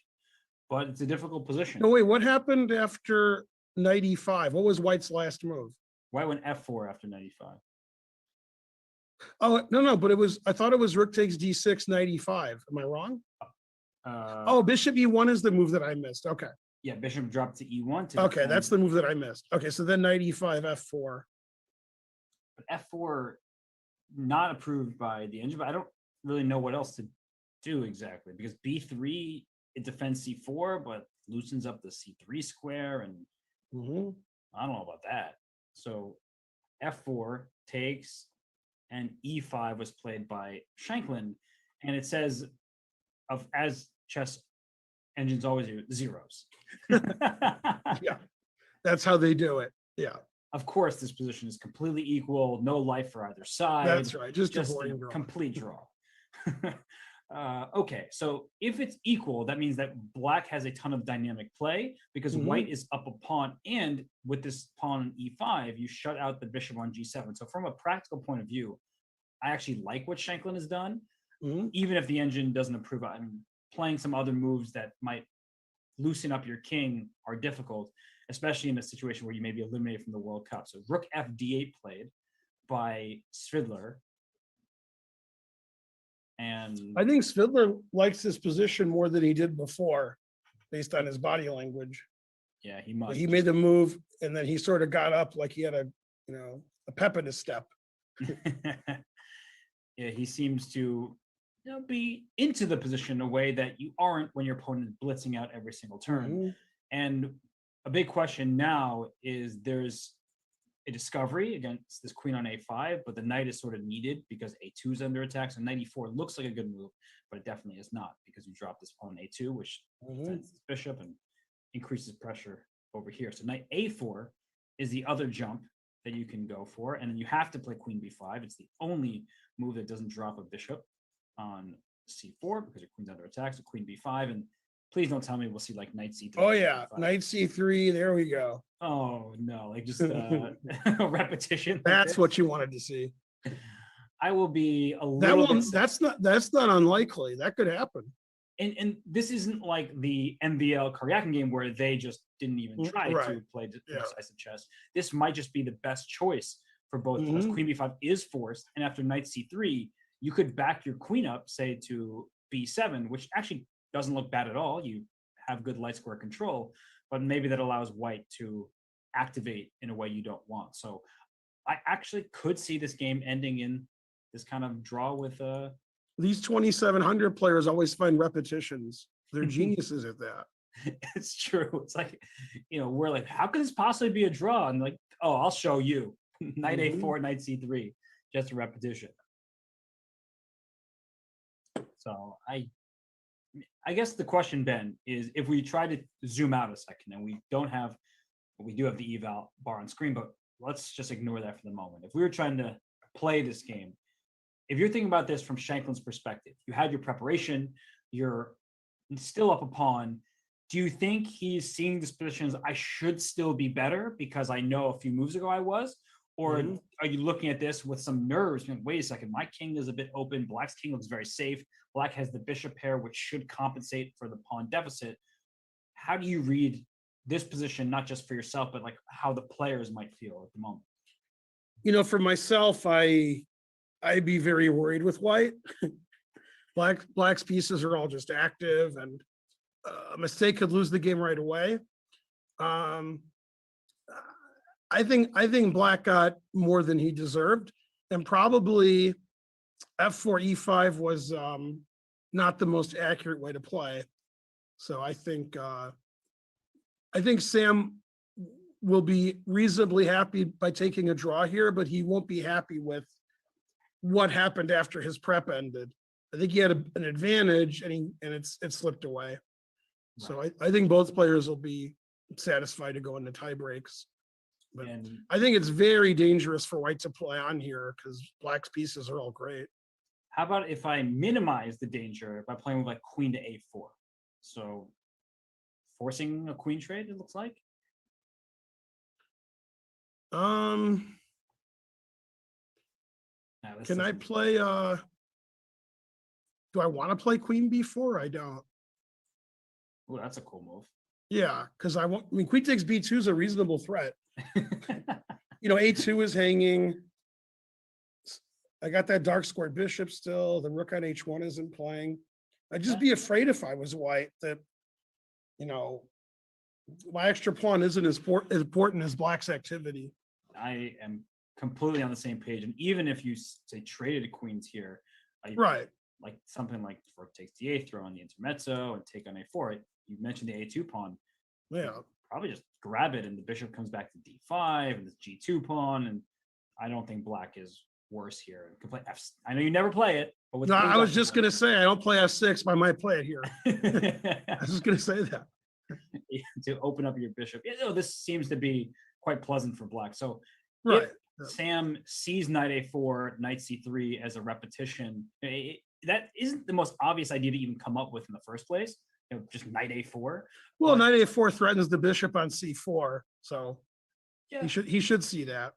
but it's a difficult position. No, wait, what happened after knight e5? What was White's last move? White went f4 after knight e5. Oh, no, but I thought it was rook takes d6, knight e5. Am I wrong? Bishop e1 is the move that I missed. Okay. Yeah, bishop dropped to e1. Okay, that's the move that I missed. Okay, so then knight e5, f4. But f4, not approved by the engine, but I don't really know what else to do exactly, because b3, it defends c4, but loosens up the c3 square, and I don't know about that. So f4 takes, and e5 was played by Shanklin, and it says, as chess engines always do, zeros. Yeah, that's how they do it. Yeah. Of course, this position is completely equal, no life for either side. That's right, just a a complete draw. Okay, so if it's equal, that means that Black has a ton of dynamic play, because White is up a pawn, and with this pawn on e5, you shut out the bishop on g7. So from a practical point of view, I actually like what Shanklin has done, even if the engine doesn't approve. I'm playing some other moves that might loosen up your king are difficult, especially in a situation where you may be eliminated from the World Cup. So rook f d8 played by Svidler. And I think Svidler likes this position more than he did before, based on his body language. Yeah, he must. He made the move, and then he sort of got up like he had a pep in his step. Yeah, he seems to be into the position in a way that you aren't when your opponent is blitzing out every single turn. And a big question now is, there's a discovery against this queen on a5, but the knight is sort of needed because a2 is under attack. So knight e4 looks like a good move, but it definitely is not, because you drop this pawn a2, which defends this bishop and increases pressure over here. So knight a4 is the other jump that you can go for, and then you have to play queen b5. It's the only move that doesn't drop a bishop on c4 because your queen's under attack. So queen b5, and please don't tell me we'll see like knight c3. Oh yeah, b5. knight c3. There we go. Oh no, like just a repetition. Like That's this. what you wanted to see. I will be a That little one. bit. That's not unlikely. That could happen. And this isn't like the MVL Karjakin game where they just didn't even try to play decisive chess. This might just be the best choice for both because queen b5 is forced, and after knight c3, you could back your queen up, say to b7, which actually doesn't look bad at all. You have good light square control, but maybe that allows white to activate in a way you don't want. So I actually could see this game ending in this kind of draw with These 2,700 players always find repetitions. They're geniuses at that. It's true. It's like, we're like, how could this possibly be a draw? And like, oh, I'll show you. Knight a4, knight c3, just a repetition. So I guess the question, Ben, is if we try to zoom out a second and we do have the eval bar on screen, but let's just ignore that for the moment. If we were trying to play this game, if you're thinking about this from Shanklin's perspective, you had your preparation, you're still up a pawn. Do you think he's seeing this position as I should still be better because I know a few moves ago I was? Or are you looking at this with some nerves? Wait a second, my king is a bit open. Black's king looks very safe. Black has the bishop pair, which should compensate for the pawn deficit. How do you read this position, not just for yourself, but like how the players might feel at the moment? For myself, I'd be very worried with white. Black's pieces are all just active, and a mistake could lose the game right away. I think Black got more than he deserved, and probably f4 e5 was not the most accurate way to play. So I think Sam will be reasonably happy by taking a draw here, but he won't be happy with what happened after his prep ended. I think he had an advantage, and it slipped away. So I think both players will be satisfied to go into tie breaks. But I think it's very dangerous for white to play on here because Black's pieces are all great. How about if I minimize the danger by playing with like queen to a4? So forcing a queen trade, it looks like. Can I play do I want to play queen b4? I don't. Oh, that's a cool move. Yeah, because queen takes b2 is a reasonable threat. A2 is hanging. I got that dark squared bishop still. The rook on h1 isn't playing. I'd just be afraid if I was white that, my extra pawn isn't as important as Black's activity. I am completely on the same page. And even if you say traded queens here, right, like something like rook takes d8, throw on the intermezzo and take on a4. You mentioned the a2 pawn. Yeah, probably just grab it and the bishop comes back to d5 and the g2 pawn. And I don't think Black is worse here. You can play F. I know you never play it, but with I was just gonna say I don't play f6, but I might play it here. I was just gonna say that to open up your bishop. This seems to be quite pleasant for Black. So right. If Sam sees knight a4, knight c3 as a repetition, that isn't the most obvious idea to even come up with in the first place. Just knight a4. Well, knight a4 threatens the bishop on c4, so he should see that.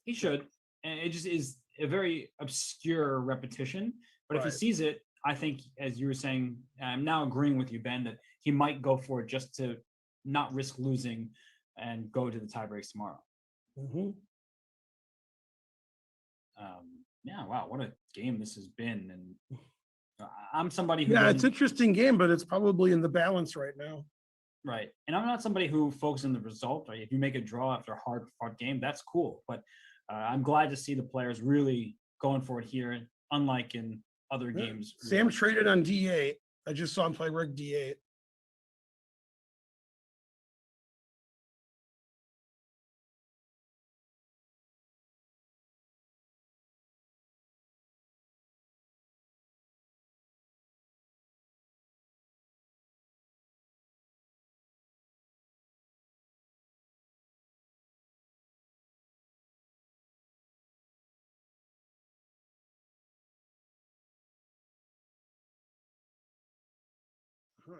He should, and it just is a very obscure repetition. But if he sees it, I think, as you were saying, I'm now agreeing with you, Ben, that he might go for it just to not risk losing and go to the tie breaks tomorrow. Wow, what a game this has been. And I'm somebody who it's an interesting game, but it's probably in the balance right now. Right. And I'm not somebody who focuses on the result. Right? If you make a draw after a hard game, that's cool. But I'm glad to see the players really going for it here, unlike in other games. Sam traded on d8. I just saw him play rook d8. Huh.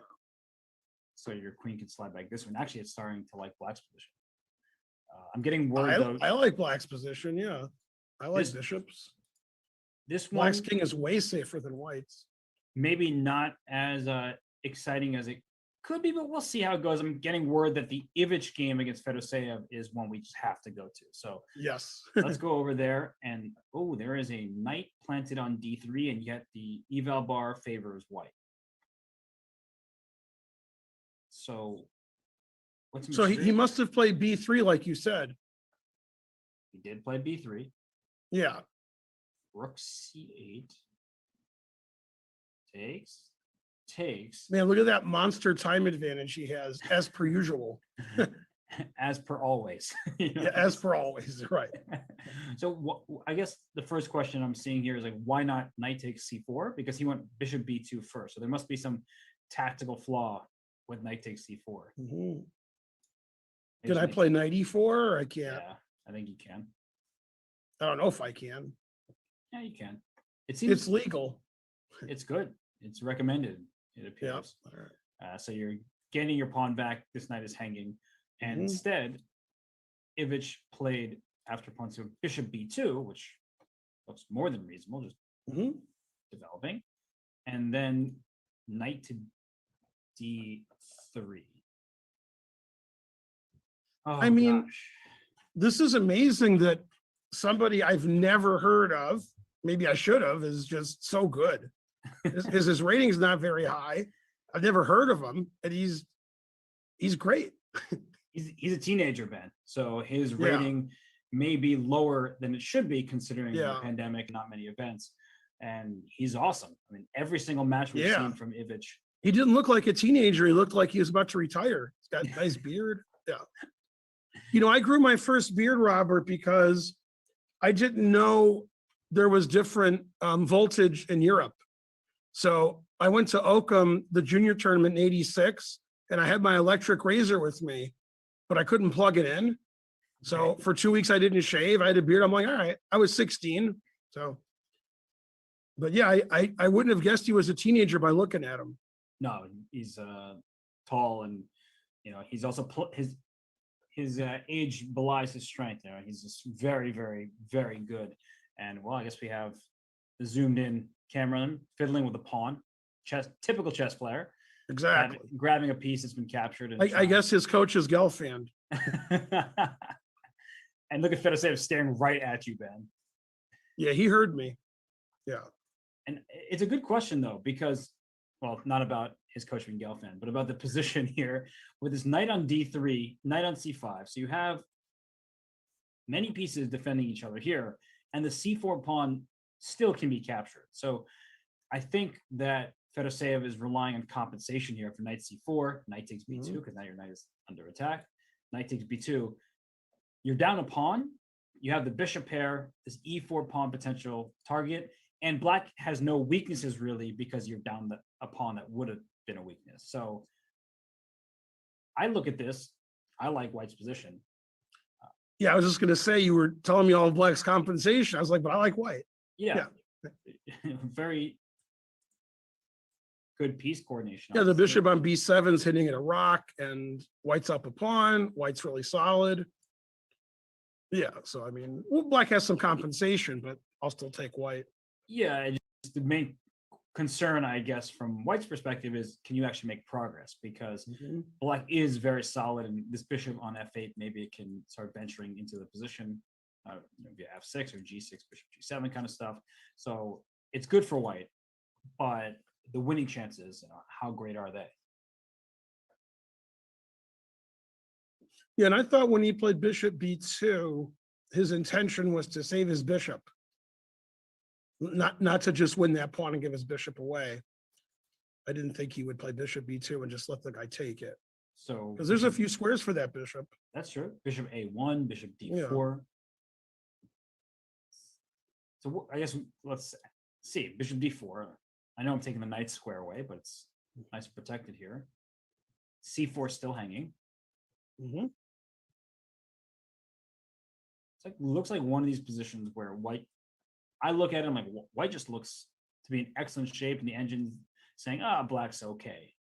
So your queen can slide back this one. Actually, it's starting to like black's position. I'm getting word though. I like black's position. Yeah, I like This- bishops. This Black's one king is way safer than white's. maybe not as exciting as it could be, but we'll see how it goes. I'm getting word that the Ivic game against Fedoseev is one we just have to go to. So Yes. let's go over there. And oh, there is a knight planted on d3, and yet the eval bar favors white. So what's So he material? must have played b3 like you said. He did play b3. Yeah. Rook c8. Takes. Man, look at that monster time advantage he has, as per usual. As per always. You know? Yeah, as per always, right. So I guess the first question I'm seeing here is like, why not knight takes c4? Because he went bishop b2 first. So there must be some tactical flaw with knight takes c4. Mhm. Maybe Can I some- play knight e4 or I can't? Yeah, I think you can. I don't know if I can. Yeah, you can. It seems It's legal. it's good. It's recommended, it Yeah. appears. All right. So you're getting your pawn back. This knight is hanging. And Mhm. instead, Ivic played after pawn to bishop b2, which looks more than reasonable, just Mhm. developing. And then knight to d3. Oh, I mean, gosh. This is amazing that somebody I've never heard of, maybe I should have, is just so good. Because his rating's not very high. I've never heard of him, and he's great. He's a teenager, Ben. So his Yeah. rating may be lower than it should be considering the Yeah. pandemic, not many events. And he's awesome. I mean, every single match we've Yeah. seen from Ivic. He didn't look like a teenager. He looked like he was about to retire. He's got a nice beard. Yeah. You know, I grew my first beard, Robert, because I didn't know there was different voltage in Europe. So I went to Oakham, the junior tournament in '86, and I had my electric razor with me, but I couldn't plug it in. So for 2 weeks, I didn't shave. I had a beard. I'm like, all right, I was 16. So, but yeah, I wouldn't have guessed he was a teenager by looking at him. No, he's tall, and he's also his age belies his strength. He's just very, very, very good. And well, I guess we have the zoomed in camera fiddling with a pawn, typical chess player, Exactly. grabbing a piece that's been captured. And I guess his coach is Gelfand. And look at Fedoseev staring right at you, Ben. Yeah, he heard me. Yeah. And it's a good question though, because well, not about his coach being Gelfand, but about the position here with his knight on d3, knight on c5. So you have many pieces defending each other here, and the c4 pawn still can be captured. So I think that Fedoseev is relying on compensation here for knight c4, knight takes b2, because now your knight is under attack. Knight takes b2. You're down a pawn. You have the bishop pair, this e4 pawn potential target, and black has no weaknesses really because you're down a pawn that would have been a weakness. So I look at this. I like white's position. Yeah, I was just going to say, you were telling me all of black's compensation. I was like, but I like white. Yeah. Very good piece coordination. Yeah, the obviously. bishop on b7 is hitting at a rock, and white's up a pawn. White's really solid. Yeah, so I mean, well, black has some compensation, but I'll still take white. Yeah, and just the main concern, I guess, from white's perspective is, can you actually make progress? Because black is very solid, and this bishop on f8, maybe it can start venturing into the position via f6 or g6, bishop g7 kind of stuff. So it's good for white, but the winning chances, how great are they? Yeah, and I thought when he played bishop b2, his intention was to save his bishop, not to just win that pawn and give his bishop away. I didn't think he would play bishop b2 and just let the guy take it. So Because there's a few squares for that bishop. that's true. Bishop a1, bishop d4. So I guess let's see. Bishop d4. I know I'm taking the knight square away, but it's nice and protected here. c4 still hanging. It's like, looks like one of these positions where white, I look at it, I'm like, white just looks to be in excellent shape, and the engine's saying, black's okay.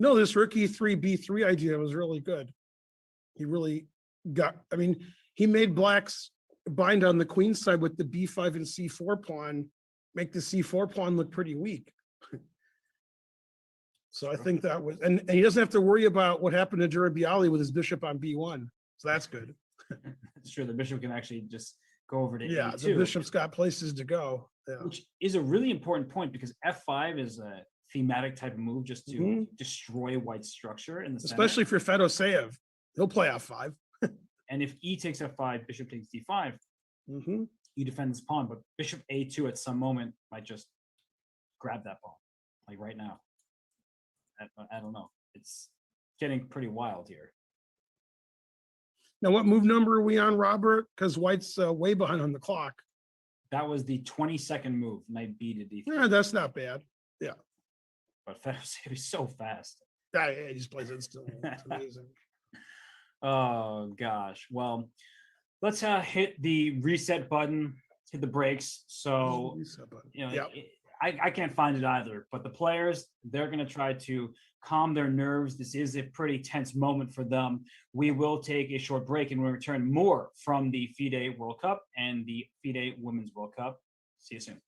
No, this rookie 3B3 idea was really good. He really got, I mean, he made blacks bind on the queen side with the B5 and C4 pawn, make the C4 pawn look pretty weak. So I think that was, and he doesn't have to worry about what happened to Durabiali with his bishop on B1. So that's good. It's true. The bishop can actually just go over to Yeah, A2, the bishop's got places to go. Yeah. which is a really important point because F5 is a thematic type of move just to Mhm. destroy white's structure in the center. Especially for Fedoseev. He'll play F5. And if E takes F5, bishop takes D5, Mhm. you defend this pawn, but bishop A2 at some moment might just grab that pawn, like right now. I don't know. It's getting pretty wild here. Now, what move number are we on, Robert? Because white's way behind on the clock. That was the 22nd move, knight B to D3. Yeah, that's not bad. But Fedoseev is so fast. Yeah, he just plays instantly. It's amazing. Oh gosh. Well, let's hit the reset button, hit the brakes. So you know, Yep. I can't find it either. But the players, they're going to try to calm their nerves. This is a pretty tense moment for them. We will take a short break and we'll return more from the FIDE World Cup and the FIDE Women's World Cup. See you soon.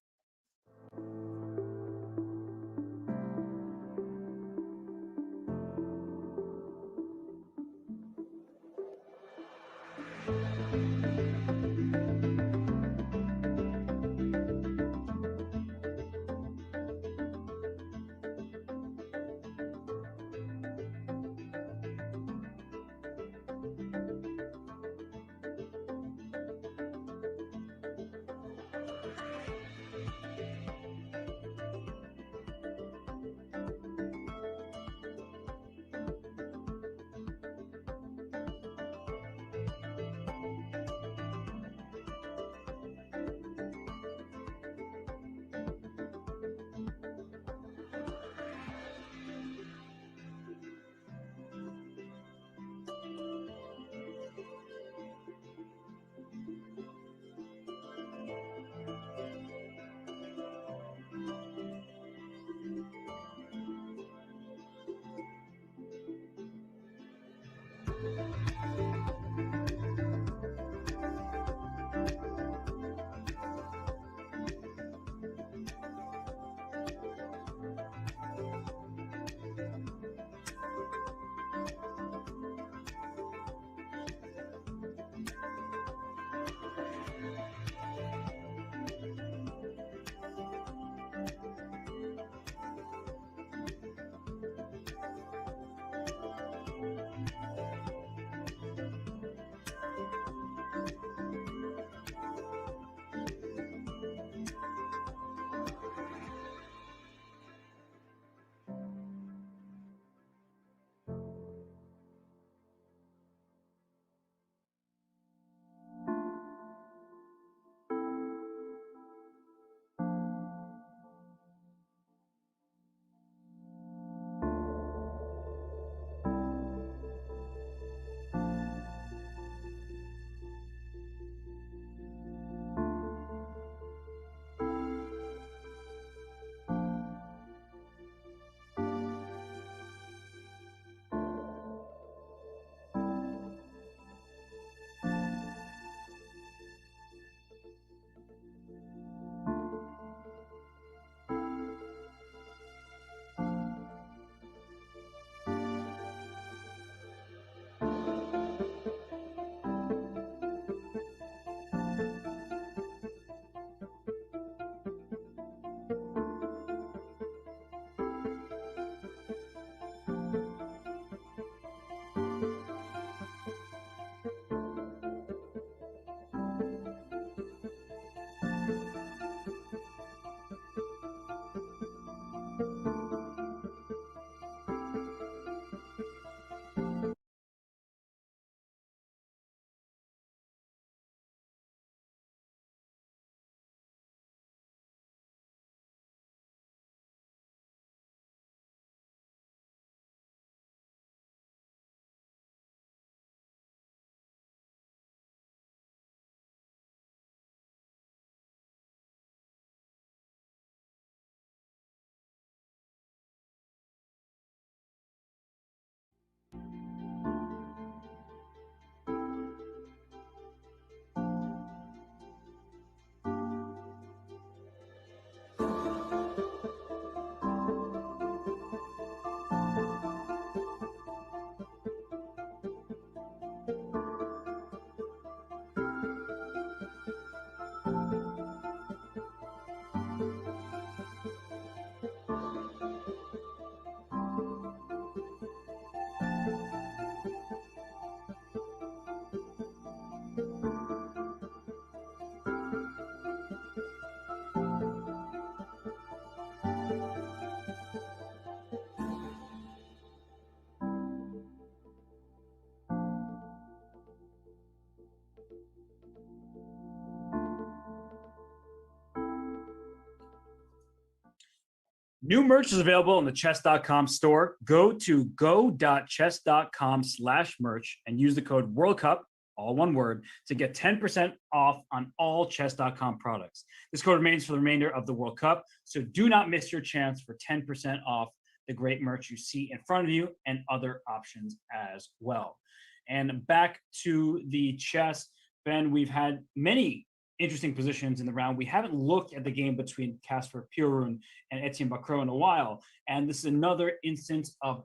New merch is available in the chess.com store. Go to go.chess.com/merch and use the code World Cup, all one word, to get 10% off on all chess.com products. This code remains for the remainder of the World Cup, so do not miss your chance for 10% off the great merch you see in front of you and other options as well. And back to the chess, Ben, we've had many interesting positions in the round. We haven't looked at the game between Casper Purun and Etienne Bacrot in a while, and this is another instance of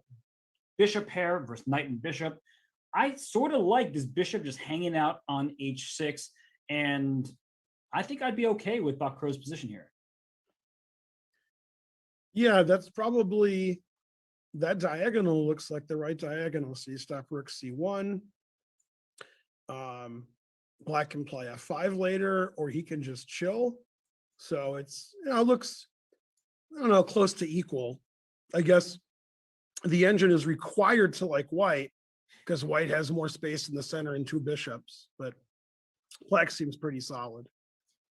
bishop pair versus knight and bishop. I sort of like this bishop just hanging out on h6, and I think I'd be okay with Bacrot's position here. Yeah, that's probably, that diagonal looks like the right diagonal. So you stop rook c1. Black can play f5 later, or he can just chill. So it's, looks, I don't know, close to equal. I guess the engine is required to like white because white has more space in the center and two bishops, but black seems pretty solid.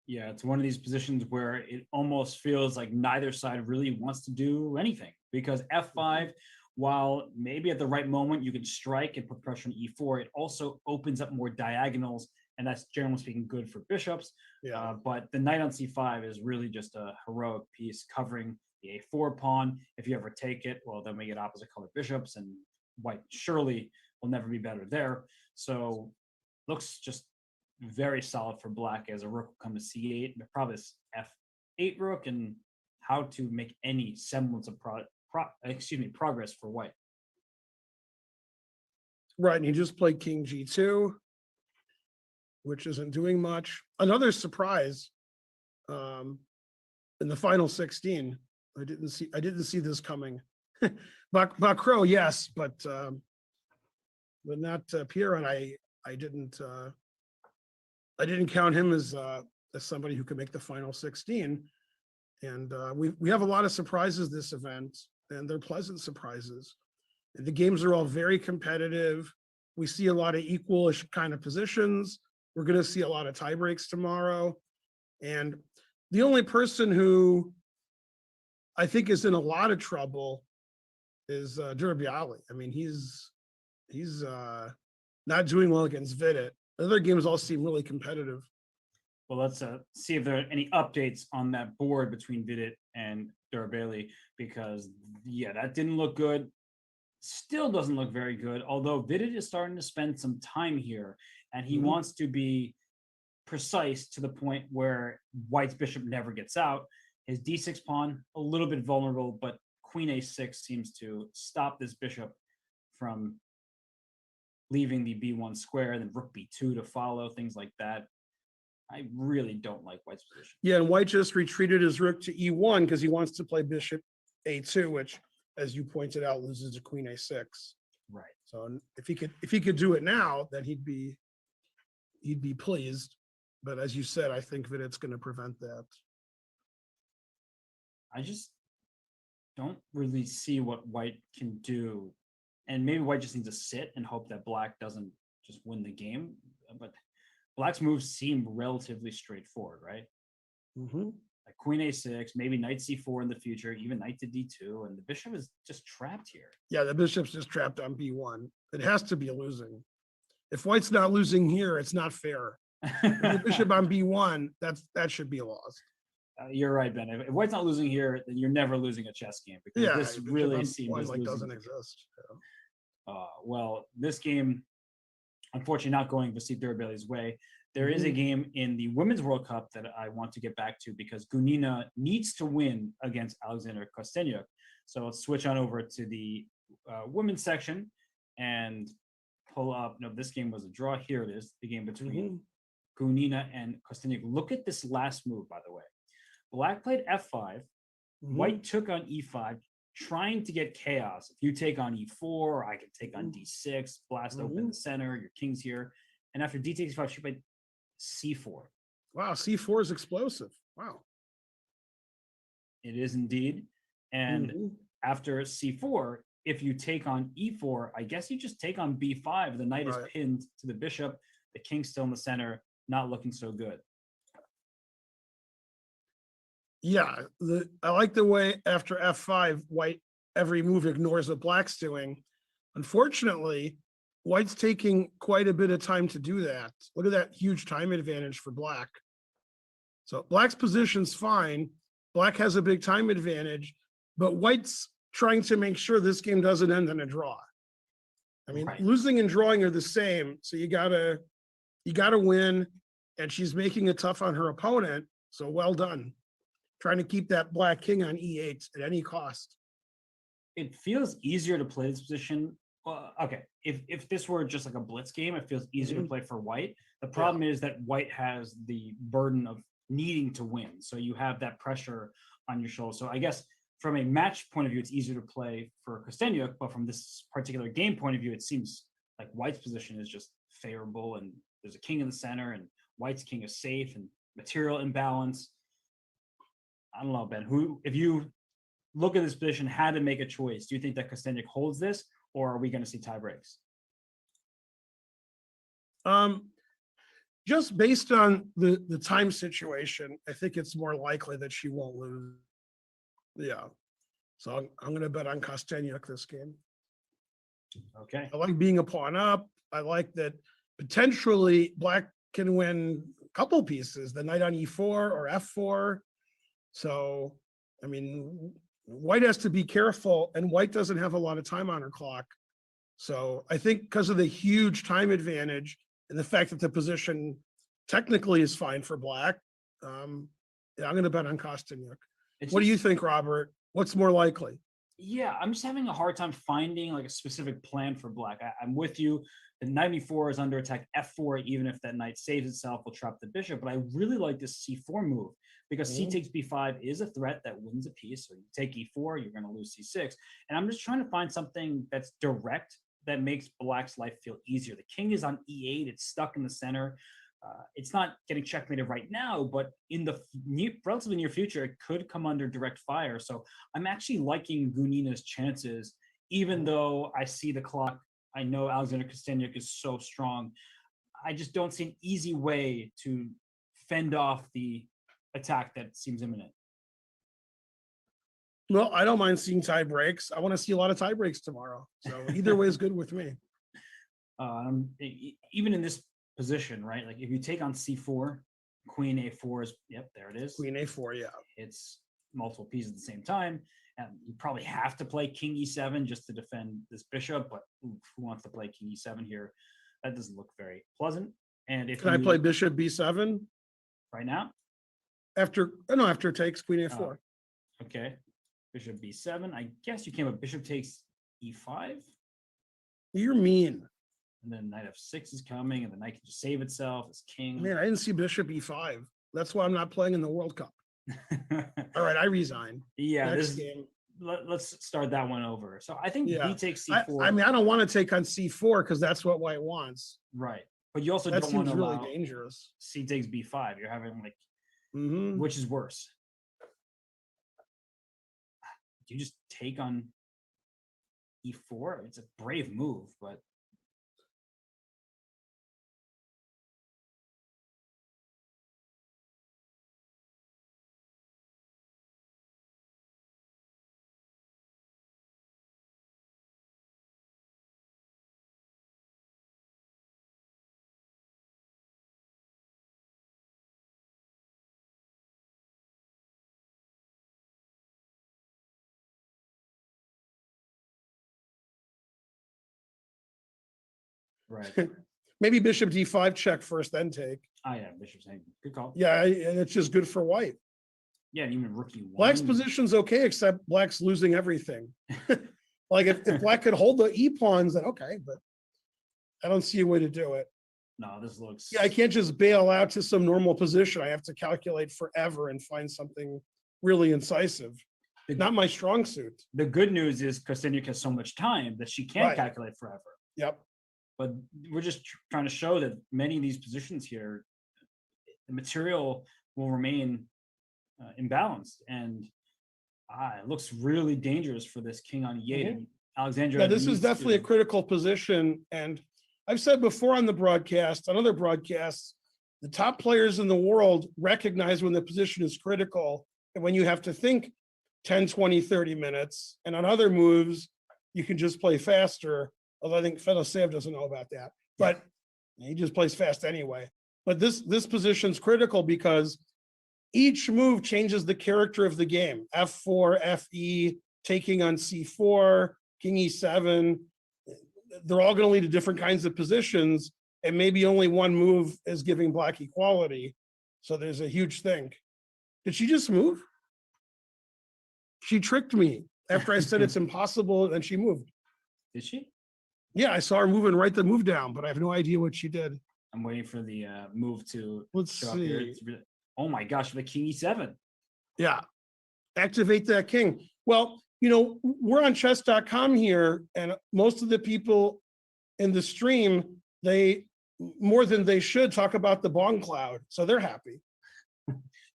Yeah, it's one of these positions where it almost feels like neither side really wants to do anything, because f5, while maybe at the right moment you can strike and put pressure on e4, it also opens up more diagonals, and that's generally speaking good for bishops. Yeah. But the knight on c5 is really just a heroic piece covering the a4 pawn. If you ever take it, well, then we get opposite color bishops, and white surely will never be better there. So looks just very solid for black, as a rook will come to c8, and probably this f8 rook, and how to make any semblance of progress for white. Right, and he just played king g2, which isn't doing much. Another surprise in the final 16. I didn't see this coming. Bacrot, yes, but not Pierre, and I didn't count him as somebody who could make the final 16. And we have a lot of surprises this event, and they're pleasant surprises. And the games are all very competitive. We see a lot of equal-ish kind of positions. We're going to see a lot of tie breaks tomorrow. And the only person who I think is in a lot of trouble is Durabiali. I mean, he's not doing well against Vidit. The other games all seem really competitive. Well, let's see if there are any updates on that board between Vidit and Durabiali, because, yeah, that didn't look good. Still doesn't look very good, although Vidit is starting to spend some time here, and he wants to be precise to the point where white's bishop never gets out. His d6 pawn, a little bit vulnerable, but queen a6 seems to stop this bishop from leaving the b1 square, and then rook b2 to follow, things like that. I really don't like white's position. Yeah, and white just retreated his rook to e1 because he wants to play bishop a2, which, as you pointed out, loses to queen a6. Right. So if he could do it now, then he'd be pleased. But as you said, I think that it's going to prevent that. I just don't really see what white can do. And maybe white just needs to sit and hope that black doesn't just win the game. But black's moves seem relatively straightforward, right? Like queen a6, maybe knight c4 in the future, even knight to d2, and the bishop is just trapped here. Yeah, the bishop's just trapped on b1. It has to be losing. If white's not losing here, it's not fair. The bishop on b1, that should be a loss. You're right, Ben. If white's not losing here, then you're never losing a chess game, because this really seems like doesn't exist. Well, this game, unfortunately, not going Vasily Durabiali's way. There is a game in the Women's World Cup that I want to get back to, because Gunina needs to win against Alexander Kostenyuk. So let's switch on over to the women's section and pull up. No, this game was a draw. Here it is, the game between Gunina and Kostenyuk. Look at this last move, by the way. Black played f5. White took on e5, trying to get chaos. If you take on e4, I can take on d6, blast open the center, your king's here. And after d takes e5, she played c4. Wow, c4 is explosive. Wow. It is indeed. And after c4, if you take on e4, I guess you just take on b5. The knight is pinned to the bishop. The king's still in the center, not looking so good. Yeah, I like the way after F5, white every move ignores what black's doing. Unfortunately, white's taking quite a bit of time to do that. Look at that huge time advantage for black. So black's position's fine. Black has a big time advantage, but white's trying to make sure this game doesn't end in a draw. I mean, Right. losing and drawing are the same, so you gotta win, and she's making it tough on her opponent. So well done, trying to keep that black king on E8 at any cost. It feels easier to play this position. Well, okay, if this were just like a blitz game, it feels easier to play for white. The problem is that white has the burden of needing to win, so you have that pressure on your shoulders. So I guess from a match point of view, it's easier to play for Kostyaniuk, but from this particular game point of view, it seems like white's position is just favorable, and there's a king in the center, and white's king is safe, and material imbalance. I don't know, Ben. If you look at this position, had to make a choice, do you think that Kostyaniuk holds this, or are we going to see tie breaks? Just based on the time situation, I think it's more likely that she won't lose. Yeah, so I'm going to bet on Kostyaniuk this game. Okay. I like being a pawn up. I like that potentially black can win a couple pieces, the knight on E4 or F4. So, I mean, white has to be careful, and white doesn't have a lot of time on her clock. So I think because of the huge time advantage and the fact that the position technically is fine for black, yeah, I'm going to bet on Kostyaniuk. What do you think, Robert? What's more likely? Yeah, I'm just having a hard time finding like a specific plan for black. I'm with you. The knight e4 is under attack. F4, even if that knight saves itself, will trap the bishop. But I really like this c4 move because c takes b5 is a threat that wins a piece. So you take e4, you're going to lose c6. And I'm just trying to find something that's direct that makes black's life feel easier. The king is on e8. It's stuck in the center. It's not getting checkmated right now, but in the relatively near future, it could come under direct fire. So I'm actually liking Gunina's chances, even though I see the clock. I know Alexander Kostyaniuk is so strong. I just don't see an easy way to fend off the attack that seems imminent. Well, I don't mind seeing tie breaks. I want to see a lot of tie breaks tomorrow. So either way is good with me. Even in this position, right? Like if you take on c4, queen a4 is, yep, there it is. Queen a4, yeah. It's multiple pieces at the same time. And you probably have to play king e7 just to defend this bishop, but who wants to play king e7 here? That doesn't look very pleasant. And if Can I play bishop b7? Right now? After it takes queen a4. Okay. Bishop b7. I guess you can, but bishop takes e5. You're mean. And then knight f6 is coming, and the knight can just save itself as king. Man, I didn't see bishop e5. That's why I'm not playing in the World Cup. All right, I resign. Yeah, Next game. Let's start that one over. So I think Yeah. b takes c4. I mean, I don't want to take on c4 because that's what white wants. Right. But you also That don't want seems to really allow dangerous. c takes b5. You're having like, Mhm. which is worse? Do you just take on e4? It's a brave move, but right. Maybe bishop d5 check first, then take. Yeah, bishop's hanging. Good call. Yeah, and it's just good for white. Yeah, and even rook e1. Black's position's okay, except black's losing everything. Like if black could hold the e pawns, then okay, but I don't see a way to do it. No, this looks. Yeah, I can't just bail out to some normal position. I have to calculate forever and find something really incisive. Not my strong suit. The good news is Kostyaniuk has so much time that she can't Right. calculate forever. Yep. But we're just trying to show that many of these positions here, the material will remain imbalanced, and it looks really dangerous for this king on e8. And Alexandra. Yeah, this is needs definitely a to- critical position. And I've said before on the broadcast, on other broadcasts, the top players in the world recognize when the position is critical And when you have to think 10, 20, 30 minutes, and on other moves, you can just play faster. Although I think Fedoseev doesn't know about that, but he just plays fast anyway. But this position's critical because each move changes the character of the game. F4, FE, taking on C4, King E7. They're all going to lead to different kinds of positions, and maybe only one move is giving black equality. So there's a huge thing. Did she just move? She tricked me after I said it's impossible, and she moved. Did she? Yeah, I saw her moving right the move down, but I have no idea what she did. I'm waiting for the move to Let's show up here. see. Oh my gosh, the King E7. Yeah, activate that king. Well, you know, we're on chess.com here, and most of the people in the stream, they more than they should talk about the Bong cloud, so they're happy.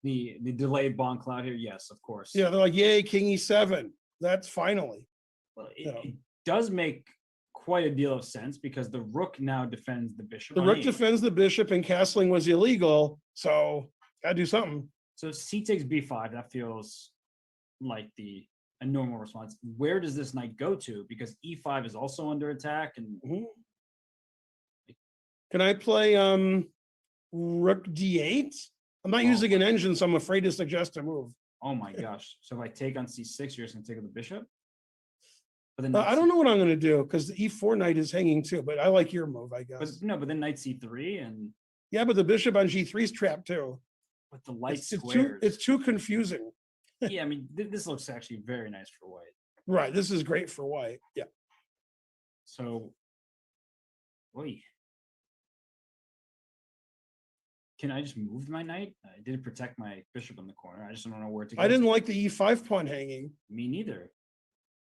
The delayed Bong cloud here, yes, of course. Yeah, they're like, yay, King E7. That's finally. Well, Yeah. it does make quite a deal of sense because the rook now defends the bishop. The on rook E8. defends the bishop, and castling was illegal, so gotta do something. So c takes b5. That feels like a normal response. Where does this knight go to? Because e5 is also under attack, and Mhm. Can I play rook d8? I'm not Oh. using an engine, so I'm afraid to suggest a move. oh my gosh. So if I take on c6, you're just gonna take on the bishop. But then I don't know what I'm gonna do because the e4 knight is hanging too, but I like your move, I But guess. no, but then knight c3 and Yeah, but the bishop on g3 is trapped too. with the light It's too, squares. it's too confusing. Yeah, I mean, this looks actually very nice for white. Right, this is great for white. Yeah. So, wait. Can I just move my knight? I did protect my bishop in the corner. I just don't know where to go. I didn't like the e5 pawn hanging, Me neither.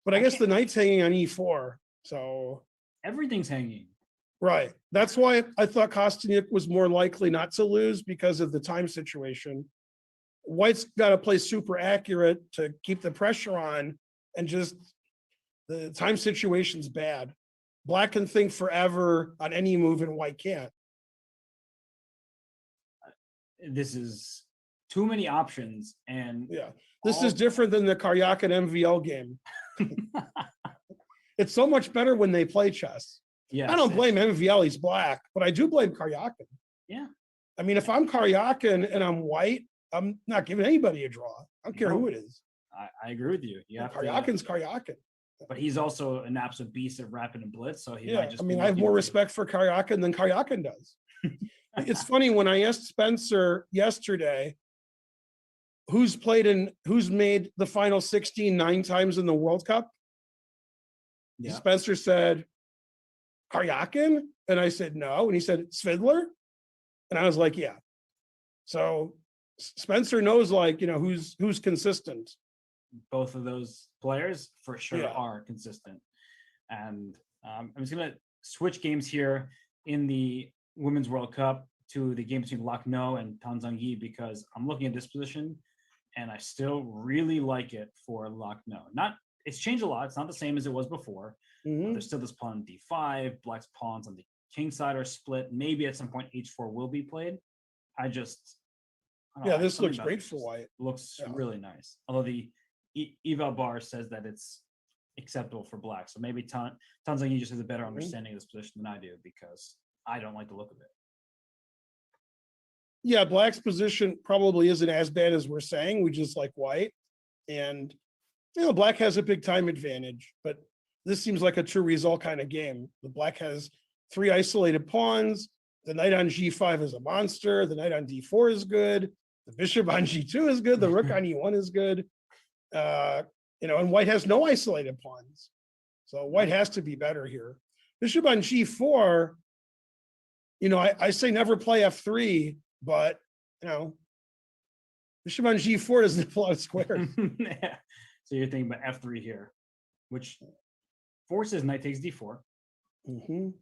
but I I guess can't- the knight's hanging on e4. So, Everything's hanging. right. That's why I thought Kostyuk was more likely not to lose because of the time situation. White's got to play super accurate to keep the pressure on, and just the time situation's bad. Black can think forever on any move, and white can't. This is too many options, and Yeah, this all- is different than the Karjakin MVL game. It's so much better when they play chess. yes, I don't blame MVL, he's black, but I do blame Karjakin. Yeah. I mean, if I'm Karjakin and I'm white, I'm not giving anybody a draw. I don't care who it is. I agree with you. You have to, Karjakin's Karjakin. but he's also an absolute beast of rapid and blitz. So he Yeah, might just. I be mean, I have lucky more to- respect for Karjakin than Karjakin does. It's funny, when I asked Spencer yesterday, who's made the final 16 9 times in the World Cup? Yeah. Spencer said, Karjakin? And I said, no. And he said, Svidler? And I was like, yeah. So Spencer knows, like, you know, who's consistent. Both of those players for sure Yeah. are consistent. And I'm just gonna switch games here in the Women's World Cup to the game between Lucknow and Tanzania because I'm looking at this position and I still really like it for Lucknow. It's changed a lot. It's not the same as it was before. Mhm. There's still this pawn on d5. Black's pawns on the king side are split. Maybe at some point h4 will be played. I don't Yeah, know, this something looks about great this for just white. Looks Yeah. really nice. Although the eval bar says that it's acceptable for black. So maybe Tanzania just has a better understanding of this position than I do because I don't like the look of it. Yeah, black's position probably isn't as bad as we're saying. We just like white. And, you know, black has a big time advantage, but this seems like a true result kind of game. The black has 3 isolated pawns. The knight on g5 is a monster. The knight on d4 is good. The bishop on g2 is good. The rook on e1 is good. You know, and white has no isolated pawns. So white has to be better here. Bishop on g4, you know, I say never play f3, but, you know, bishop on g4 doesn't pull out squares. Yeah. So you're thinking about f3 here, which forces knight takes d4. Mhm.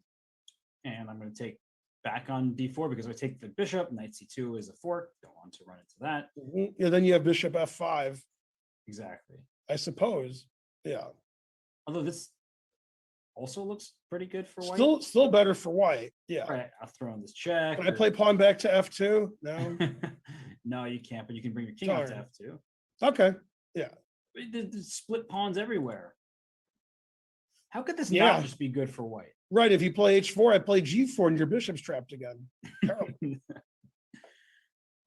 And I'm going to take back on d4 because if I take the bishop, knight c2 is a fork. Don't want to run into that. Mhm. Yeah, then you have bishop f5, Exactly. I suppose. Yeah, Although this also looks pretty good for white. still better for white. Yeah. All right, I'll throw in this check. Can I play pawn back to f2? No. No, you can't, but you can bring your king out to Darn. f2. Okay. There's split pawns everywhere. How could this Yeah. not just be good for white? Right. If you play H4, I play G4 and your bishop's trapped again. Terrible.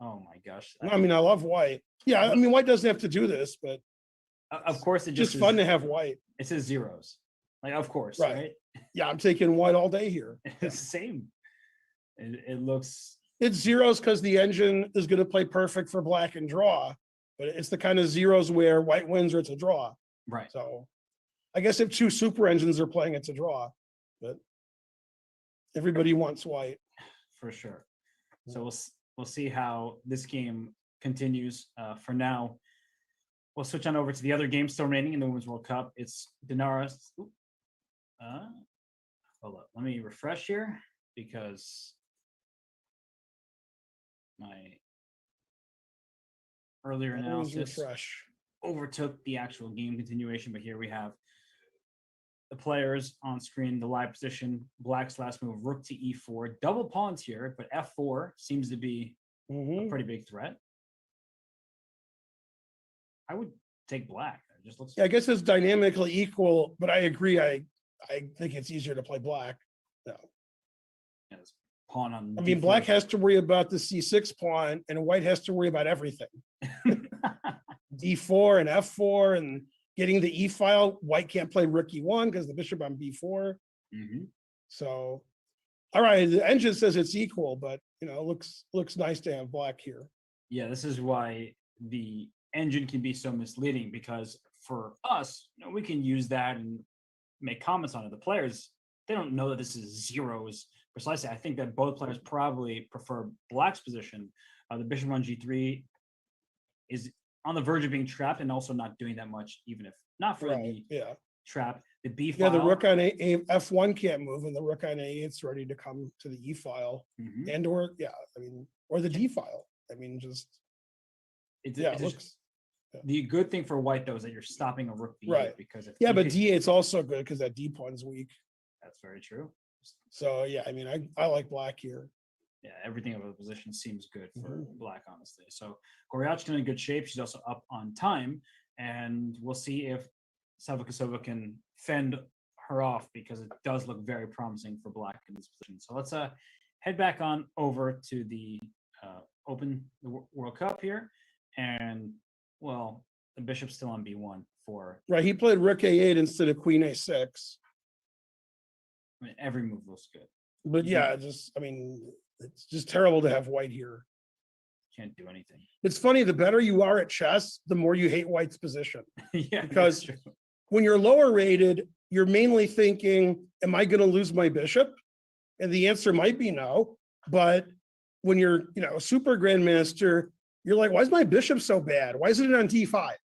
Oh my gosh. I mean, I love white. Yeah, I mean, white doesn't have to do this, but Of course, it just just fun is, to have white. it says zeros. Like, of course, Right. right? Yeah, I'm taking white all day here. It's the same. It looks. It's zeros because the engine is going to play perfect for black and draw, but it's the kind of zeros where white wins or it's a draw. Right. So I guess if two super engines are playing, it's a draw, but everybody wants white. For sure. So we'll see how this game continues. For now, we'll switch on over to the other game still remaining in the Women's World Cup. It's Dinara's. Hold up. Let me refresh here because my earlier Always analysis refresh. overtook the actual game continuation. But here we have the players on screen, the live position. Black's last move, rook to e4. Double pawns here, but f4 seems to be a pretty big threat. I would take black. It just looks. Yeah, I guess it's dynamically equal, but I agree. I think it's easier to play black. No. Yeah, this pawn on. I mean, d4 black has to worry about the c6 pawn, and white has to worry about everything. d4 and f4 and getting the e file. White can't play rook e1 because the bishop on b4. Mhm. So, all right, the engine says it's equal, but you know, looks nice to have black here. Yeah, this is why the engine can be so misleading, because for us, you know, we can use that and make comments on it. The players, they don't know that this is zeros precisely. I think that both players probably prefer black's position. The bishop on g3 is on the verge of being trapped and also not doing that much, even if not for Right? the Yeah. trap. The b Yeah, file. the rook on f1 can't move, and the rook on a8's ready to come to the e file, Mhm. and or or the d file. I mean, just It's, yeah, it's it just- looks the good thing for white though is that you're stopping a rook b8, Right. because if yeah, but d8 d8's also good because that d pawn's weak. that's very true. So yeah, I mean, I like black here. Yeah, everything of the position seems good for Mhm. black, honestly. So Karjakin in good shape. She's also up on time, and we'll see if Savakasova can fend her off, because it does look very promising for black in this position. So let's head back on over to the World Cup here, and well, the bishop's still on b1 for. Right, he played rook a8 instead of queen a6. I mean, every move looks good. But yeah, I mean, it's just terrible to have white here. Can't do anything. It's funny, the better you are at chess, the more you hate white's position. Yeah, Because- that's true. When you're lower rated, you're mainly thinking, am I going to lose my bishop? And the answer might be no. But when you're, a super grandmaster, you're like, why is my bishop so bad? Why isn't it on d5?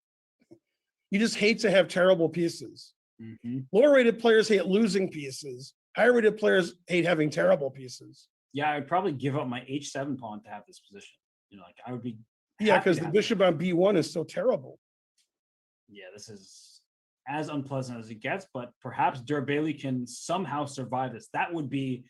You just hate to have terrible pieces. Mhm. Lower rated players hate losing pieces. Higher rated players hate having terrible pieces. Yeah, I'd probably give up my h7 pawn to have this position. Like I would be. Yeah, happy because to the have bishop on b1 is so terrible. Yeah, this is as unpleasant as it gets, but perhaps Bailey can somehow survive this. That would be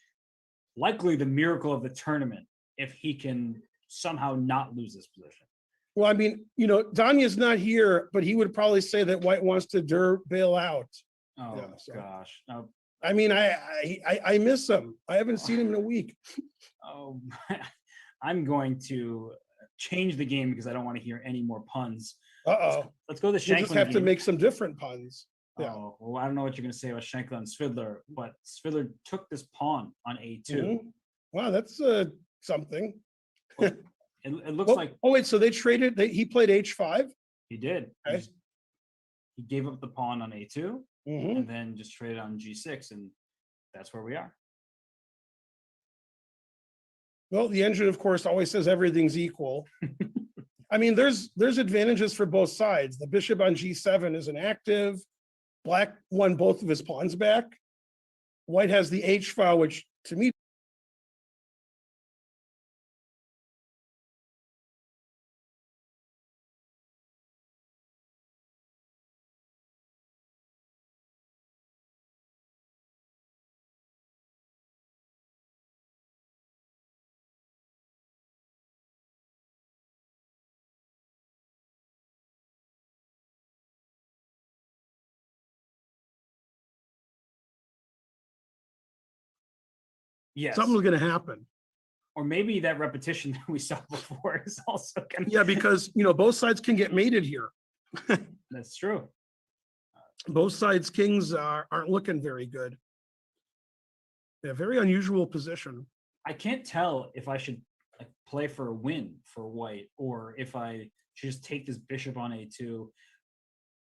likely the miracle of the tournament, if he can somehow not lose this position. Well, I mean, Danya's not here, but he would probably say that white wants to bail out. Oh Yeah, so- gosh. I mean, I miss him. I haven't seen him in a week. Oh, I'm going to change the game because I don't want to hear any more puns. Uh-oh. Let's go to the We'll Shanklin just have to game. make some different puns. Yeah. Oh, well, I don't know what you're going to say about Schenkel and Svidler, but Svidler took this pawn on a2. Mhm. Wow, that's something. It looks like Oh, wait, so they traded, he played h5? he did. Okay. He gave up the pawn on a2 Mhm. and then just traded on g6, and that's where we are. Well, the engine, of course, always says everything's equal. I mean, there's advantages for both sides. The bishop on g7 is inactive. Black won both of his pawns back. White has the h file, which to me Yes. Something's going to happen. Or maybe that repetition that we saw before is also going to. Yeah, because, both sides can get mated here. That's true. Both sides' kings aren't looking very good. Yeah, very unusual position. I can't tell if I should like play for a win for white or if I should just take this bishop on a2.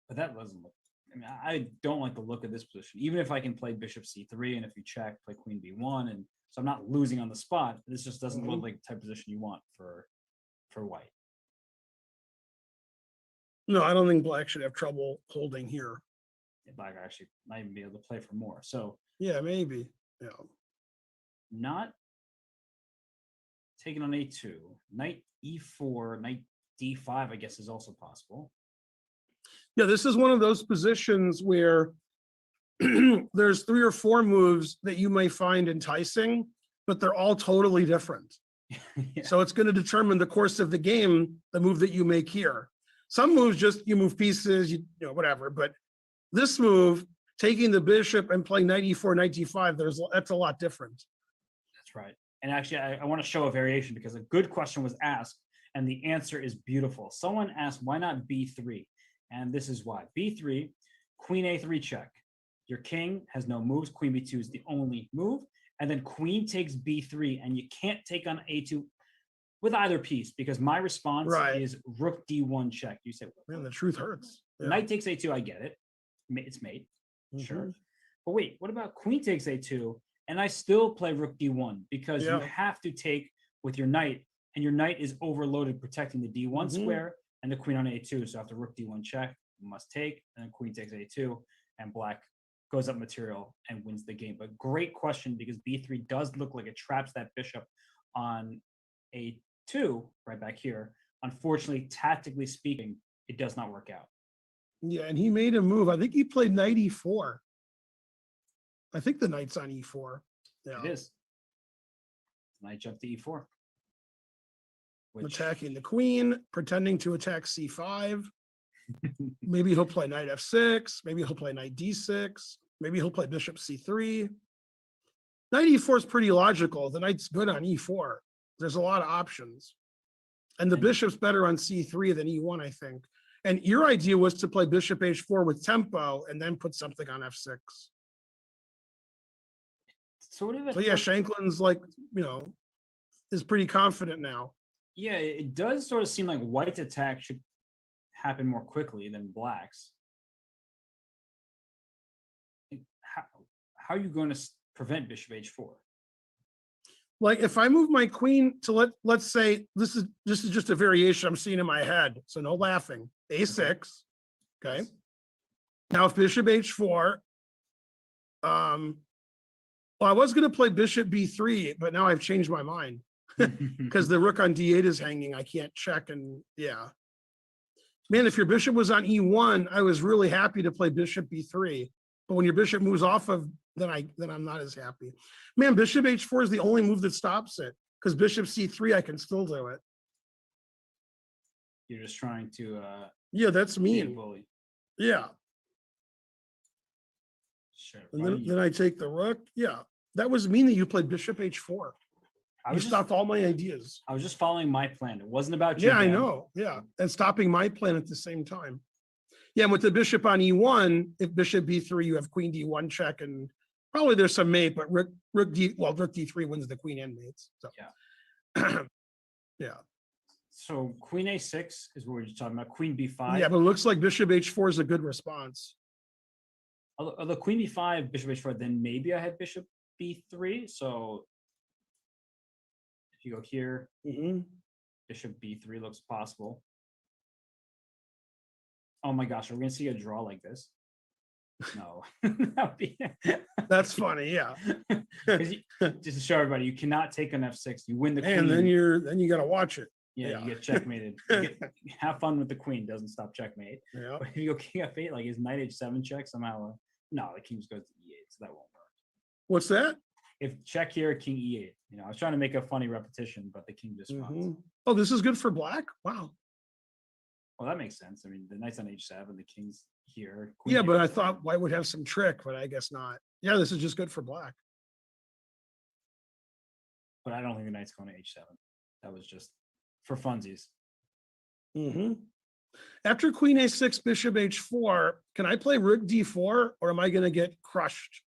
But that doesn't look. I mean, I don't like the look of this position. Even if I can play bishop c3, and if you check, play queen b1, and so I'm not losing on the spot. This just doesn't look like the type of position you want for white. No, I don't think black should have trouble holding here. Black actually might even be able to play for more. So Yeah, maybe. Yeah. not taking on a2, knight e4, knight d5, I guess is also possible. Yeah, this is one of those positions where there's 3 or 4 moves that you may find enticing, but they're all totally different. Yeah. So it's going to determine the course of the game, the move that you make here. Some moves just you move pieces, whatever. But this move, taking the bishop and playing knight e4, knight d5, that's a lot different. That's right. And actually, I want to show a variation because a good question was asked, and the answer is beautiful. Someone asked, why not b3? And this is why. b3, queen a3 check. Your king has no moves. Queen b2 is the only move. And then queen takes b3, and you can't take on a2 with either piece because my response is rook d1 check. You say, man, the truth hurts. Yeah. Knight takes a2, I get it. It's mate. Sure. But wait, what about queen takes a2? And I still play rook d1 because you have to take with your knight, and your knight is overloaded protecting the d1 square and the queen on a2. So after rook d1 check, you must take, and then queen takes a2, and black goes up material and wins the game. But great question because b3 does look like it traps that bishop on a2 right back here. Unfortunately, tactically speaking, it does not work out. Yeah, and he made a move. I think he played knight e4. I think the knight's on e4. Yeah. It is. Knight jump to e4. Attacking the queen, pretending to attack c5. Maybe he'll play knight f6. Maybe he'll play knight d6. Maybe he'll play bishop c3. Knight e4 is pretty logical. The knight's good on e4. There's a lot of options. And the bishop's better on c3 than e1, I think. And your idea was to play bishop h4 with tempo and then put something on f6. Sort of. So yeah, Shanklin's is pretty confident now. Yeah, it does sort of seem like white's attack should happen more quickly than black's. How are you going to prevent bishop h4? Like if I move my queen to let's say this is just a variation I'm seeing in my head, so no laughing. A6, okay. Now if bishop h4, well, I was going to play bishop b3, but now I've changed my mind because the rook on d8 is hanging. I can't check, and yeah, man, if your bishop was on e1, I was really happy to play bishop b3. But when your bishop moves off of, then I'm not as happy. Man, bishop h4 is the only move that stops it because bishop c3, I can still do it. You're just trying to. Yeah, that's mean. Bully. Yeah. Sure. And then I take the rook. Yeah, that was mean that you played bishop h4. You stopped all my ideas. I was just following my plan. It wasn't about you. Yeah, I know. Yeah, and stopping my plan at the same time. Yeah, and with the bishop on e1, if bishop b3, you have queen d1 check, and probably there's some mate, but rook d3 wins the queen and mates. So yeah, yeah. So queen a6 is what we're just talking about. Queen b5. Yeah, but it looks like bishop h4 is a good response. Although queen b5, bishop h4, then maybe I had bishop b3. So if you go here, bishop b3 looks possible. Oh my gosh, are we gonna see a draw like this? No. That's funny, yeah. Just to show everybody, you cannot take on f6. You win the queen. And then you gotta watch it. Yeah, you get checkmated. Have fun with the queen, doesn't stop checkmate. Yeah. But if you go king f8, like is knight h7 check somehow? No, the king just goes to e8, so that won't work. What's that? If check here, king e8. I was trying to make a funny repetition, but the king just runs. Oh, this is good for black? Wow. Well, that makes sense. I mean, the knight's on h7, the king's here. Yeah, but I thought white would have some trick, but I guess not. Yeah, this is just good for black. but I don't think the knight's going to h7. That was just for funsies. Mm-hmm. After queen a6, bishop h4, can I play rook d4, or am I going to get crushed?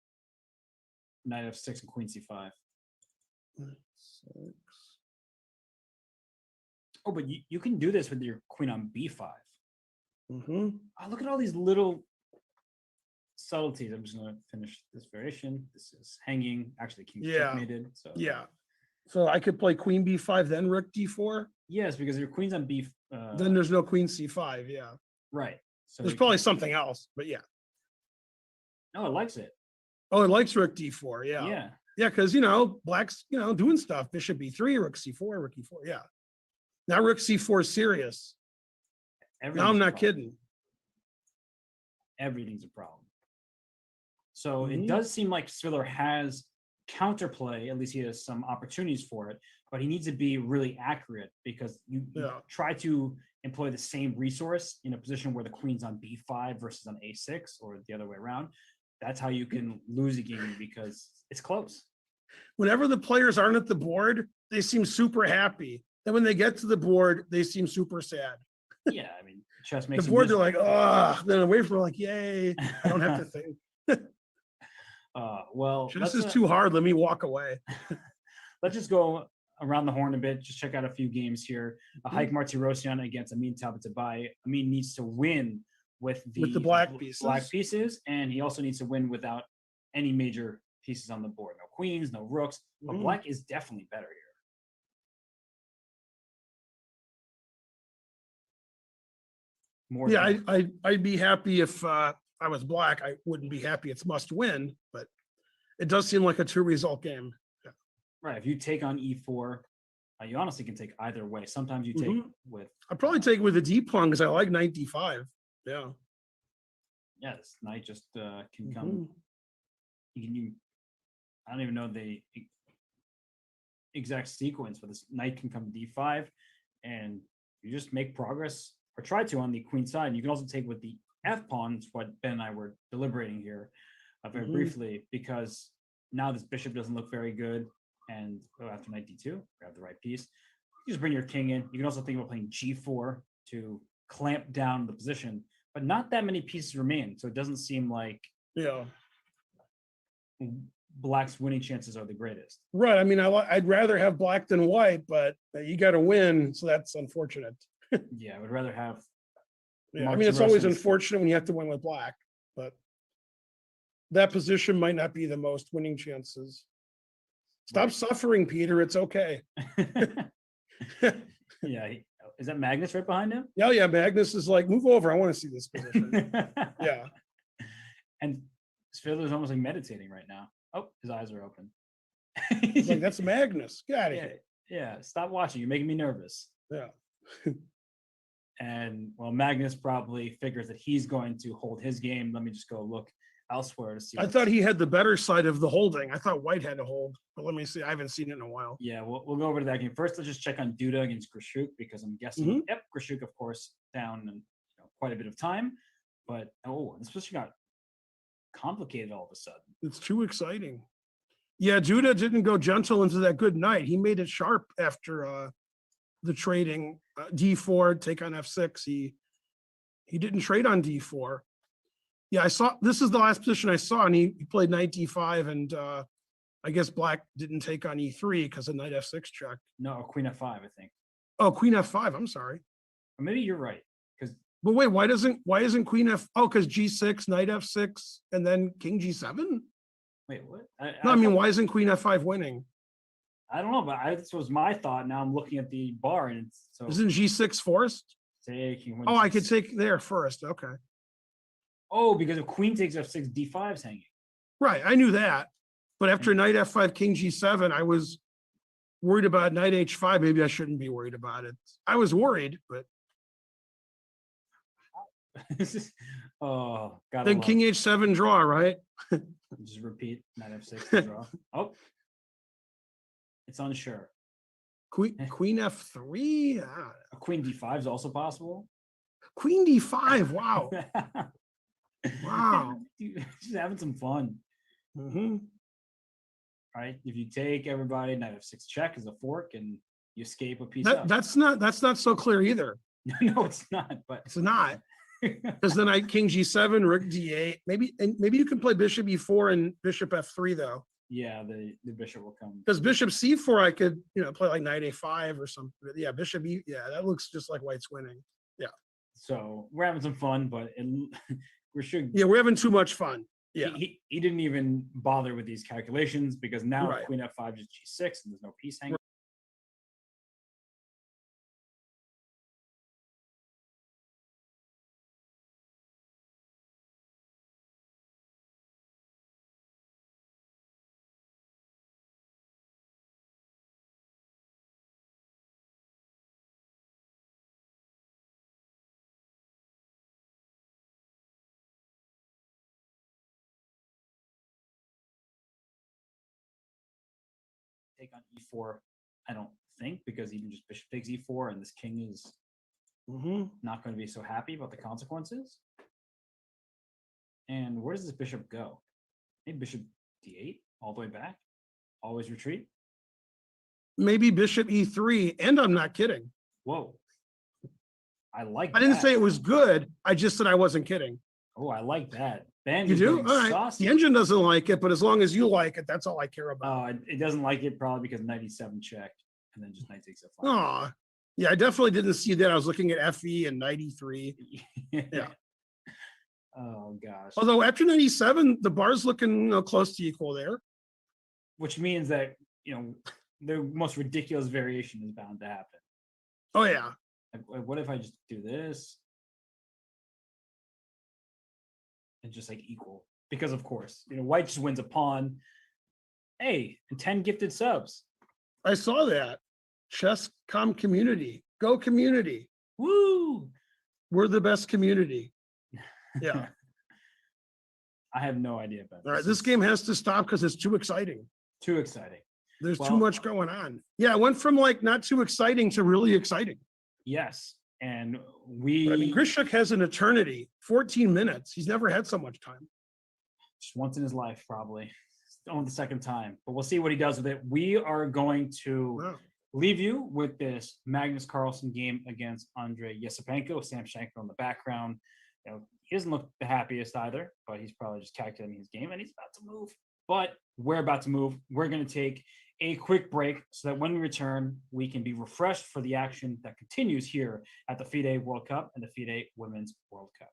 Knight f6 and queen c5. Oh, but you can do this with your queen on b5. Mm-hmm. Oh, look at all these little subtleties. I'm just going to finish this variation. This is hanging. Actually, king checkmated. So Yeah. So I could play queen b5, then rook d4? yes, because your queen's on b. Then there's no queen c5, yeah. Right. So There's probably something else, but yeah. No, it likes it. Oh, it likes rook d4, yeah. Yeah. Yeah, because, black's, doing stuff. Bishop b3, rook c4, rook e4, yeah. Now rook c4 is serious. Now I'm not kidding. Everything's a problem. So it does seem like Spiller has counterplay, at least he has some opportunities for it, but he needs to be really accurate because you try to employ the same resource in a position where the queen's on b5 versus on a6 or the other way around. That's how you can lose a game because it's close. Whenever the players aren't at the board, they seem super happy. Then when they get to the board, they seem super sad. Yeah, I mean, chess makes the board, they're like, oh, then away from like, yay, I don't have to think. Well, this is too hard. Let me walk away. Let's just go around the horn a bit. Just check out a few games here. Haik Martirosyan against Amin Tabatabai. Amin needs to win with the black pieces, and he also needs to win without any major pieces on the board. No queens, no rooks. But black is definitely better here. I'd be happy if I was black. I wouldn't be happy it's must win, but it does seem like a 2-result game. Yeah. Right. If you take on e4, you honestly can take either way. Sometimes you take with. I'd probably take it with a d pawn because I like knight d5. Yeah. Yeah, this knight just can come. I don't even know the exact sequence, but this knight can come d5, and you just make progress or try to on the queen side. And you can also take with the f pawn. It's what Ben and I were deliberating here very briefly, because now this bishop doesn't look very good. And after knight d2, grab the right piece. You just bring your king in. You can also think about playing g4 to clamp down the position, but not that many pieces remain. So it doesn't seem like black's winning chances are the greatest. Right. I mean, I'd rather have black than white, but you got to win. So that's unfortunate. Yeah, I would rather have. Yeah, I mean, it's always unfortunate when you have to win with black, but that position might not be the most winning chances. Stop suffering, Peter. It's okay. Yeah. Is that Magnus right behind him? Yeah. Magnus is like, move over. I want to see this position. Yeah. And Spiller is almost like meditating right now. Oh, his eyes are open. He's like, that's Magnus. Get out of here. Yeah. Stop watching. You're making me nervous. Yeah. And well, Magnus probably figures that he's going to hold his game. Let me just go look elsewhere to see. I thought he had the better side of the holding. I thought white had to hold, but let me see. I haven't seen it in a while. Yeah, we'll go over to that game. First, let's just check on Duda against Grischuk, because I'm guessing, Grischuk, of course, down in quite a bit of time. But, this position got complicated all of a sudden. It's too exciting. Yeah, Duda didn't go gentle into that good knight. He made it sharp after the trading d4, take on f6. He didn't trade on d4. Yeah, this is the last position I saw, and he played knight d5, and I guess black didn't take on e3 because of knight f6 check. No, queen f5, I think. Oh, queen f5. I'm sorry. Or maybe you're right. But wait, why isn't queen f? Oh, because g6, knight f6, and then king g7. Wait, what? I mean, why isn't queen f5 winning? I don't know, but this was my thought. Now I'm looking at the bar, and isn't g6 forced? Taking. I could take there first. Okay. Oh, because if queen takes f6, d5's hanging. Right, I knew that. But after knight f5, king g7, I was worried about knight h5. Maybe I shouldn't be worried about it. I was worried, but. Then king h7 draw, right? Just repeat knight f6 draw. Oh, it's unsure. Queen f3. Queen d5 is also possible. Queen d5. Wow. Wow. Just having some fun. right? If you take everybody, knight f6 check is a fork, and you escape a piece up. That's not so clear either. No, it's not. But It's not, because then king g7, rook d8. Maybe you can play bishop e4 and bishop f3 though. yeah, the bishop will come. Because bishop c4, I could play like knight a5 or something. But yeah, bishop e. Yeah, that looks just like white's winning. Yeah. So we're having some fun, but Grischuk, Yeah, we're having too much fun. Yeah. he didn't even bother with these calculations because now Right. queen f5 is g6 and there's no piece hanging. Take on e4, I don't think, because even just bishop takes e4 and this king is not going to be so happy about the consequences. And where does this bishop go? Maybe bishop d8 all the way back, always retreat. Maybe bishop e3, and I'm not kidding. Whoa, I like I didn't that. say it was good. I just said I wasn't kidding. Oh, I like that. Ben, You is do? getting All right. saucy. The engine doesn't like it, but as long as you like it, that's all I care about. Oh, it doesn't like it probably because knight e7 checked and then just knight takes f5. Oh, yeah, I definitely didn't see that. I was looking at FE and knight e3. Yeah. Oh gosh. Although after knight e7, the bar's looking close to equal there. Which means that the most ridiculous variation is bound to happen. Oh yeah. Like, what if I just do this and just like equal? Because of course, white just wins a pawn. Hey, and 10 gifted subs. I saw that. Chess.com community. Go community. Woo! We're the best community. Yeah. I have no idea about All right. This game has to stop because it's too exciting. Too exciting. There's Well, too much going on. Yeah, it went from like not too exciting to really exciting. Yes. And But, I mean, Grischuk has an eternity, 14 minutes. He's never had so much time. just once in his life, probably. It's only the second time, but we'll see what he does with it. We are going to Wow. leave you with this Magnus Carlsen game against Andrei Yesipenko. Sam Shanker on the background. He doesn't look the happiest either, but he's probably just calculating his game and he's about to move. But we're about to move. We're going to take a quick break so that when we return, we can be refreshed for the action that continues here at the FIDE World Cup and the FIDE Women's World Cup.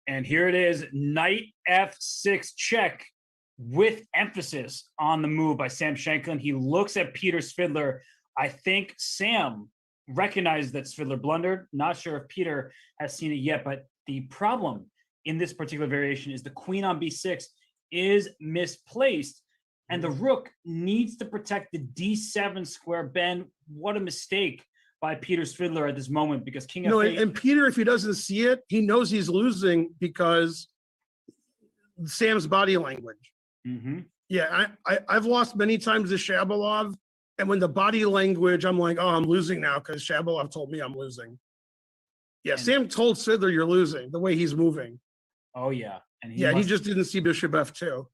And here it is, knight f6 check with emphasis on the move by Sam Shanklin. He looks at Peter Svidler. I think Sam recognized that Svidler blundered. Not sure if Peter has seen it yet, but the problem in this particular variation is the queen on b6 is misplaced, and the rook needs to protect the d7 square. Ben, what a mistake by Peter Svidler at this moment, because king f8. And Peter, if he doesn't see it, he knows he's losing because Sam's body language. Mm-hmm. Yeah, I've lost many times to Shabalov, and when the body language, I'm like, oh, I'm losing now because Shabalov told me I'm losing. Yeah, And Sam told Svidler you're losing the way he's moving. oh yeah, and he just didn't see bishop f2.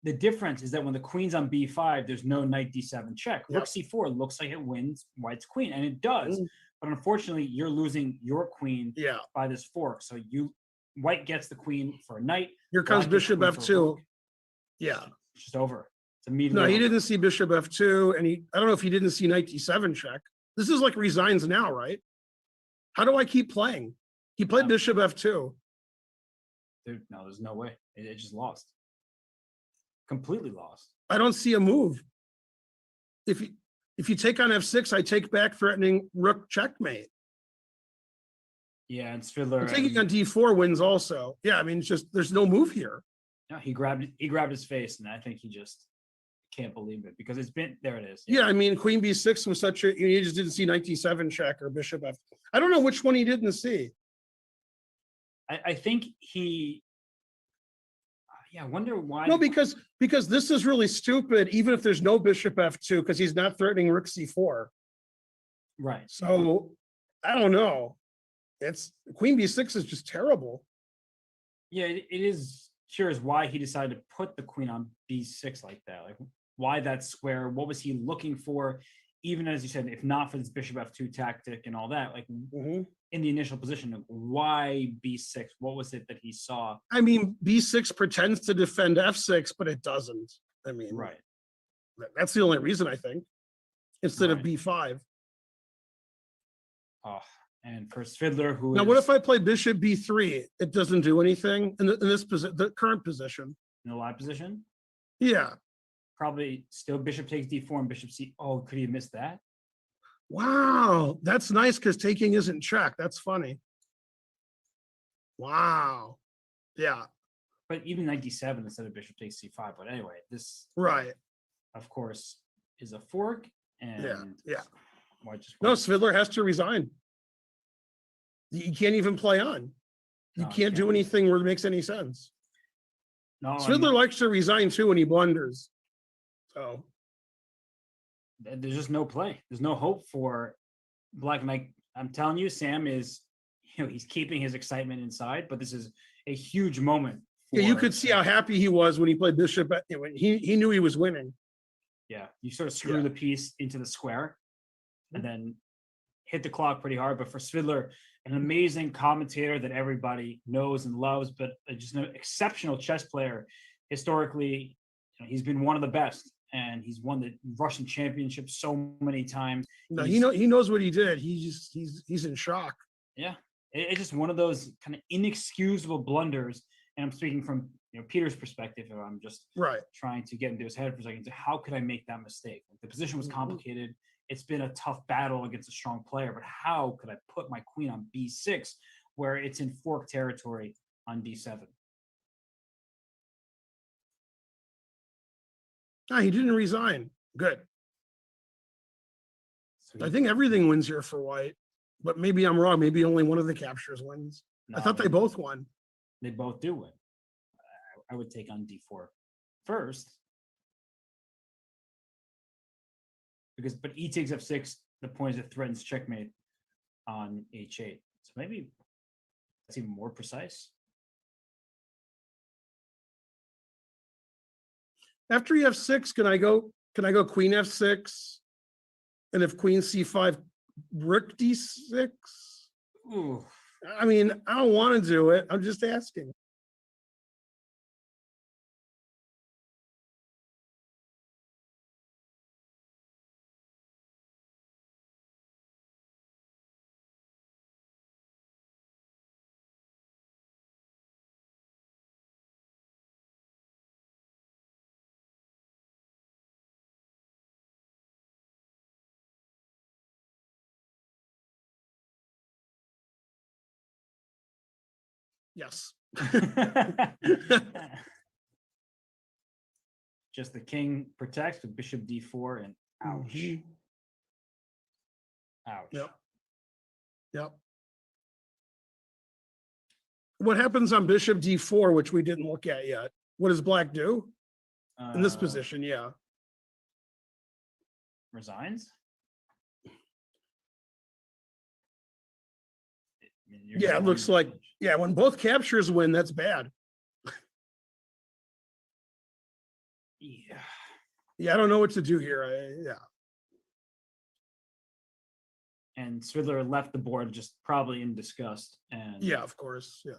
The difference is that when the queen's on b5, there's no knight d7 check. Yep. Rook c4 looks like it wins white's queen, and it does. Mm. But unfortunately, you're losing your queen Yeah, by this fork. So white gets the queen for a knight. here comes black gets the bishop queen for a f2. rook. Yeah, It's just over. It's immediately no, he over. didn't see bishop f2, and I don't know if he didn't see knight d7 check. This is like resigns now, right? How do I keep playing? He played bishop f2. Dude, no, there's no way. It just lost. Completely lost. I don't see a move. If you take on f6, I take back threatening rook checkmate. Yeah, and Svidler. Taking on d4 wins also. Yeah, I mean, it's just there's no move here. No, he grabbed his face, and I think he just can't believe it because it's been there. It is. Yeah, I mean, queen b6 was such a you just didn't see knight d7 check or bishop f. I don't know which one he didn't see. I think he. Yeah, I wonder why. No, because this is really stupid. Even if there's no bishop f2, because he's not threatening rook c4. Right. So I don't know. It's queen b6 is just terrible. Yeah, it is curious why he decided to put the queen on b6 like that. Like, why that square? What was he looking for? Even as you said, if not for this bishop f2 tactic and all that, like in the initial position, why b6? What was it that he saw? I mean, b6 pretends to defend f6, but it doesn't. I mean, Right. That's the only reason I think, instead of Right. b5. Oh, and for Svidler, who Now, is what if I play bishop b3? It doesn't do anything in this position, the current position. in a live position? Yeah. Probably still bishop takes d4 and bishop c. Oh, could he have missed that? Wow, that's nice because taking isn't check. That's funny. Wow. Yeah. But even knight d7 instead of bishop takes c5. But anyway, this, Right. of course, is a fork. And Yeah. why just No, Svidler has to resign. You can't even play on. You No, he can't do can't. anything where it makes any sense. No, Svidler likes to resign too when he blunders. So there's just no play. There's no hope for Black Knight. I'm telling you, Sam is, he's keeping his excitement inside, but this is a huge moment. yeah, you for could see Sam. how happy he was when he played bishop. When he knew he was winning. Yeah, you sort of screw Yeah. the piece into the square and then hit the clock pretty hard. But for Svidler, an amazing commentator that everybody knows and loves, but just an exceptional chess player. Historically, he's been one of the best, and he's won the Russian championship so many times. No, He's- he knows what he did. He's in shock. Yeah, it's just one of those kind of inexcusable blunders. And I'm speaking from Peter's perspective, and I'm just Right. trying to get into his head for a second. So how could I make that mistake? Like, the position was Mhm. complicated. It's been a tough battle against a strong player, but how could I put my queen on b6 where it's in fork territory on d7? Ah, he didn't resign. Good. So I think everything wins here for white, but maybe I'm wrong. Maybe only one of the captures wins. I thought they both won. They both do win. I would take on d4 first. But e takes f6, the point is it threatens checkmate on h8. So maybe that's even more precise. After f6, can I go queen f6? And if queen c5, rook d6? Ooh. I mean, I don't want to do it. I'm just asking. Yes. Just the king protects with bishop d4 and ouch. Mhm. Ouch. Yep. What happens on bishop d4, which we didn't look at yet? What does black do in this position? Yeah. Resigns? Yeah, it looks like, yeah, when both captures win, that's bad. Yeah. Yeah, I don't know what to do here. Yeah. And Svidler left the board just probably in disgust. And Yeah, of course. Yeah.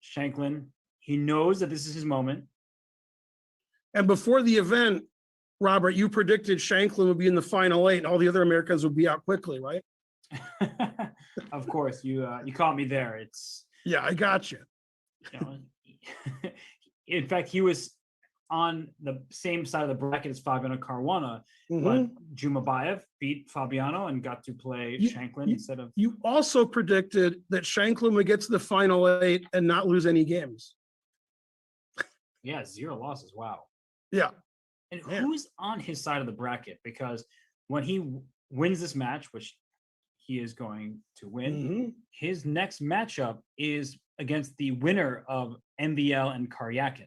Shanklin, he knows that this is his moment. And before the event, Robert, you predicted Shanklin would be in the final 8 and all the other Americans would be out quickly, right? Of course, you caught me there. It's Yeah, I got you. you know, in fact, he was on the same side of the bracket as Fabiano Caruana, but Jumabayev beat Fabiano and got to play Shanklin instead of. You also predicted that Shanklin would get to the final 8 and not lose any games. Yeah, 0 losses. Wow. Yeah. And who's on his side of the bracket? Because when he wins this match, which he is going to win, his next matchup is against the winner of MVL and Karjakin.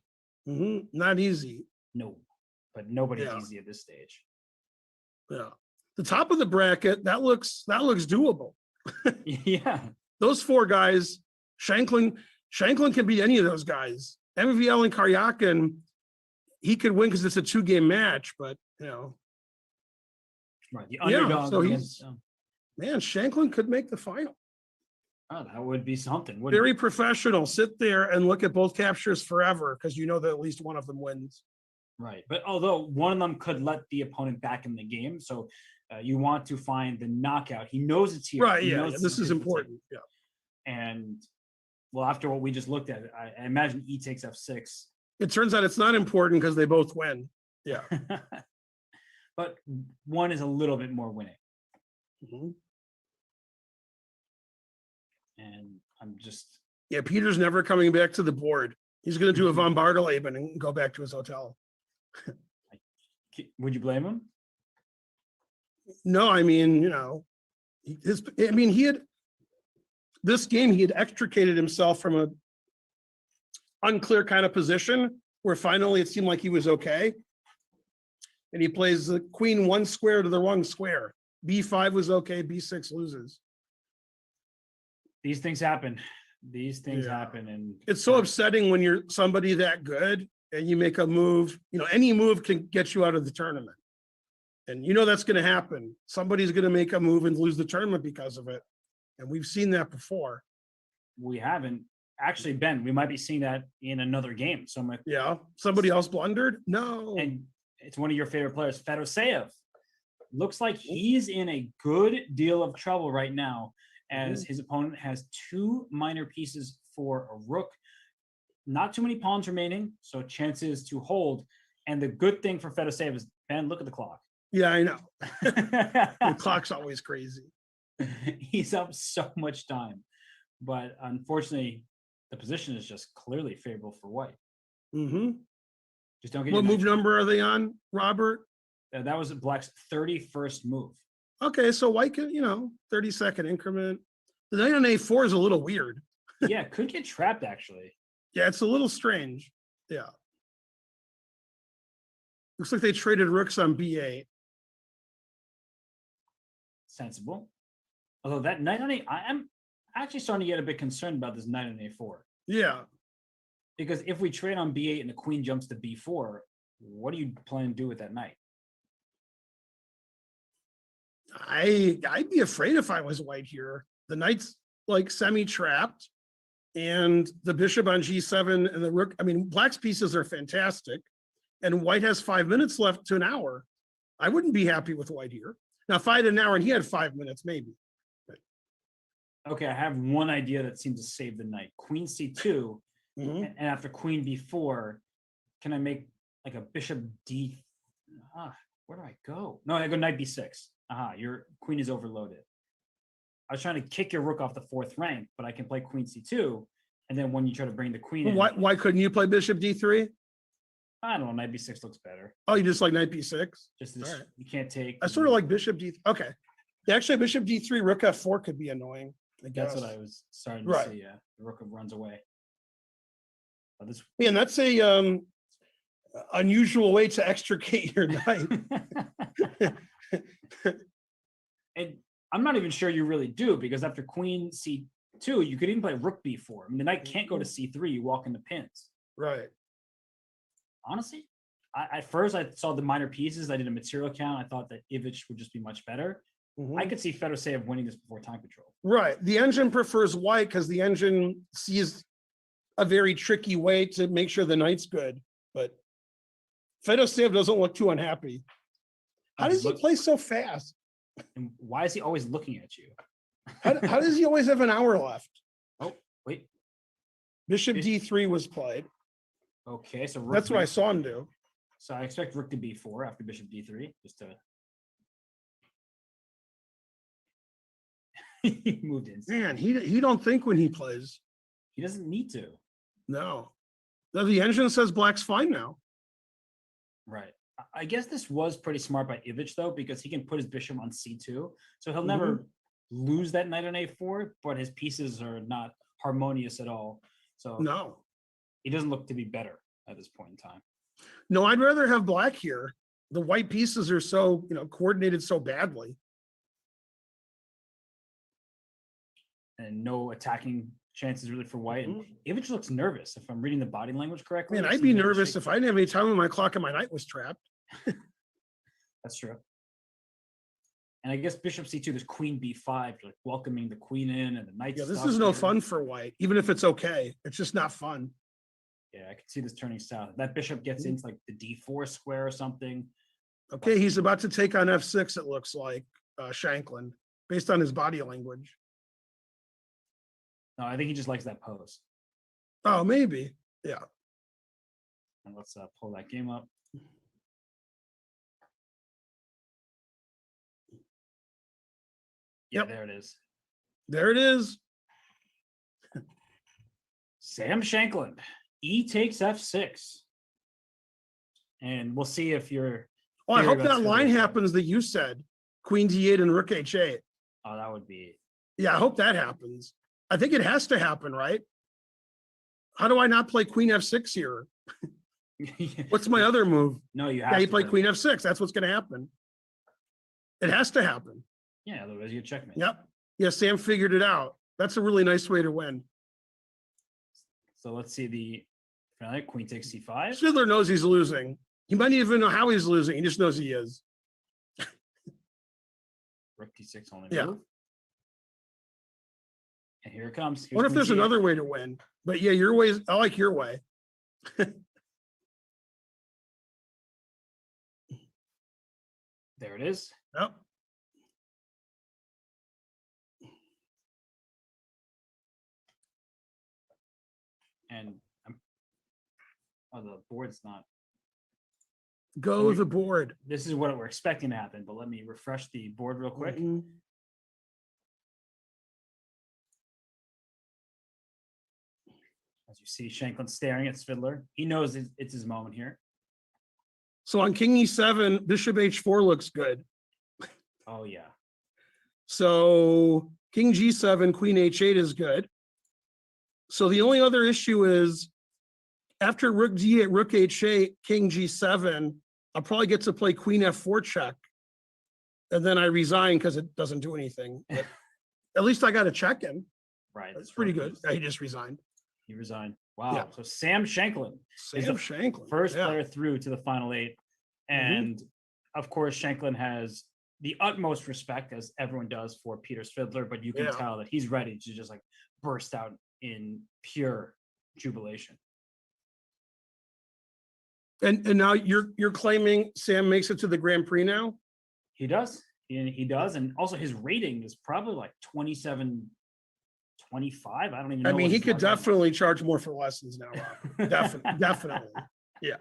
Not easy. No, but nobody's easy at this stage. Yeah. The top of the bracket, that looks doable. Yeah. Those 4 guys, Shanklin can beat any of those guys. MVL and Karjakin, he could win because it's a 2-game match, but right. The underdog. So man, Shanklin could make the final. Oh, that would be something. Very professional. Sit there and look at both captures forever because you know that at least one of them wins. Right. But although one of them could let the opponent back in the game. So you want to find the knockout. He knows it's here. Right. Yeah. This is important. Yeah. And well, after what we just looked at, I imagine E takes F6. It turns out it's not important because they both win. Yeah. But one is a little bit more winning. And I'm just. Yeah, Peter's never coming back to the board. He's going to do a von Bartoleben and go back to his hotel. Would you blame him? No, I mean, he had this game, he had extricated himself from a unclear kind of position where finally it seemed like he was okay. And he plays the queen 1 square to the wrong square. B5 was okay, B6 loses. These things happen. These things happen. And it's so upsetting when you're somebody that good and you make a move, any move can get you out of the tournament. And that's going to happen. Somebody's going to make a move and lose the tournament because of it. And we've seen that before. We haven't. Actually, Ben, we might be seeing that in another game. So somebody else blundered? No. And it's one of your favorite players, Fedoseev. Looks like he's in a good deal of trouble right now, as his opponent has 2 minor pieces for a rook. Not too many pawns remaining, so chances to hold. And the good thing for Fedoseev is, Ben, look at the clock. Yeah, I know. The clock's always crazy. He's up so much time. But unfortunately, the position is just clearly favorable for white. Just don't get. What move number are they on, Robert? That was Black's 31st move. Okay, so white can, 30-second increment. The knight on A4 is a little weird. Yeah, could get trapped actually. Yeah, it's a little strange. Yeah. Looks like they traded rooks on B8. Sensible. Although that knight on A, I am actually starting to get a bit concerned about this knight on A4. Yeah. Because if we trade on B8 and the queen jumps to B4, what do you plan to do with that knight? I'd be afraid if I was white here. The knight's like semi-trapped, and the bishop on G7 and the rook. I mean, black's pieces are fantastic, and white has 5 minutes left to an hour. I wouldn't be happy with white here. Now, if I had an hour and he had 5 minutes, maybe. But. Okay, I have one idea that seems to save the knight. Queen C2, and after queen B4, can I make like a bishop D? Where do I go? No, I go knight B6. Your queen is overloaded. I was trying to kick your rook off the 4th rank, but I can play queen C2, And then when you try to bring the queen in, Why couldn't you play bishop d3? I don't know, knight b6 looks better. Oh, you just like knight b6? Just this, All right. you can't take. I sort of like bishop d. Okay. Yeah, actually, bishop d3, rook f4 could be annoying. I guess. That's what I was starting to Right. see. Yeah, the rook runs away. This Yeah, and that's a unusual way to extricate your knight. and I'm not even sure you really do, because after queen c2, you could even play rook b4. I mean, the knight can't go to c3. You walk into pins. Right. Honestly, at first I saw the minor pieces. I did a material count. I thought that Ivic would just be much better. Mhm. I could see Fedoseev winning this before time control. Right. The engine prefers white because the engine sees a very tricky way to make sure the knight's good. But Fedoseev doesn't look too unhappy. How does he play so fast? And why is he always looking at you? How does he always have an hour left? Oh, wait. Bishop d3 was played. Okay, so That's what I saw him do. So I expect rook to b4 after bishop d3, just to. He moved in. Man, he don't think when he plays. He doesn't need to. No. No, the engine says black's fine now. Right. I guess this was pretty smart by Ivic, though, because he can put his bishop on c2. So he'll never lose that knight on a4, but his pieces are not harmonious at all. So No. he doesn't look to be better at this point in time. No, I'd rather have black here. The white pieces are so, coordinated so badly. And no attacking chances really for white. And Ivic looks nervous, if I'm reading the body language correctly. Man, I'd be nervous if I didn't have any time on my clock and my knight was trapped. That's true. And I guess bishop c2, there's queen b5, like welcoming the queen in and the knight. Yeah, this is no fun for white, even if it's okay. It's just not fun. Yeah, I can see this turning south. That bishop gets into like the d4 square or something. Okay, he's about to take on f6, it looks like, Shanklin, based on his body language. No, I think he just likes that pose. Oh, maybe. Yeah. And let's pull that game up. Yeah, Yep. there it is. There it is. Sam Shanklin. E takes f6. And we'll see if you're. Oh, I hope that line happens that you said. Queen d8 and rook h8. Oh, that would be. Yeah, I hope that happens. I think it has to happen, right? How do I not play queen f6 here? What's my other move? No, you have Yeah, you to play queen f6. That's what's going to happen. It has to happen. Yeah, otherwise you checkmate. Yep. Yeah, Sam figured it out. That's a really nice way to win. So let's see the finale. Queen takes c5. Fiddler knows he's losing. He might even know how he's losing. He just knows he is. Rook d6 only Yeah. move. And here it comes. What if there's another way to win? But yeah, your way is, I like your way. There it is. Yep. And the board's not. Go the board. This is what we're expecting to happen, but let me refresh the board real quick. Mhm. As you see, Shanklin staring at Fiddler. He knows it's his moment here. So on king e7, bishop h4 looks good. Oh, yeah. So king g7, queen h8 is good. So the only other issue is after rook d8, rook h8, king g7, I'll probably get to play queen f4 check. And then I resign because it doesn't do anything. But at least I got a check in. Right. That's pretty good. Yeah, he just resigned. He resigned. Wow. Yeah. So Sam Shanklin is Sam the Shanklin. first Yeah. player through to the final 8. And of course, Shanklin has the utmost respect, as everyone does, for Peter's Fiddler, but you can Yeah. tell that he's ready to just like burst out in pure jubilation. And now you're claiming Sam makes it to the Grand Prix now? He does. He does. And also his rating is probably like 27, 25. I don't even know. I mean, what he his could market is. definitely charge more for lessons now. Rob. Definitely. Yeah.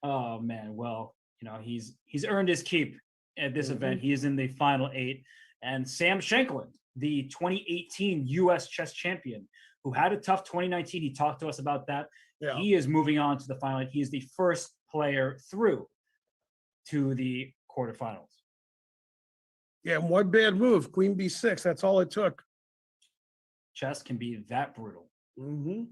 Oh man, well, he's earned his keep at this event. He is in the final 8, and Sam Shanklin, the 2018 U.S. chess champion, who had a tough 2019. He talked to us about that. Yeah. He is moving on to the final. He is the first player through to the quarterfinals. Yeah, and one bad move, Queen B6. That's all it took. Chess can be that brutal. Mm-hmm.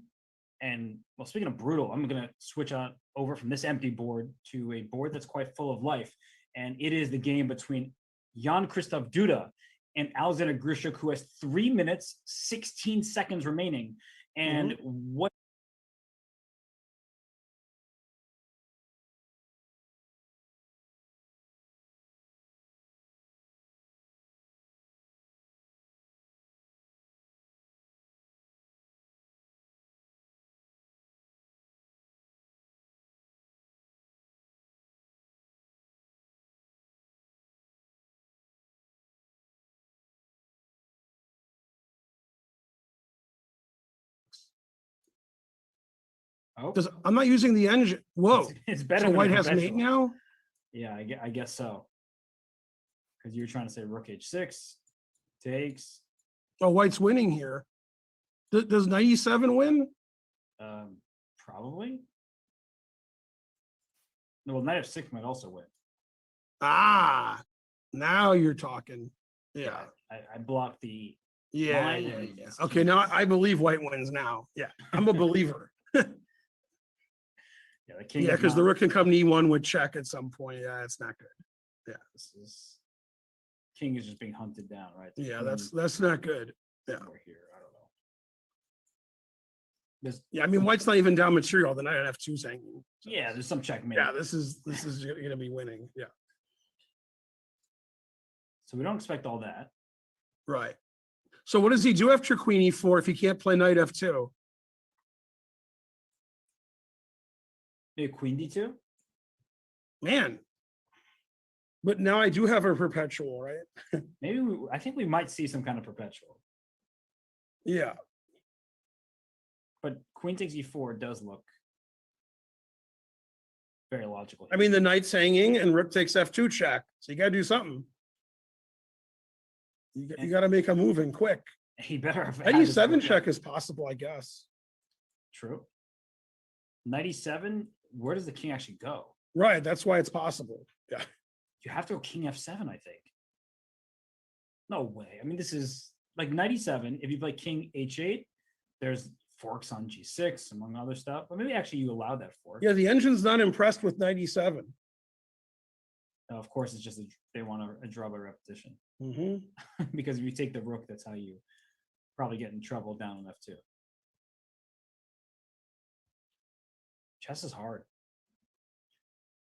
And well, speaking of brutal, I'm going to switch on over from this empty board to a board that's quite full of life. And it is the game between Jan-Krzysztof Duda and Alexander Grischuk, who has 3 minutes, 16 seconds remaining. And what Because I'm not using the engine. Whoa. it's better So than white a has mate conventional. now? Yeah, I guess so. Because you were trying to say rook h6 takes. Oh, white's winning here. Does knight e7 win? Probably. No, well, knight f6 might also win. Ah, now you're talking. Yeah. I blocked the Yeah. line Yeah, and yeah. it's Okay, now I believe white wins now. Yeah, I'm a believer. yeah, the king. Yeah, is because the not- rook can come to e1 with check at some point. Yeah, it's not good. This is king is just being hunted down, right? The Yeah, queen that's not good. Yeah. over here. I don't know. There's Yeah, I mean, white's not even down material. The knight on f2's hanging. So yeah, there's some checkmate. yeah, this is going to be winning. Yeah, So we don't expect all that. right. So what does he do after queen e4 if he can't play knight f2? Maybe queen d2. Man. But now I do have a perpetual, right? Maybe I think we might see some kind of perpetual. Yeah. But queen takes e4 does look very logical. I mean, the knight's hanging and rook takes f2 check. So you got to do something. You got to make a move and quick. He better have Knight had his e7 rook check out. is possible, I guess. True. Knight e7. Where does the king actually go? Right. That's why it's possible. Yeah. You have to go king f7, I think. No way. I mean, this is like knight e7. If you play king h8, there's forks on g6, among other stuff. But maybe actually you allow that fork. Yeah. The engine's not impressed with knight e7. Of course, it's just they want a draw by repetition. Mm-hmm. Because if you take the rook, that's how you probably get in trouble down on f2. Chess is hard.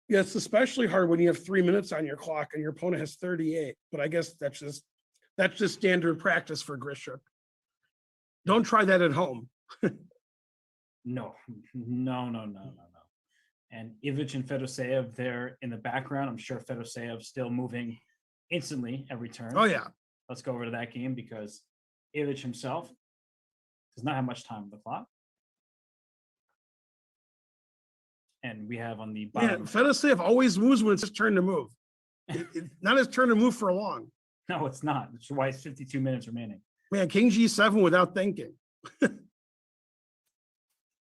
Yeah, it's especially hard when you have 3 minutes on your clock and your opponent has 38. But I guess that's just standard practice for Grischuk. Don't try that at home. No. And Ivic and Fedoseev there in the background. I'm sure Fedoseev still moving instantly every turn. Oh yeah. Let's go over to that game because Ivic himself does not have much time on the clock. And we have on the Yeah, bottom. Fedoseev always moves when it's his turn to move. It's not his turn to move for long. No, it's not. That's why it's 52 minutes remaining. Man, King G7 without thinking.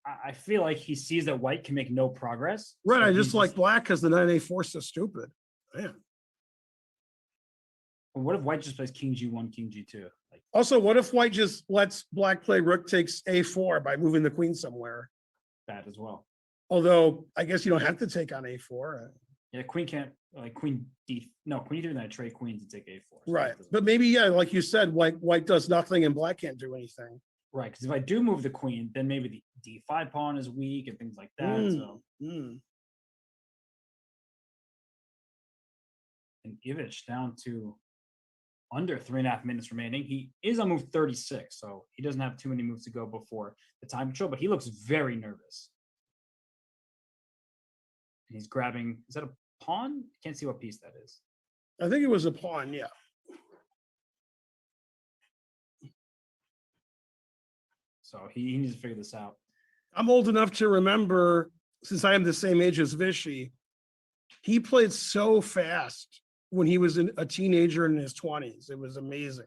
I feel like he sees that white can make no progress. Right, so I he's just like black because the 9A4 is so stupid. Man. What if white just plays king G1, king G2? Like, Also, what if white just lets black play rook takes A4 by moving the queen somewhere? that as well. Although I guess you don't have to take on A4. Yeah, queen can't like queen D. No, queen E3 then I trade queens and take A4. So Right. that doesn't- But maybe, yeah, like you said, white does nothing and black can't do anything. Right, because if I do move the queen, then maybe the D5 pawn is weak and things like that. So and Ivic down to under 3.5 minutes remaining. He is on move 36, so he doesn't have too many moves to go before the time control, but he looks very nervous. And he's grabbing, is that a pawn? Can't see what piece that is. I think it was a pawn, yeah. So he needs to figure this out. I'm old enough to remember, since I am the same age as Vichy, he played so fast when he was a teenager in his 20s. It was amazing.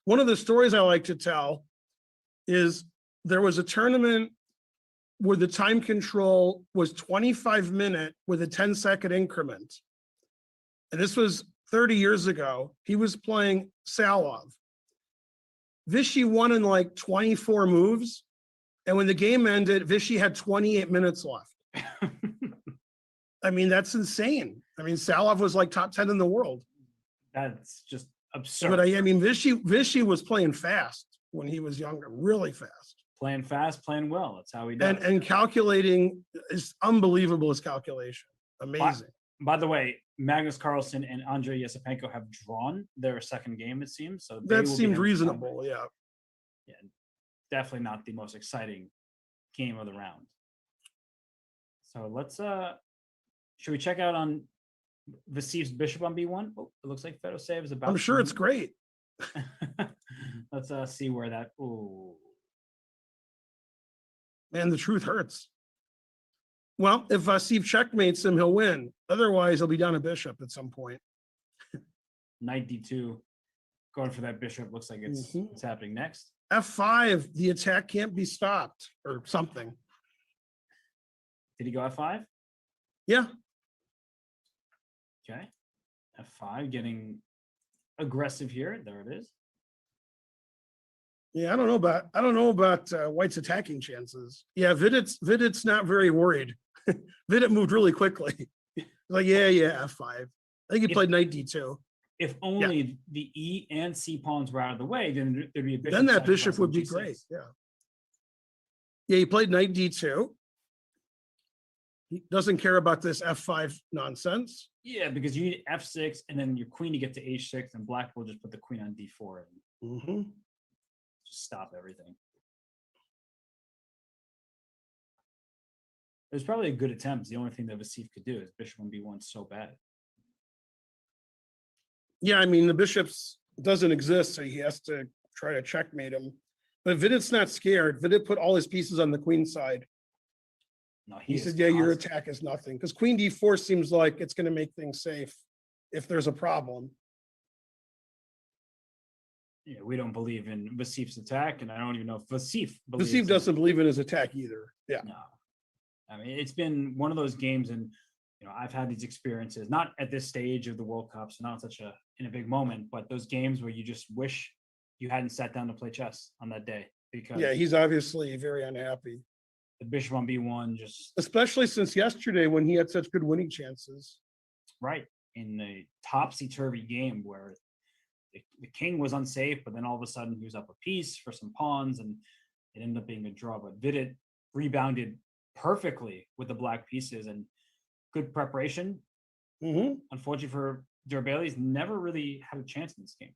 One of the stories I like to tell is there was a tournament where the time control was 25-minute with a 10-second increment. And this was 30 years ago. He was playing Salov. Vishy won in like 24 moves. And when the game ended, Vishy had 28 minutes left. I mean, that's insane. I mean, Salov was like top 10 in the world. That's just absurd. But I mean, Vishy was playing fast when he was younger, really fast. Playing fast, playing well. That's how he does. And calculating is unbelievable, his calculation. Amazing. By the way, Magnus Carlsen and Andrei Yesipenko have drawn their second game, it seems. So that seemed reasonable, yeah. Yeah, definitely not the most exciting game of the round. So let's should we check out on Vasif's bishop on b1? Oh, it looks like Fedoseev is about. I'm sure it's great. Let's see where that. Oh, man, the truth hurts. Well, if Vasif checkmates him, he'll win. Otherwise, he'll be down a bishop at some point. Knight d2, going for that bishop. Looks like it's happening next. F5, the attack can't be stopped or something. Did he go f5? Yeah. Okay. f5, getting aggressive here. There it is. Yeah, I don't know about White's attacking chances. Yeah, Vidit's not very worried. Vidit moved really quickly. Like, yeah, F5. I think he played knight d2. If only the E and C pawns were out of the way, then there'd be a bishop. Then that bishop would be great. Yeah. Yeah, he played knight d2. He doesn't care about this f5 nonsense. Yeah, because you need f6 and then your queen to get to h6, and black will just put the queen on d4 and just stop everything. It was probably a good attempt. The only thing that Vasif could do is bishop on b1 so bad. Yeah, I mean, the bishops doesn't exist, so he has to try to checkmate him. But Vidit's not scared. Vidit put all his pieces on the queen side. No, he said, yeah, your attack is nothing. Because queen d4 seems like it's going to make things safe if there's a problem. Yeah, we don't believe in Vasif's attack, and I don't even know if Vasif believes. Vasif doesn't believe in his attack either. Yeah. No. I mean, it's been one of those games, and I've had these experiences, not at this stage of the World Cup, so not in a big moment, but those games where you just wish you hadn't sat down to play chess on that day, because he's obviously very unhappy. The bishop on b1 just, especially since yesterday when he had such good winning chances. Right, in a topsy-turvy game where the king was unsafe, but then all of a sudden he was up a piece for some pawns, and it ended up being a draw. But Vidit rebounded perfectly with the black pieces and good preparation. Unfortunately for Djurbaly, he's never really had a chance in this game.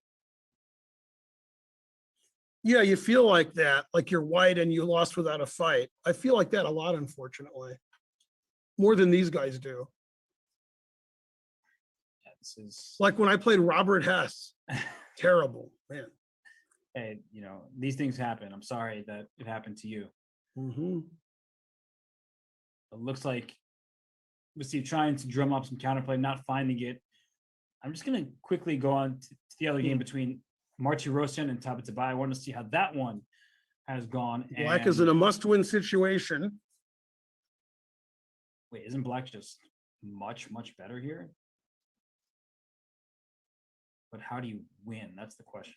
Yeah, you feel like that, like you're white and you lost without a fight. I feel like that a lot, unfortunately. More than these guys do. Yeah, this is like when I played Robert Hess. Terrible, man. Hey, these things happen. I'm sorry that it happened to you. It looks like Vasif trying to drum up some counterplay, not finding it. I'm just going to quickly go on to the other game between Martirosyan and Tabatabai. I want to see how that one has gone. Black is in a must-win situation. Wait, isn't Black just much, much better here? But how do you win? That's the question.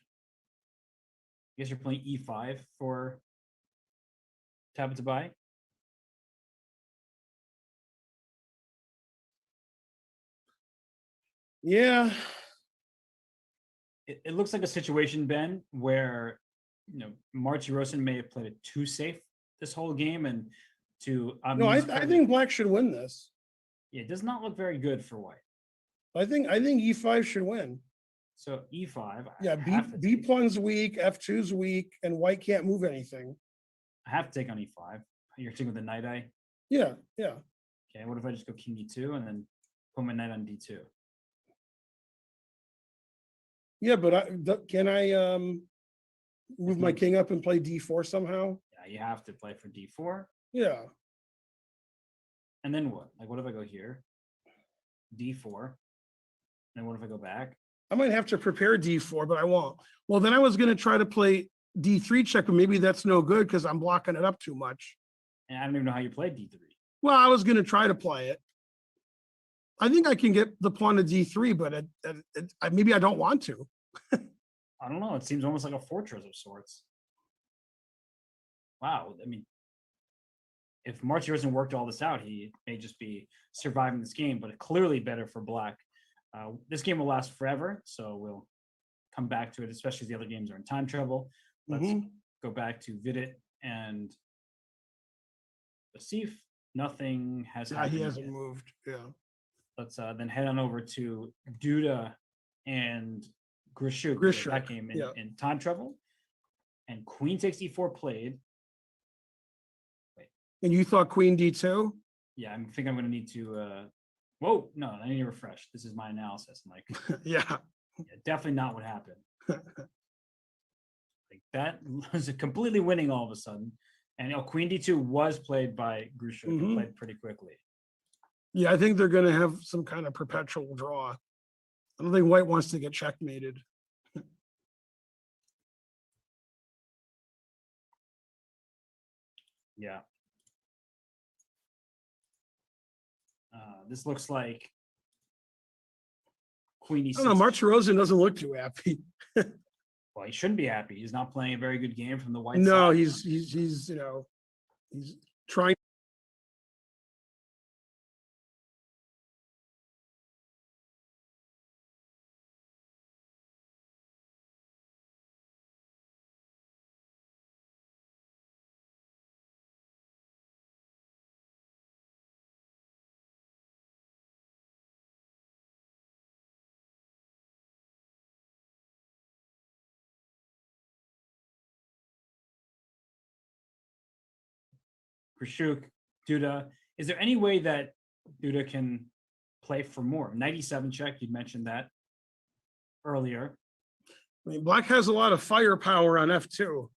I guess you're playing e5 for Tabatabai. Yeah. It looks like a situation, Ben, where Martirosyan may have played it too safe this whole game, and to I think Black should win this. Yeah, it does not look very good for White. I think e5 should win. So e5. Yeah, B pawn's weak, f2's weak, and White can't move anything. I have to take on e5. You're taking with the knight eye. Yeah. Okay, what if I just go king e2 and then put my knight on d2? Yeah, but can I move my king up and play d4 somehow? Yeah, you have to play for d4. Yeah. And then what? Like, what if I go here? d4. And then what if I go back? I might have to prepare d4, but I won't. Well, then I was going to try to play D3 check, but maybe that's no good because I'm blocking it up too much. And I don't even know how you play D3. Well, I was going to try to play it. I think I can get the pawn to D3, but maybe I don't want to. I don't know. It seems almost like a fortress of sorts. Wow. I mean, if Martier hasn't worked all this out, he may just be surviving this game, but clearly better for Black. This game will last forever, so we'll come back to it, especially as the other games are in time trouble. Let's go back to Vidit and Asif. Nothing has happened. He hasn't yet. moved. Yeah. Let's then head on over to Duda and Grischuk. That game in time trouble. And Queen takes E4 played. Wait. And you thought Queen D2? Yeah, I think I'm going to need to. Whoa, no, I need to refresh. This is my analysis. I'm like, yeah, definitely not what happened. Like that was completely winning all of a sudden. And Queen D2 was played by Grischuk and played pretty quickly. Yeah, I think they're going to have some kind of perpetual draw. I don't think White wants to get checkmated. Yeah. This looks like Queen E6. I don't know, March Rosen doesn't look too happy. Well, he shouldn't be happy. He's not playing a very good game from the White side. No, he's you know, he's trying. Grischuk, Duda. Is there any way that Duda can play for more? 97 check, you mentioned that earlier. I mean, Black has a lot of firepower on F2.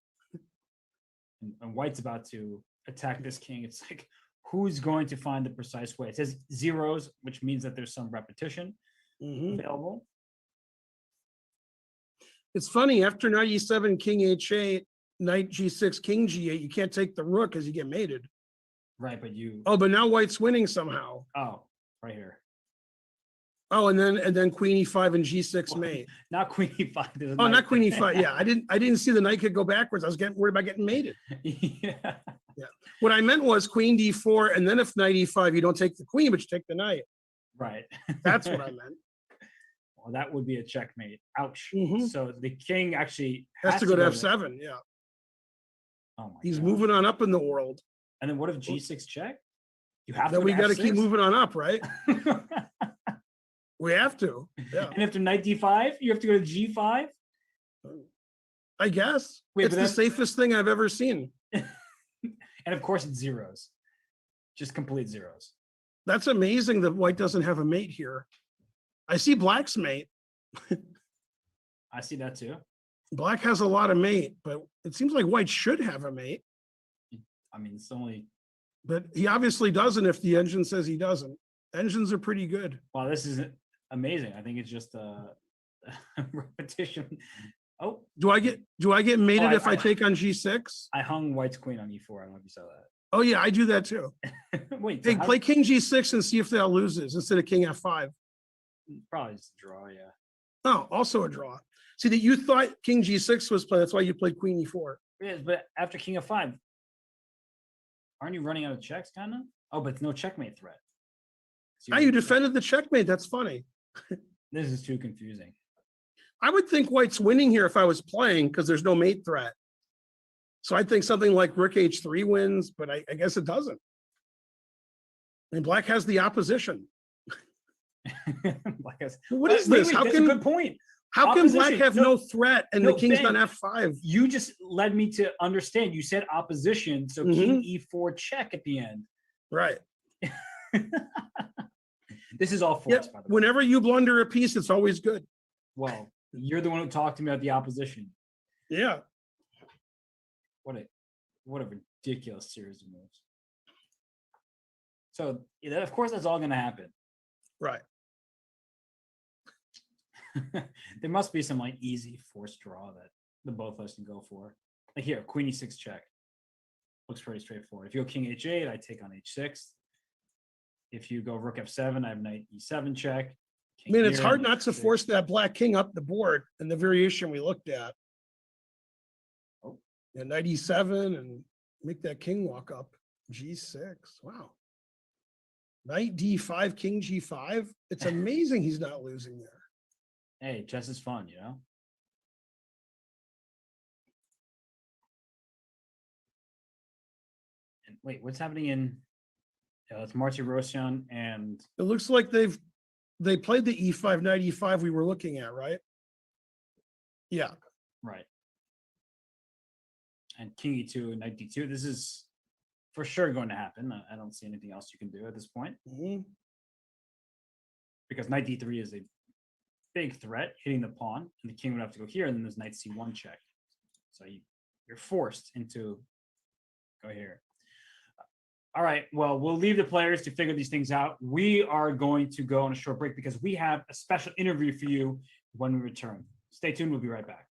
And White's about to attack this king. It's like, who's going to find the precise way? It says zeros, which means that there's some repetition available. It's funny, after knight E7, king H8, knight G6, king G8, you can't take the rook because you get mated. Right, but you. Oh, but now White's winning somehow. Oh, right here. Oh, and then Queen E5 and G6 mate. Not Queen E5. Oh, not Queen E5. Yeah, I didn't see the knight could go backwards. I was getting worried about getting mated. Yeah. What I meant was Queen D4, and then if knight E5, you don't take the queen, but you take the knight. Right. That's what I meant. Well, that would be a checkmate. Ouch. So the king actually has to go to F7. Yeah. Oh my He's God. moving on up in the world. And then what if G6 check? You have then to. We got to F6? keep moving on up, right? We have to. Yeah. And after knight D5, you have to go to G5. I guess. It's the safest thing I've ever seen. And of course, it's zeros. Just complete zeros. That's amazing that White doesn't have a mate here. I see Black's mate. I see that too. Black has a lot of mate, but it seems like White should have a mate. I mean, it's only. But he obviously doesn't if the engine says he doesn't. Engines are pretty good. Wow, this is amazing. I think it's just a repetition. Oh, do I get mated if I take on G6? I hung White's queen on E4. I don't know if you saw that. Oh yeah, I do that too. Wait, hey, play King G6 and see if that loses instead of King F5. Probably just a draw, yeah. Oh, also a draw. See that you thought King G6 was played. That's why you played Queen E4. Yes, but after King F5, aren't you running out of checks, kind of? Oh, but no checkmate threat. So you defended the checkmate. That's funny. This is too confusing. I would think White's winning here if I was playing because there's no mate threat. So I think something like Rook H3 wins, but I guess it doesn't. And Black has the opposition. What is this? How can, good point. How can Black have no threat and the king's on F5? You just led me to understand. You said opposition, so King E4 check at the end. Right. This is all forced, by the way. Whenever you blunder a piece, it's always good. Well, you're the one who talked to me about the opposition. Yeah. What a ridiculous series of moves. So of course that's all going to happen. Right. There must be some like easy forced draw that the both of us can go for. Like here, queen e6 check. Looks pretty straightforward. If you go king h8, I take on h6. If you go rook f7, I have knight e7 check. I mean, it's here, hard knight not to e6. force that black king up the board in the variation we looked at. Oh. Yeah, knight e7 and make that king walk up. G6. Wow. Knight d5, king g5. It's amazing he's not losing there. Hey, chess is fun, you know? And wait, what's happening in it's Marty Rosyan and It looks like they played the e5, knight e5 we were looking at, right? Yeah. right. And king e2 and knight d2. This is for sure going to happen. I don't see anything else you can do at this point. Mhm. Because knight d3 is a big threat, hitting the pawn, and the king would have to go here, and then there's knight c1 check. So you're forced into go here. All right, well, we'll leave the players to figure these things out. We are going to go on a short break because we have a special interview for you when we return. Stay tuned, we'll be right back.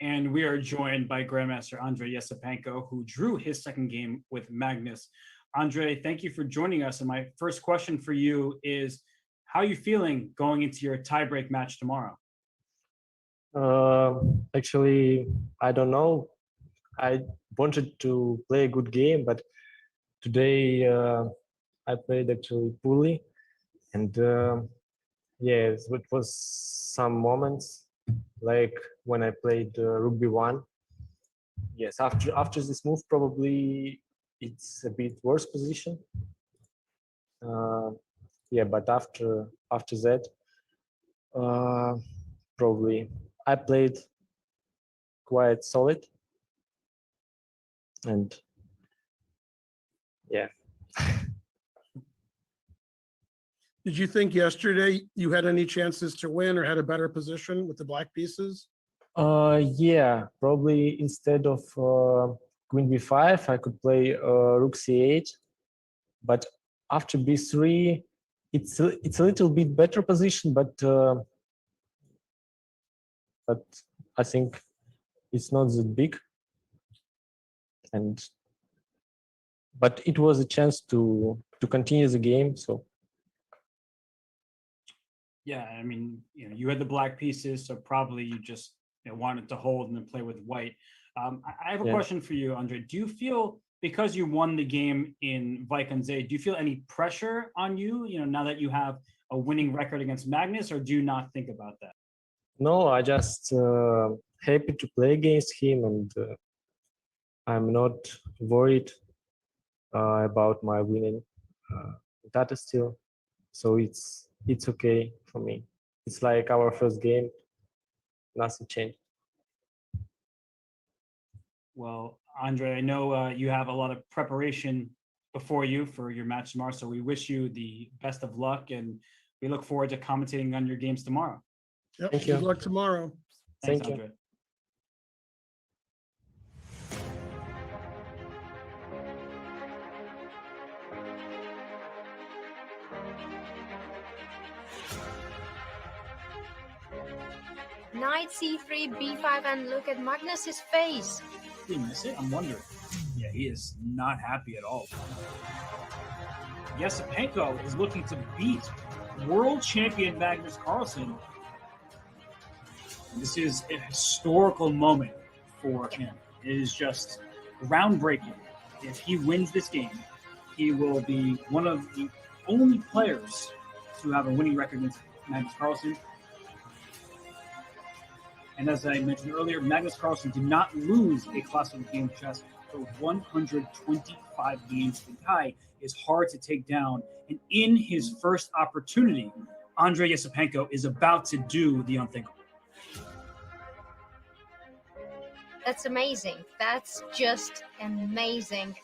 And we are joined by Grandmaster Andrei Yesipenko, who drew his second game with Magnus. Andrei, thank you for joining us. And my first question for you is, how are you feeling going into your tiebreak match tomorrow? Actually, I don't know. I wanted to play a good game, but today I played actually poorly. And yes, it was some moments like when I played Rook b1. Yes, after this move, probably it's a bit worse position. Yeah, but after that, probably I played quite solid, and yeah. Did you think yesterday you had any chances to win or had a better position with the black pieces? Yeah, probably instead of queen b5, I could play rook c8, but after b3, it's a little bit better position, but I think it's not that big, but it was a chance to continue the game. So Yeah, I mean, you had the black pieces, so probably you just wanted to hold and then play with white. I have a question for you, Andrei. Do you feel, because you won the game in Vaikanze, do you feel any pressure on you, now that you have a winning record against Magnus, or do you not think about that? no, I just happy to play against him, and I'm not worried about my winning data still, so it's okay for me. It's like our first game, nothing changed. Well, Andre, I know you have a lot of preparation before you for your match tomorrow, so we wish you the best of luck, and we look forward to commentating on your games tomorrow. Yep. Thank you. Good luck tomorrow. Thanks, Thank you. Andre. Knight c3, b5, and look at Magnus's face. Did you miss it? I'm wondering. Yeah, he is not happy at all. Yesipenko is looking to beat world champion Magnus Carlsen. This is a historical moment for him. It is just groundbreaking. If he wins this game, he will be one of the only players to have a winning record against Magnus Carlsen. And as I mentioned earlier, Magnus Carlsen did not lose a classical game of chess for 125 games. The guy is hard to take down. And in his first opportunity, Andrei Yesipenko is about to do the unthinkable. That's amazing. That's just amazing.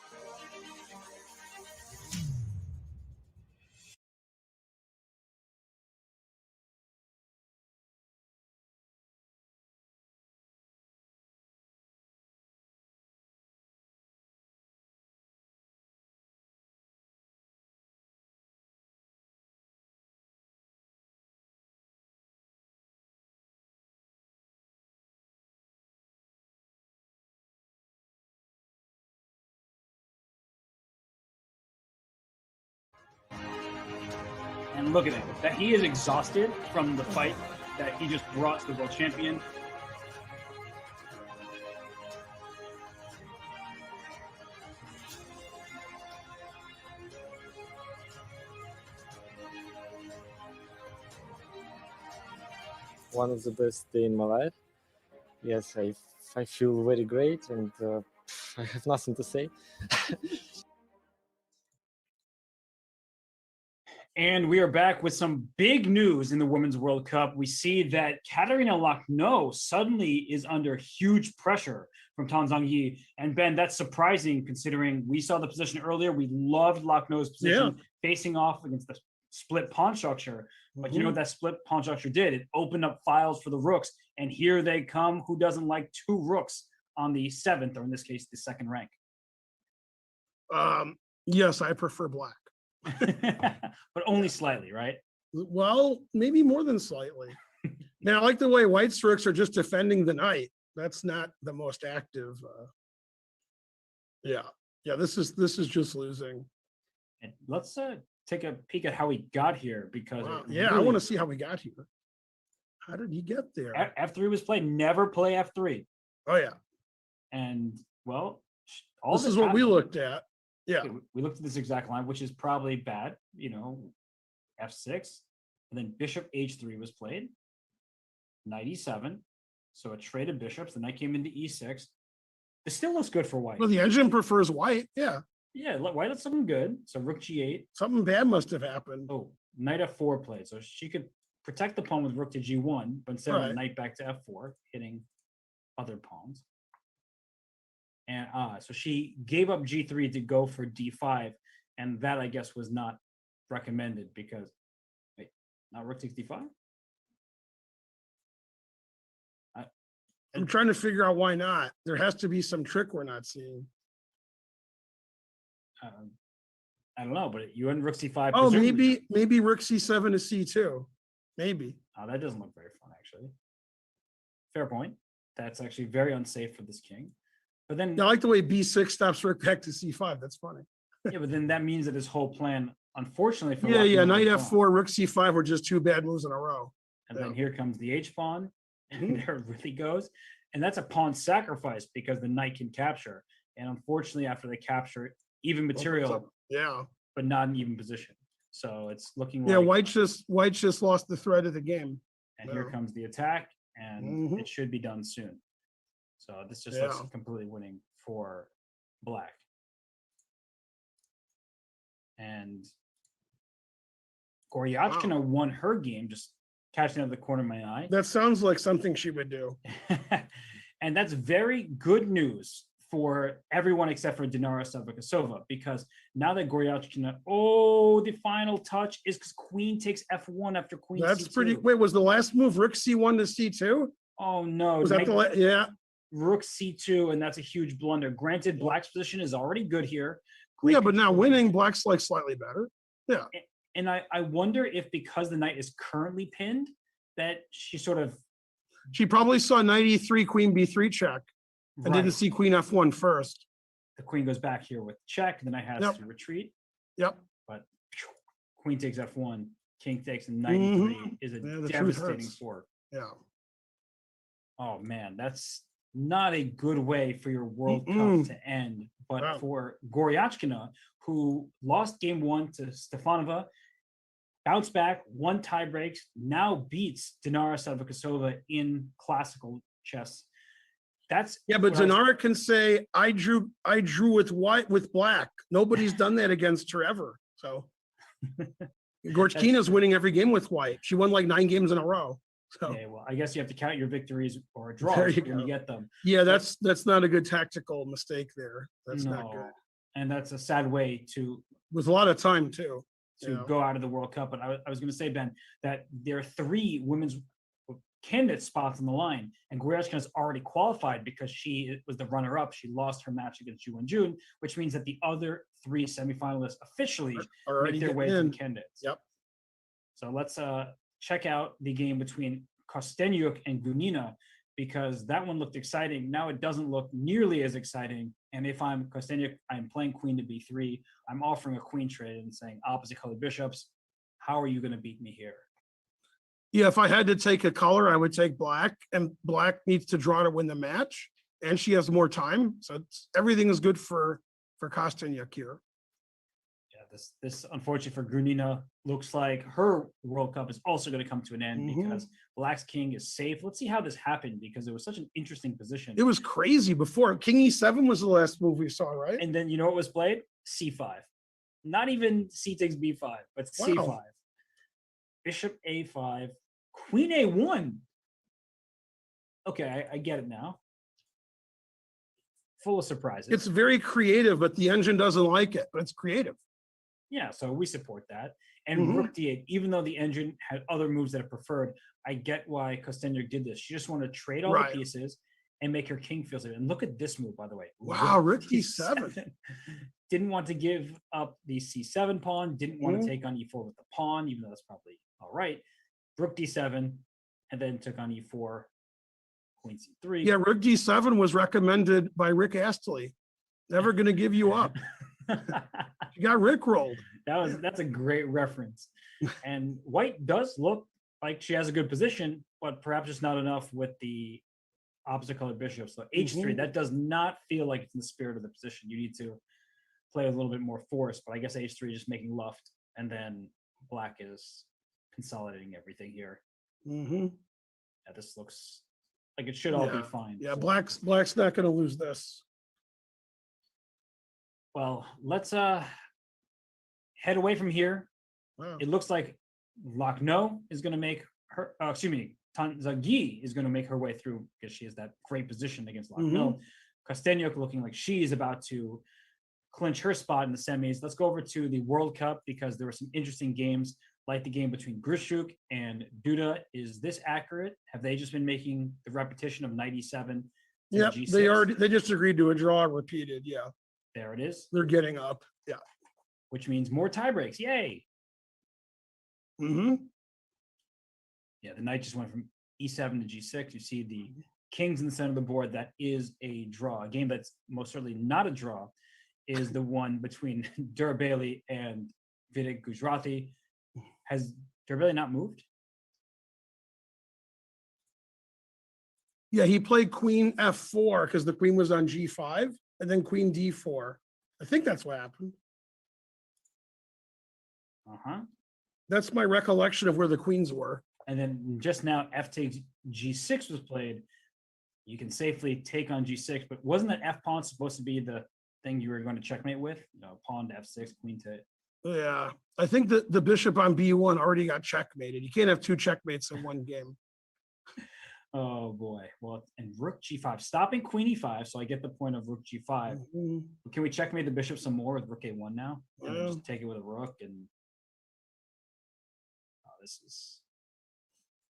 And look at it, that he is exhausted from the fight that he just brought to the world champion. One of the best day in my life. Yes, I feel very great, and I have nothing to say. And we are back with some big news in the Women's World Cup. We see that Katerina Lacno suddenly is under huge pressure from Tan Zhongyi. And Ben, that's surprising considering we saw the position earlier. We loved Lacno's position facing off against the split pawn structure. But you know what that split pawn structure did? It opened up files for the rooks. And here they come. Who doesn't like two rooks on the 7th, or in this case, the 2nd rank? Yes, I prefer black. But only slightly, right? Well, maybe more than slightly. Now, I like the way white's rooks are just defending the knight. That's not the most active. Yeah, this is just losing. And let's take a peek at how he got here, because Wow. it Yeah, I really- want to see how we got here. How did he get there? F3 was played. Never play F3. Oh yeah, And well, all this is what we happened. looked at. Yeah, Okay, we looked at this exact line, which is probably bad. You know, F6, and then Bishop H3 was played. Knight E7, so a trade of bishops. The knight came into E6. This still looks good for white. well, the engine prefers white. Yeah, Yeah, white had something good. So Rook G8. something bad must have happened. Oh, Knight F4 played, so she could protect the pawn with Rook to G1, but instead of Right. Knight back to F4, hitting other pawns. And so she gave up G3 to go for D5, and that I guess was not recommended because wait, not Rook takes D5. I'm trying to figure out why not. There has to be some trick we're not seeing. I don't know, but you and Rook C5. Oh, presumably- maybe Rook C7 to C2. Maybe. that doesn't look very fun, actually. Fair point. That's actually very unsafe for this king. But then, I like the way B6 stops Rook back to C5. That's funny. yeah, but then that means that his whole plan, unfortunately for Yeah, Lachlan, Knight was wrong. F4, Rook C5 were just two bad moves in a row. And then Yeah. here comes the H pawn, and Mhm. there it really goes. And that's a pawn sacrifice because the knight can capture. And unfortunately, after they capture, even material, Yeah. but not in even position. So it's looking Yeah, like, white just lost the thread of the game. and here yeah. comes the attack, and Mhm. it should be done soon. So this just looks Yeah. completely winning for black. And Goryachkina won her game, just catching out of the corner of my eye. That sounds like something she would do. And that's very good news for everyone except for Dinara Savakasova, because now that Goryachkina, the final touch is because Queen takes F1 after Queen That's C2. pretty. Wait, was the last move Rook C1 to C2? Oh no! Was that the yeah? Rook C2, and that's a huge blunder. Granted, Black's position is already good here. Yeah, but now winning, Black's like slightly better. Yeah. And I wonder if because the knight is currently pinned, that she sort of She probably saw knight E3, queen B3 check, and didn't see queen F1 first. The queen goes back here with check, the knight has to retreat. Yep. But queen takes F1, king takes, and knight E3 is a devastating fork. Yeah. Oh man, that's not a good way for your World Cup to end. But for Goryachkina, who lost game 1 to Stefanova, bounced back, won tie breaks, now beats Dinara Savakasova in classical chess. That's but Dinara can say, I drew with white with black. Nobody's done that against her ever. So Goryachkina's winning every game with white. She won like 9 games in a row. So well, I guess you have to count your victories or draws when you get them. Yeah, that's not a good tactical mistake there. That's not good. And that's a sad way to with a lot of time too to go out of the World Cup. But I was going to say, Ben, that there are 3 women's candidate spots on the line, and Goryachkina has already qualified because she was the runner-up. She lost her match against Ju Jun, which means that the other 3 semifinalists officially make their way to the candidates. Yep. So let's check out the game between Kostenyuk and Gunina, because that one looked exciting. Now it doesn't look nearly as exciting. And if I'm Kostenyuk, I'm playing queen to b3. I'm offering a queen trade and saying opposite colored bishops. How are you going to beat me here? Yeah, if I had to take a color, I would take black, and black needs to draw to win the match, and she has more time. So everything is good for Kostenyuk here. Yeah, this unfortunately for Gunina looks like her World Cup is also going to come to an end because Black's king is safe. Let's see how this happened, because it was such an interesting position. It was crazy before. King E7 was the last move we saw, right? And then you know what was played? C5. Not even C takes B5, but C5. Bishop A5, Queen A1. Okay, I get it now. Full of surprises. It's very creative, but the engine doesn't like it, but it's creative. Yeah, so we support that. And Rook D8, even though the engine had other moves that it preferred, I get why Kostenyuk did this. She just wanted to trade all the pieces and make her king feel safe. And look at this move, by the way. Wow, Rook D7. Didn't want to give up the C7 pawn, didn't want to take on E4 with the pawn, even though that's probably all right. Rook D7, and then took on E4, Queen C3. Yeah, Rook D7 was recommended by Rick Astley. Never going to give you up. You got Rick rolled. That's a great reference. And white does look like she has a good position, but perhaps just not enough with the opposite colored bishop. So H3, that does not feel like it's in the spirit of the position. You need to play a little bit more force, but I guess H3 just making luft, and then black is consolidating everything here. Yeah, this looks like it should all be fine. Yeah, black's not going to lose this. Well, let's head away from here. Wow. It looks like Lakhno is going to make her, Tanzagi is going to make her way through because she has that great position against Lakhno. Kostenyuk looking like she is about to clinch her spot in the semis. Let's go over to the World Cup because there were some interesting games, like the game between Grischuk and Duda. Is this accurate? Have they just been making the repetition of knight E7? Yeah, they just agreed to a draw repeated. Yeah. There it is. They're getting up. Yeah. Which means more tie breaks. Yay. Yeah, the knight just went from E7 to G6. You see the kings in the center of the board. That is a draw. A game that's most certainly not a draw is the one between Durabeli and Vidit Gujrathi. Has Durabeli not moved? Yeah, he played queen F4 because the queen was on G5, and then queen D4. I think that's what happened. That's my recollection of where the queens were. And then just now, F takes G6 was played. you can safely take on G6, but wasn't that F pawn supposed to be the thing you were going to checkmate with? Pawn to F6, queen to. Yeah, I think that the bishop on B1 already got checkmated. You can't have 2 checkmates in one game. Oh boy. Well, and rook G5, stopping queen E5. So I get the point of rook G5. Mhm. Can we checkmate the bishop some more with rook A1 now? And then Yeah. just take it with a rook and. Oh, this is.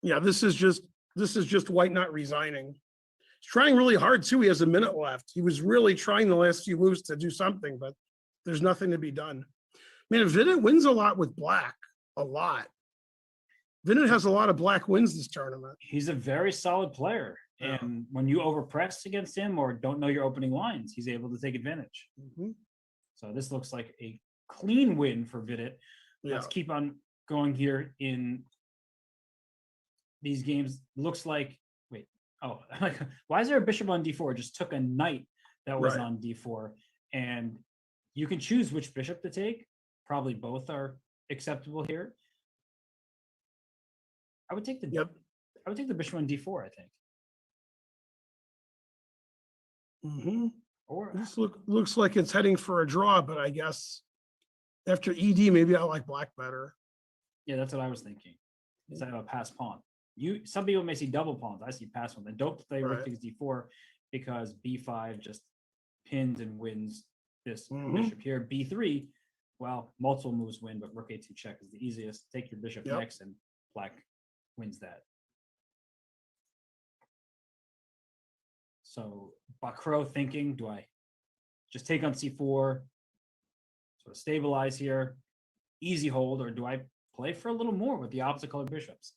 Yeah, this is just white not resigning. He's trying really hard too. He has a minute left. He was really trying the last few moves to do something, but there's nothing to be done. Man, FIDE wins a lot with black, a lot. FIDE has a lot of black wins this tournament. He's a very solid player. Yeah. And when you overpress against him or don't know your opening lines, he's able to take advantage. Mhm. So this looks like a clean win for FIDE. Yeah. Let's keep on going here in these games. Looks like, wait, oh, why is there a bishop on D4? It just took a knight that was Right. on D4. And you can choose which bishop to take. Probably both are acceptable here. I would take the I would take the bishop on D4, I think. Mhm. Or This looks like it's heading for a draw, but I guess after ED, maybe I like black better. yeah, that's what I was thinking. Is I have a pass pawn. Some people may see double pawns. I see pass one. Then don't play rook Right. takes D4 because B5 just pins and wins this Mhm. bishop here. B3, well, multiple moves win, but rook A2 check is the easiest. Take your bishop Yep. next, and black wins that. So Bakro thinking, do I just take on C4, sort of stabilize here, easy hold, or do I play for a little more with the opposite colored bishops?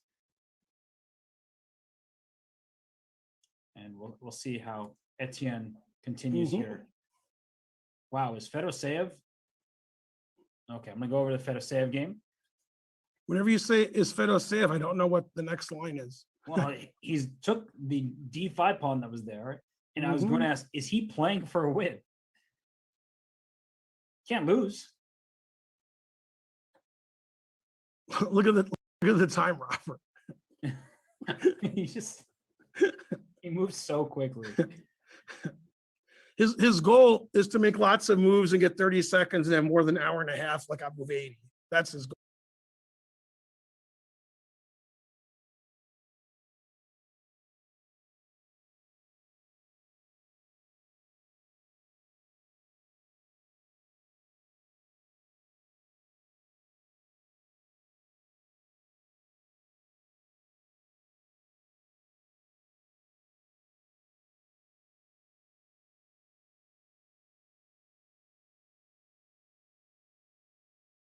And we'll see how Etienne continues Mhm. here. Wow, is Fedoseev? Okay, I'm gonna go over the Fedoseev game. Whenever you say is Fedoseev, I don't know what the next line is. Well, he's took the D5 pawn that was there, and I was going to ask, is he playing for a win? Can't lose. Look at the time, Robert. He moves so quickly. His goal is to make lots of moves and get 30 seconds and have more than an hour and a half, like I move 80. That's his goal.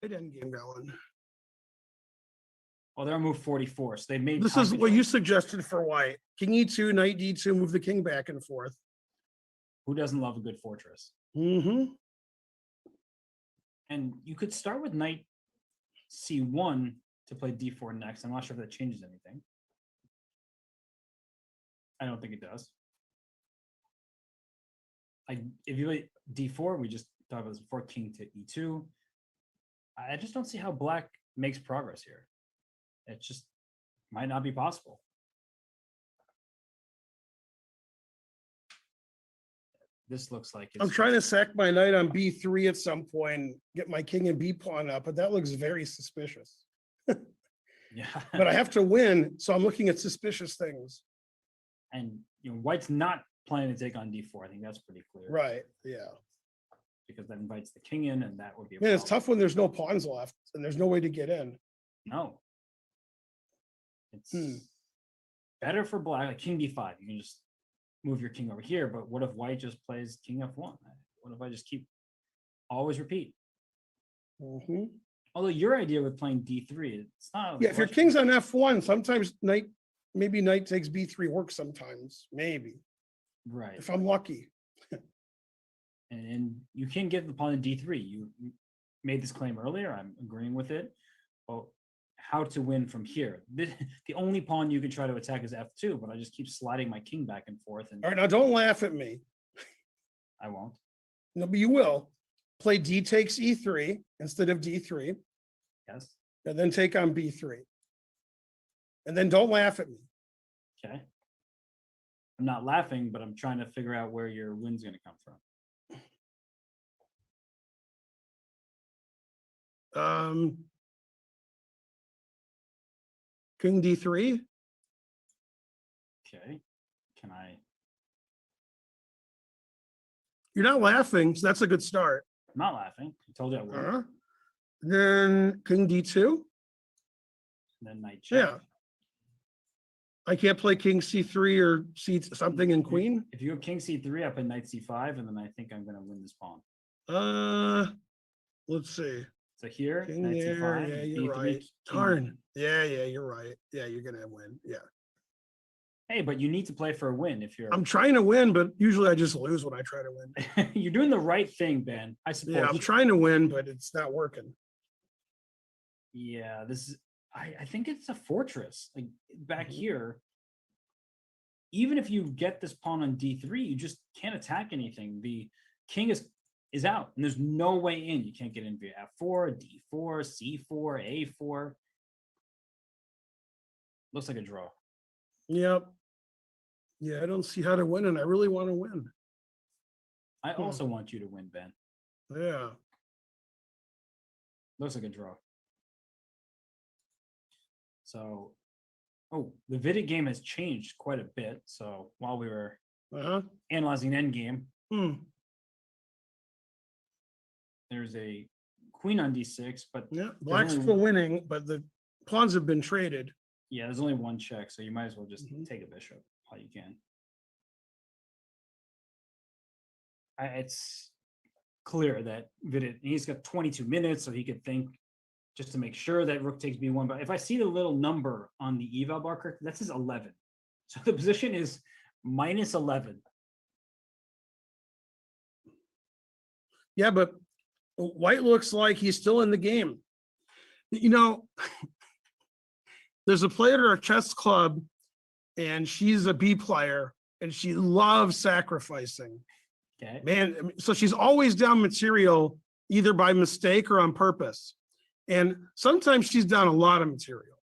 Good end game going. Oh, they're on move 44, so they made. This time is what control. you suggested for white. King E2, knight D2, move the king back and forth. Who doesn't love a good fortress? Mm-hmm. And you could start with knight C1 to play D4 next. I'm not sure if that changes anything. I don't think it does. If you play D4, we just talked about this before, king to E2. I just don't see how black makes progress here. It just might not be possible. This looks like it's I'm trying to sack my knight on B3 at some point, get my king and B pawn up, but that looks very suspicious. Yeah. But I have to win, so I'm looking at suspicious things. And white's not planning to take on D4. I think that's pretty clear. Right, yeah. Because that invites the king in, and that would be a Man, it's problem. tough when there's no pawns left and there's no way to get in. No. It's better for black, like king D5. You can just move your king over here, but what if white just plays king F1? What if I just always repeat? Mhm. Although your idea with playing D3, it's not. Yeah, if your king's on F1, sometimes maybe knight takes B3 works sometimes, maybe, right, if I'm lucky. and you can get the pawn in D3. You made this claim earlier. I'm agreeing with it. Well, how to win from here? The only pawn you can try to attack is F2, but I just keep sliding my king back and forth, and All right, now don't laugh at me. I won't. No, but you will. Play D takes E3 instead of D3, Yes. and then take on B3. And then don't laugh at me. Okay. I'm not laughing, but I'm trying to figure out where your win's going to come from. King D3. Okay. Can I? You're not laughing, so that's a good start. I'm not laughing. I told you I would. Then King D2. Then knight check. Yeah. I can't play King C3 or C something in Queen. If you go King C3, I play Knight C5, and then I think I'm going to win this pawn. Let's see. So here, King Knight there, C5, yeah, you're D3, right. King. Darn. Yeah, you're right. Yeah, you're gonna win. Yeah. Hey, but you need to play for a win if you're. I'm trying to win, but usually I just lose when I try to win. You're doing the right thing, Ben. I support Yeah, I'm you. trying to win, but it's not working. Yeah, this is. I think it's a fortress. Like back here, even if you get this pawn on D3, you just can't attack anything. The king is out, and there's no way in. You can't get in via F4, D4, C4, A4. Looks like a draw. Yep. Yeah, I don't see how to win, and I really want to win. I also want you to win, Ben. Yeah. Looks like a draw. So, the FIDE game has changed quite a bit. So while we were analyzing endgame, there's a queen on D6, but yeah, black's still winning, but the pawns have been traded. Yeah, there's only one check, so you might as well just take a bishop while you can. It's clear that FIDE, he's got 22 minutes, so he could think just to make sure that rook takes b1. But if I see the little number on the eval bar, that says 11. So the position is minus 11. Yeah, but white looks like he's still in the game. You know, there's a player at our chess club, and she's a B player, and she loves sacrificing. Okay. Man, so she's always down material, either by mistake or on purpose. And sometimes she's down a lot of material.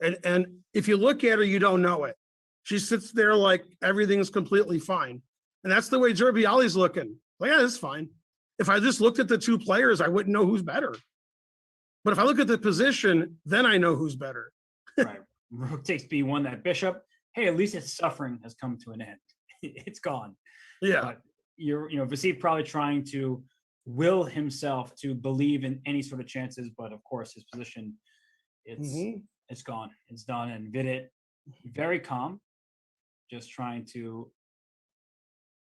And if you look at her, you don't know it. She sits there like everything's completely fine. And that's the way Zerbiali's looking. Well, yeah, it's fine. If I just looked at the two players, I wouldn't know who's better. But if I look at the position, then I know who's better. Right. Rook takes b1, that bishop. Hey, at least its suffering has come to an end. It's gone. Yeah. But Vasily probably trying to will himself to believe in any sort of chances, but of course his position, it's gone. It's done. And FIDE, very calm, just trying to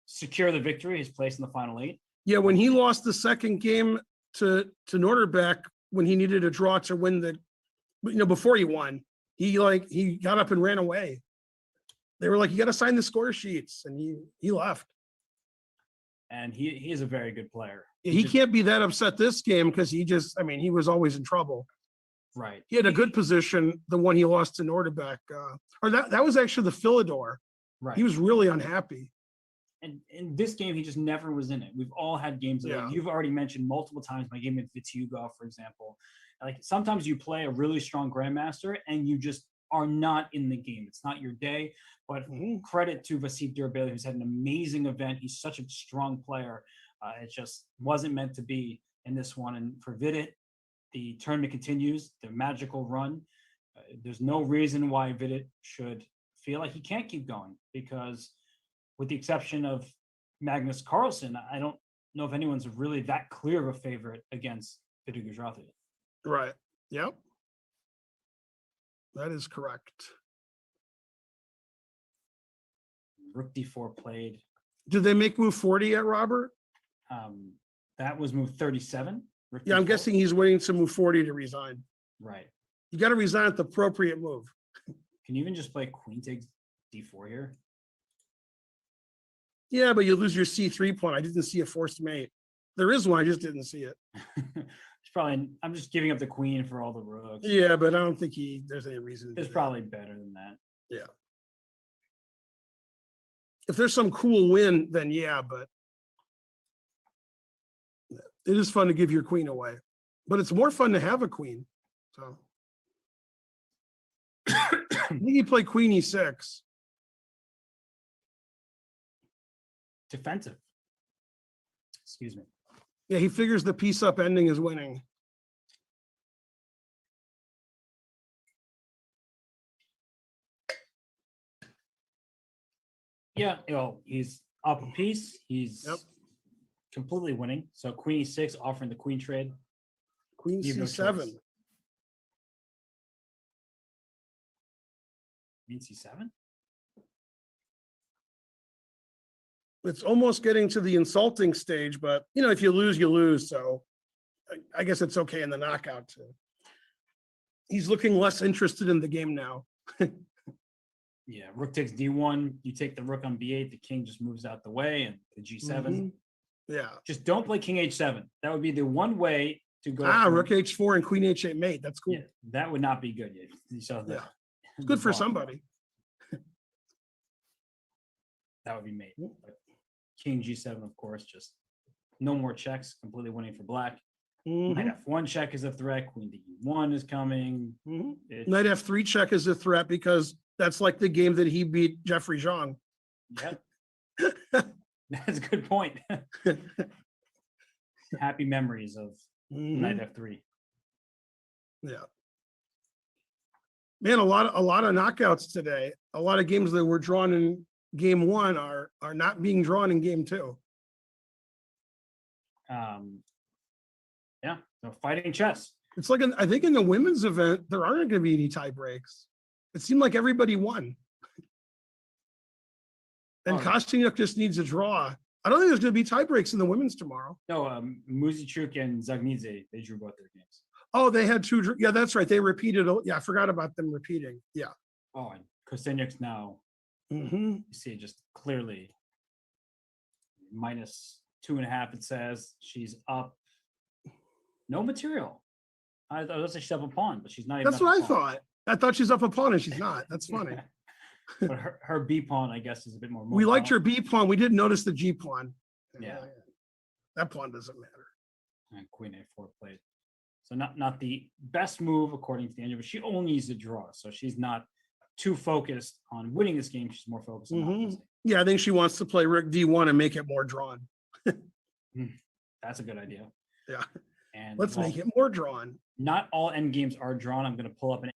secure the victory, his place in the final 8. Yeah, when he lost the second game to Norderbeck, when he needed a draw to win the, before he won, he got up and ran away. They were like, you got to sign the score sheets, and he left. And he is a very good player. He can't be that upset this game because he was always in trouble. Right. He had a good position, the one he lost to Norderbeck. Or that was actually the Philidor. Right. He was really unhappy. And in this game, he just never was in it. We've all had games like you've already mentioned multiple times, my game at Vituga, for example. Like sometimes you play a really strong grandmaster and you just are not in the game. It's not your day. But credit to Vasily Durabeli, who's had an amazing event. He's such a strong player. It just wasn't meant to be in this one. And for FIDE, the tournament continues, the magical run. There's no reason why FIDE should feel like he can't keep going, because with the exception of Magnus Carlsen, I don't know if anyone's really that clear of a favorite against FIDE Gujarati. Right. Yep. That is correct. Rook d4 played. Did they make move 40 yet, Robert? That was move 37. Rook Yeah, I'm d4. guessing he's waiting to move 40 to resign. Right. You got to resign at the appropriate move. Can you even just play queen takes d4 here? Yeah, but you lose your C3 pawn. I didn't see a forced mate. There is one, I just didn't see it. It's probably, I'm just giving up the queen for all the rooks. Yeah, but I don't think there's any reason. It's probably better than that. Yeah. If there's some cool win, then yeah, but it is fun to give your queen away. But it's more fun to have a queen. So I think you play queen e6. defensive. Excuse me. Yeah, he figures the piece up ending is winning. Yeah, he's up a piece. He's Yep. completely winning. So queen e6, offering the queen trade. Queen You have no c7. choice. Queen c7? It's almost getting to the insulting stage, but if you lose, you lose. So I guess it's okay in the knockout too. He's looking less interested in the game now. Yeah, rook takes d1. You take the rook on b8. The king just moves out the way, and the g7. Mhm. Yeah. Just don't play king h7. That would be the one way to go. Rook h4 and queen h8 mate. That's cool. Yeah, that would not be good. You saw that. Yeah. It's good for somebody. That would be mate. But king g7, of course, just no more checks. Completely winning for black. Mhm. Knight f1 check is a threat. Queen d1 is coming. Mhm. It's- Knight f3 check is a threat because that's like the game that he beat Jeffrey Zhang. Yeah. That's a good point. Happy memories of knight Mhm. f3. Yeah. Man, a lot of knockouts today. A lot of games that were drawn in game one are not being drawn in game two. Yeah, so fighting chess. It's like I think in the women's event there aren't going to be any tie breaks. It seemed like everybody won. And Oh. Kostyuk just needs a draw. I don't think there's going to be tie breaks in the women's tomorrow. No, Muzichuk and Zagnidze, they drew both their games. Oh, they had two. Yeah, that's right. They repeated. Yeah, I forgot about them repeating. Yeah. Oh, and Kostyuk's now, Mm-hmm. you see just clearly -2.5, it says. She's up. No material. I thought she's up a pawn, but she's not even That's up what a I pawn. thought. I thought she's up a pawn and she's not. That's funny. But her B pawn, I guess, is a bit more. We liked mobile. her B pawn. We didn't notice the G pawn. Yeah. That pawn doesn't matter. And queen a4 played. So not the best move according to the engine, but she only needs to draw. So she's not too focused on winning this game. She's more focused on not Mhm. losing. Yeah, I think she wants to play Rook D1 and make it more drawn. That's a good idea. Yeah. And Let's well, make it more drawn. not all end games are drawn. I'm going to pull up an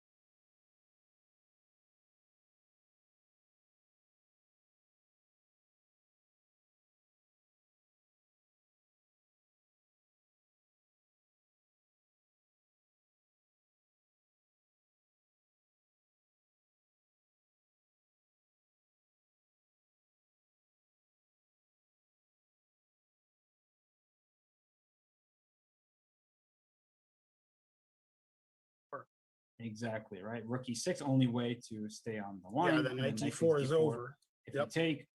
exactly right. Rook e6, only way to stay on the line. Yeah, the and knight then D4 takes is D4. over. If Yep. you take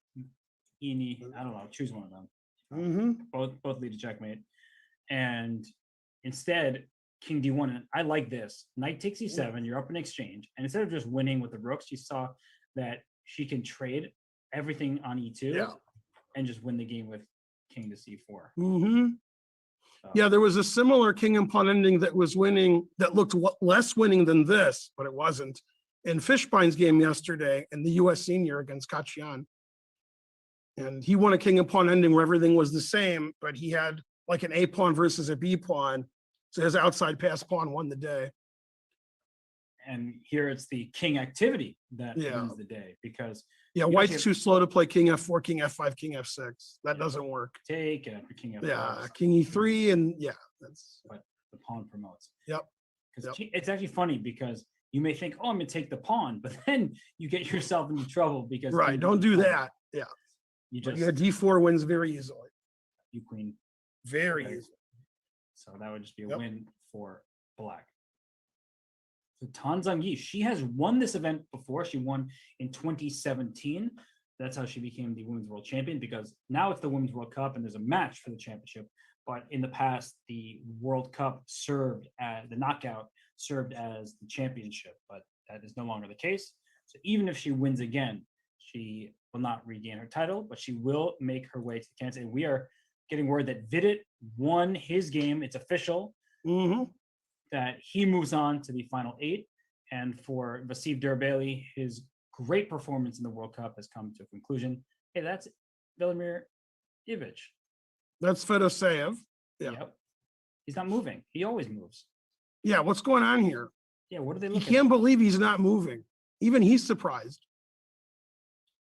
Eni, I don't know, choose one of them. Mm-hmm. Both lead to checkmate. And instead, king d1, and I like this. Knight takes e7, you're up in exchange. And instead of just winning with the rooks, she saw that she can trade everything on e2 Yeah. and just win the game with king to c4. Mm-hmm. So, Yeah, there was a similar king and pawn ending that was winning, that looked less winning than this, but it wasn't. In Fishbine's game yesterday in the US senior against Karjakin. And he won a king and pawn ending where everything was the same, but he had like an A pawn versus a B pawn. So his outside pass pawn won the day. and here it's the king activity that Yeah. wins the day, because Yeah, You white's actually- too slow to play king F4, king F5, king F6. That doesn't work. take after king f4. Yeah, king E3 and yeah, that's The pawn promotes. Yep. Because it's actually funny because you may think, oh, I'm going to take the pawn, but then you get yourself into trouble because right. king Don't do d4, that. Yeah. You But just yeah, D4 wins very easily. you queen. Very Okay. easily. So that would just be a Yep. win for black. So Tan Zhangyi, she has won this event before. She won in 2017. That's how she became the Women's World Champion, because now it's the Women's World Cup and there's a match for the championship. But in the past, the World Cup served as the knockout served as the championship, but that is no longer the case. So even if she wins again, she will not regain her title, but she will make her way to the candidates. And we are getting word that Vidit won his game. It's official Mm-hmm. that he moves on to the final 8. And for Vasif Derbeli, his great performance in the World Cup has come to a conclusion. Hey, that's Velimir Ivic. That's Fedoseev. Yeah. Yep. He's not moving. He always moves. Yeah, what's going on here? Yeah, what are they He looking can't at? believe he's not moving. Even he's surprised.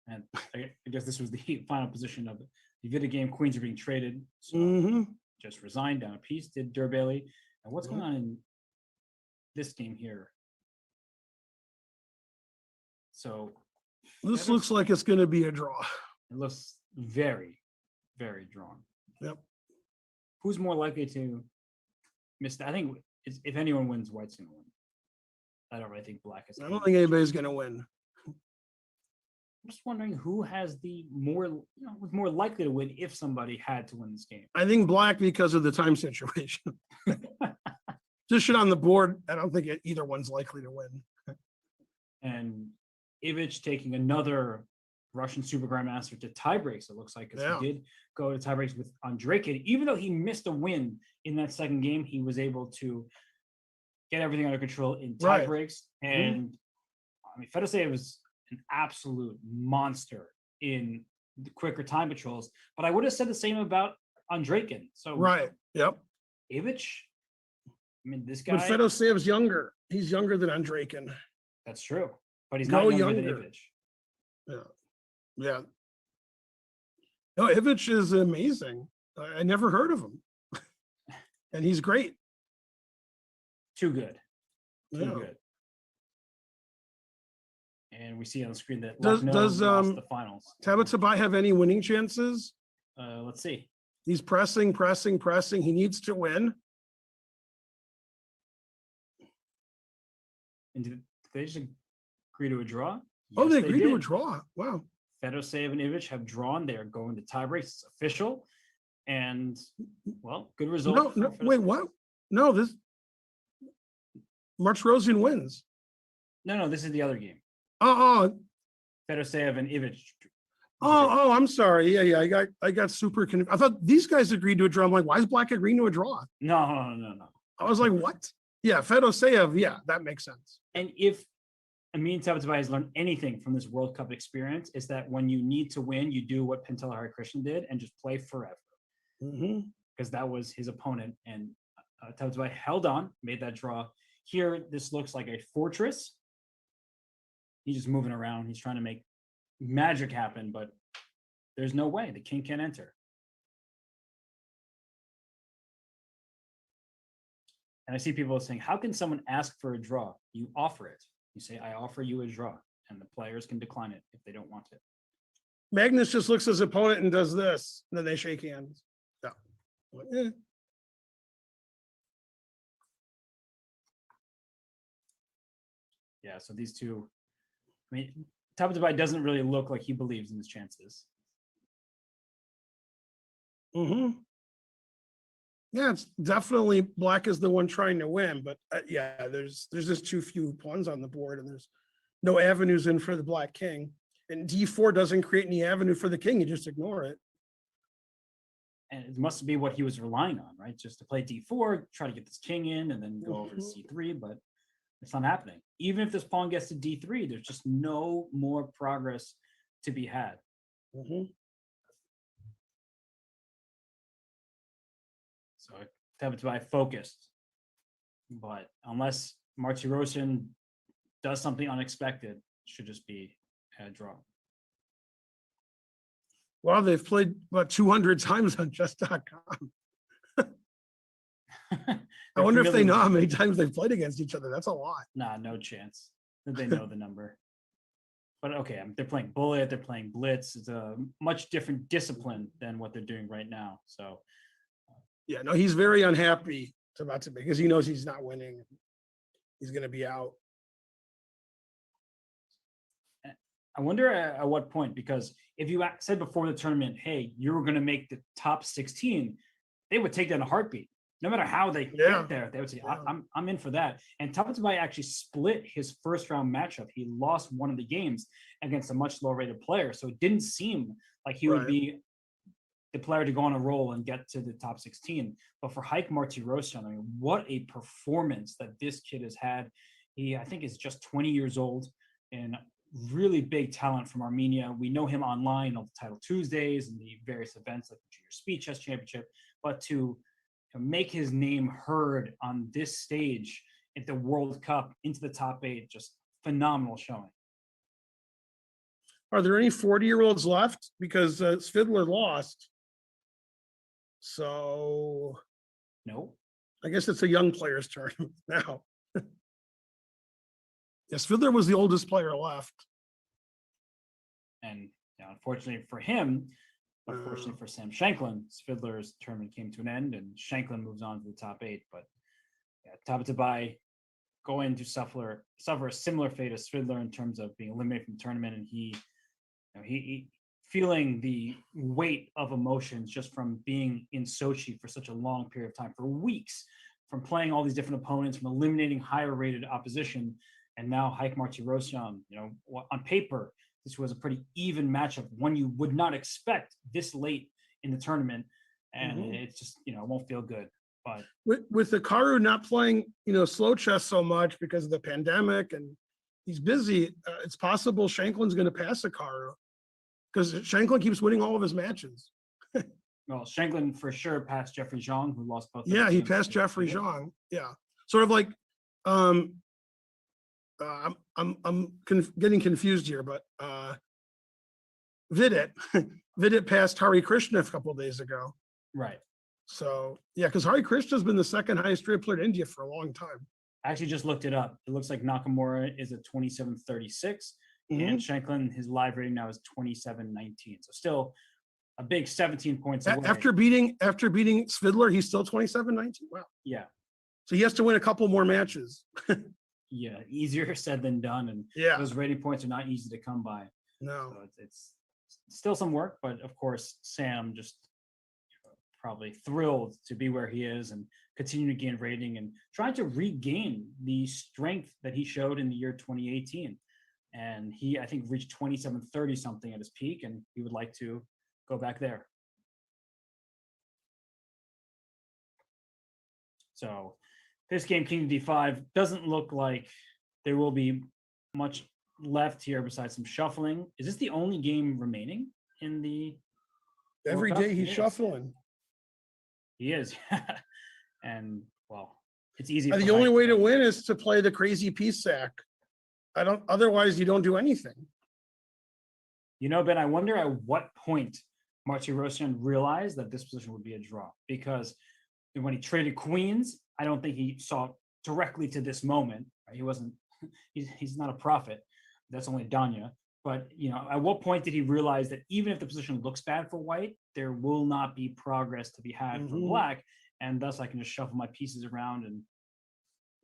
And I guess this was the final position of the FIDE game. Queens are being traded. So Mm-hmm. just resigned down a piece, did Durbailey. And what's going on in this game here? So This looks like it's going to be a draw. it looks very, very drawn. Yep. Who's more likely to miss that? I think if anyone wins, White's going to win. I don't really think Black is. I don't think anybody's going to win. I'm just wondering who has the more, was more likely to win if somebody had to win this game. I think Black because of the time situation. Just shit on the board. I don't think either one's likely to win. And Ivic taking another Russian Super Grandmaster to tiebreaks, it looks like, because he did go to tiebreaks with Karjakin. Even though he missed a win in that second game, he was able to get everything under control in tiebreaks. Right. And I mean, Fedoseev was an absolute monster in the quicker time patrols, but I would have said the same about Karjakin. So right, yep. Ivic, I mean, this guy. But Fedoseev's younger. He's younger than Karjakin. That's true, but he's not younger than Ivic. Yeah, yeah. No, Ivic is amazing. I never heard of him, and he's great. Too good. Too Yeah. good. And we see on the screen that does lost the finals. Tabatabai have any winning chances? Let's see. He's pressing. He needs to win. And did they just agree to a draw? Oh, Yes, they agreed to a did. draw. Wow. Fedoseev and Ivic have drawn. They are going to tiebreaks. It's official. And, well, good result. No, wait, what? No, this Martirosyan wins. No, this is the other game. Oh, Fedoseev and Ivic. I'm sorry. Yeah. I got super confused. I thought these guys agreed to a draw. I'm like, why is Black agreeing to a draw? No. I was like, what? Yeah, Fedoseev. Yeah, that makes sense. And if Amin Tabatabai has learned anything from this World Cup experience, is that when you need to win, you do what Pintele Harikrishnan did and just play forever. Because that was his opponent. And Tabatabai held on, made that draw. Here, this looks like a fortress. He's just moving around. He's trying to make magic happen, but there's no way. The king can't enter. And I see people saying, how can someone ask for a draw? You offer it. You say, I offer you a draw, and the players can decline it if they don't want it. Magnus just looks at his opponent and does this, and then they shake hands. Yeah. Yeah, so these two, I mean, Tabatabai doesn't really look like he believes in his chances. Yeah, it's definitely Black is the one trying to win, but yeah, there's just too few pawns on the board, and there's no avenues in for the Black king. And D4 doesn't create any avenue for the king; you just ignore it. And it must be what he was relying on, right? Just to play D4, try to get this king in, and then go over to C3, but it's not happening. Even if this pawn gets to D3, there's just no more progress to be had. So Tabatabai focused, but unless Martirosyan does something unexpected, it should just be a draw. Well, they've played about 200 times on chess.com. I wonder if they know how many times they've played against each other. That's a lot. Nah, no chance that they know the number. But okay, they're playing Bullet, they're playing Blitz. It's a much different discipline than what they're doing right now. So yeah, no, he's very unhappy about it because he knows he's not winning. He's going to be out. I wonder at what point, because if you said before the tournament, hey, you were going to make the top 16, they would take that in a heartbeat. No matter how they get there, they would say, I'm in for that. And Tabatabai actually split his first round matchup. He lost one of the games against a much lower rated player. So it didn't seem like he would be the player to go on a roll and get to the top 16. But for Haik Martirosyan, I mean, what a performance that this kid has had. He, I think, is just 20 years old and really big talent from Armenia. We know him online on the Title Tuesdays and the various events like the Junior Speed Chess Championship, but to make his name heard on this stage at the World Cup into the top 8, just phenomenal showing. Are there any 40-year-olds left? Because Svidler lost. So No. I guess it's a young player's turn now. Yes, Svidler was the oldest player left. And unfortunately for him, unfortunately for Sam Shankland, Svidler's tournament came to an end, and Shankland moves on to the top 8. But Tabatabai going to suffer a similar fate as Svidler in terms of being eliminated from the tournament, and he feeling the weight of emotions just from being in Sochi for such a long period of time, for weeks, from playing all these different opponents, from eliminating higher rated opposition, and now Haik Martirosyan, on paper, this was a pretty even matchup, one you would not expect this late in the tournament, and it's just, it won't feel good. But with Hikaru not playing, slow chess so much because of the pandemic and he's busy, it's possible Shankland's going to pass Hikaru because Shankland keeps winning all of his matches. Well, Shankland for sure passed Jeffrey Zhang, who lost both. Yeah, he passed Jeffrey Zhang. Yeah, sort of like, I'm getting confused here, but Vidit passed Hari Krishna a couple of days ago. Right. So yeah, because Hari Krishna's been the second highest rated player in India for a long time. I actually just looked it up. It looks like Nakamura is at 2736, and Shankland, his live rating now is 2719. So still a big 17 points away. After beating Svidler, he's still 2719. Wow. Yeah. So he has to win a couple more matches. Yeah, easier said than done, and those rating points are not easy to come by. No. So it's still some work, but of course Sam just probably thrilled to be where he is and continue to gain rating and trying to regain the strength that he showed in the year 2018. And he, I think, reached 2730 something at his peak, and he would like to go back there. So this game, King D5, doesn't look like there will be much left here besides some shuffling. Is this the only game remaining in the every World day Cup? he's shuffling? He is. And well, it's easy. The only way to win is to play the crazy piece sack. Otherwise you don't do anything. Ben, I wonder at what point Martirosyan realized that this position would be a draw, because when he traded queens, I don't think he saw directly to this moment. Right? He wasn't, he's not a prophet. That's only Danya. But, at what point did he realize that even if the position looks bad for white, there will not be progress to be had for black, and thus I can just shuffle my pieces around and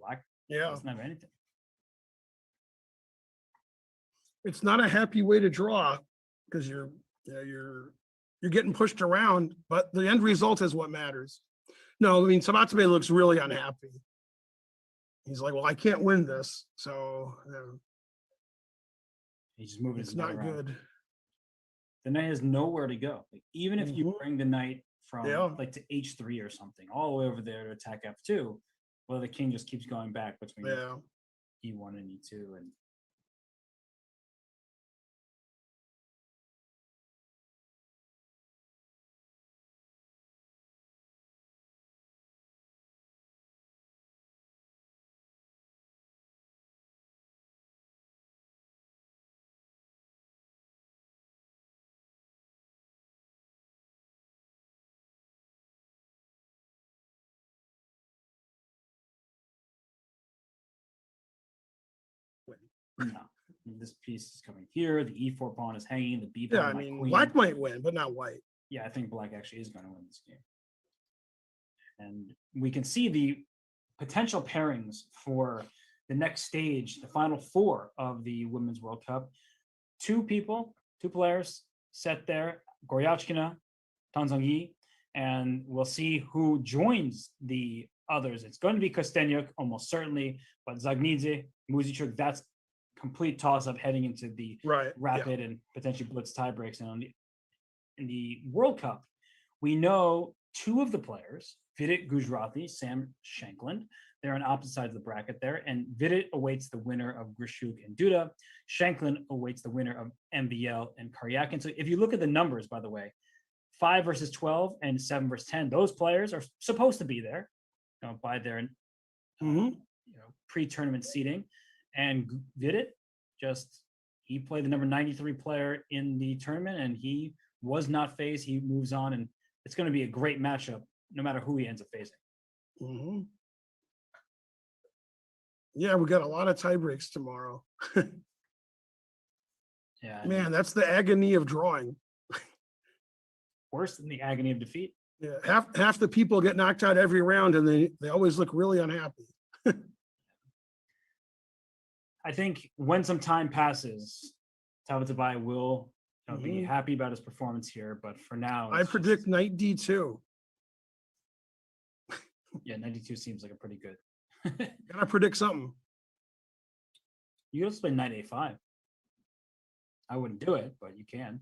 black doesn't have anything. It's not a happy way to draw because you're getting pushed around, but the end result is what matters. No, I mean, Sabatame looks really unhappy. He's like, well, I can't win this, so He's just moving. It's not good. The knight has nowhere to go. Like, even if you bring the knight from like to h3 or something, all the way over there to attack f2, well, the king just keeps going back between e1 and e2, and no. This piece is coming here. The e4 pawn is hanging. The b pawn. Yeah, I mean, queen. Black might win, but not white. Yeah, I think black actually is going to win this game. And we can see the potential pairings for the next stage, the final four of the Women's World Cup. Two players set there, Goryachkina, Tanzangi, and we'll see who joins the others. It's going to be Kostenyuk, almost certainly, but Zagnidze, Muzichuk, that's complete toss-up heading into the rapid and potentially blitz tiebreaks. And in the World Cup, we know two of the players Vidit Gujrathi, Sam Shankland. They're on opposite sides of the bracket there. And Vidit awaits the winner of Grischuk and Duda. Shankland awaits the winner of MBL and Karjakin. So if you look at the numbers, by the way, 5 versus 12 and 7 versus 10, those players are supposed to be there, by their pre-tournament seeding. And Vidit he played the number 93 player in the tournament, and he was not phased. He moves on, and it's going to be a great matchup no matter who he ends up facing. Yeah, we got a lot of tie breaks tomorrow. Yeah, Man, that's the agony of drawing. Worse than the agony of defeat. Yeah, half the people get knocked out every round, and they always look really unhappy. I think when some time passes, Tabatabai will be happy about his performance here. But for now, I predict knight D2. Yeah, 92 seems like a pretty good. Gotta predict something. You can also play knight A5. I wouldn't do it, but you can.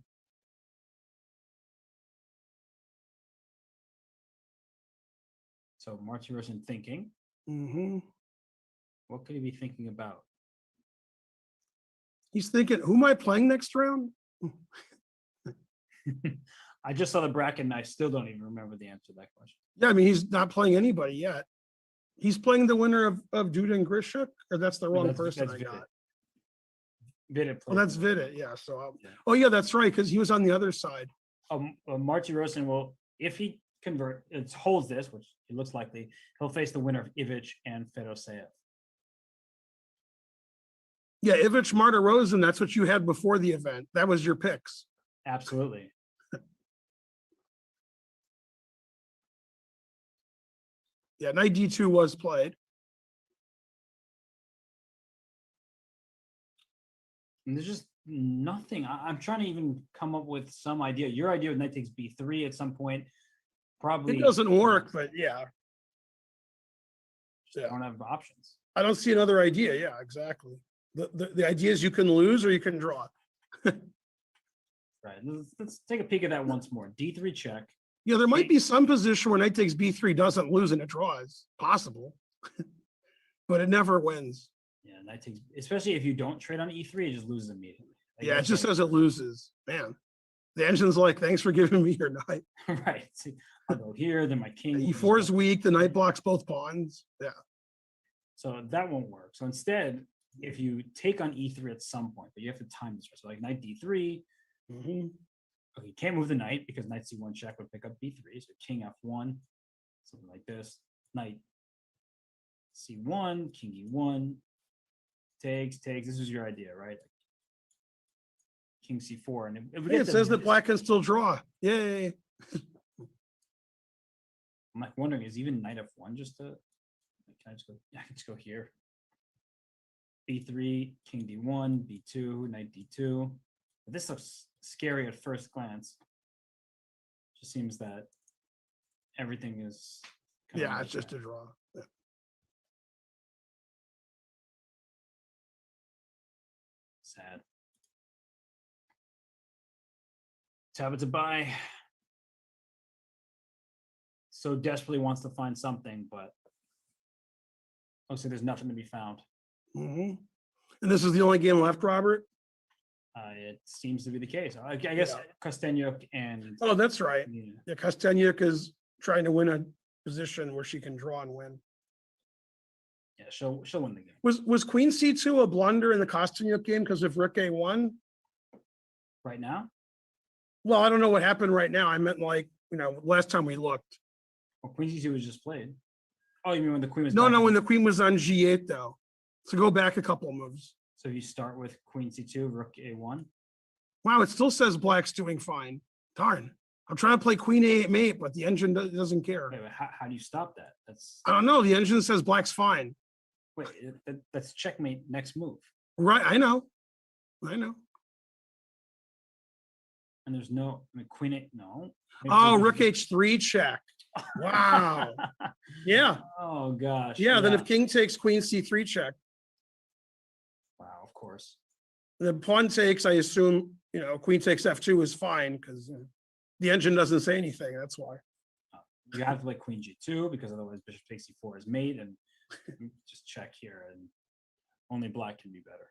So Marty Rosen thinking. What could he be thinking about? He's thinking, who am I playing next round? I just saw the bracket and I still don't even remember the answer to that question. Yeah, I mean, he's not playing anybody yet. He's playing the winner of Duda and Grischuk, or that's the wrong person I got. Vidit. Well, that's Vidit, yeah. So, oh yeah, that's right, because he was on the other side. Marty Rosen will, if he holds this, which it looks likely, he'll face the winner of Ivic and Fedoseev. Yeah, Ivic, Marta Rosen, that's what you had before the event. That was your picks. Absolutely. Yeah, knight D2 was played. And there's just nothing. I'm trying to even come up with some idea. Your idea of knight takes B3 at some point. Probably. It doesn't work, but yeah. I don't have options. I don't see another idea. Yeah, exactly. The idea is you can lose or you can draw. Right. Let's take a peek at that once more. D3 check. Yeah, there might be some position where knight takes B3 doesn't lose and it draws. Possible. But it never wins. Yeah, knight takes, especially if you don't trade on E3, it just loses immediately. Yeah, it just says it loses. Man, the engine's like, thanks for giving me your knight. Right. See, I'll go here, then my king. E4 is weak. The knight blocks both pawns. Yeah. So that won't work. So instead, if you take on E3 at some point, but you have to time this. So like knight D3. Okay, you can't move the knight because knight C1 check would pick up B3. So king F1, something like this. Knight C1, king E1, takes. This is your idea, right? King C4, and if we It says that black can still draw. Yay! I'm like wondering, is even knight F1 just a? Can I just go? Yeah, I can just go here. B3, king D1, B2, knight D2. But this looks scary at first glance. Just seems that everything is. Yeah, it's just a draw. Yeah. Sad. Tabatabai so desperately wants to find something, but looks like there's nothing to be found. And this is the only game left, Robert? It seems to be the case. I guess Kostenyuk and... Oh, that's right. Yeah, Kostenyuk is trying to win a position where she can draw and win. Yeah, she'll win the game. Was Queen C2 a blunder in the Kostenyuk game because of Rook A1? Right now? Well, I don't know what happened right now. I meant like, last time we looked. Well, Queen C2 was just played. Oh, you mean when the queen was... No, when the queen was on G8, though. So go back a couple of moves. So you start with Queen C2, Rook A1. Wow, it still says black's doing fine. Darn. I'm trying to play Queen A8, but the engine doesn't care. Wait, how do you stop that? I don't know. The engine says black's fine. Wait, that's checkmate next move. Right, I know. And there's no, Queen A, no. Oh, Rook H3 check. Wow. Yeah. Oh, gosh. Yeah, then if king takes Queen C3 check. Wow, of course. The pawn takes, I assume, Queen takes F2 is fine because the engine doesn't say anything. That's why. You have to play queen g2 because otherwise bishop takes c4 is mate, and just check here, and only black can be better.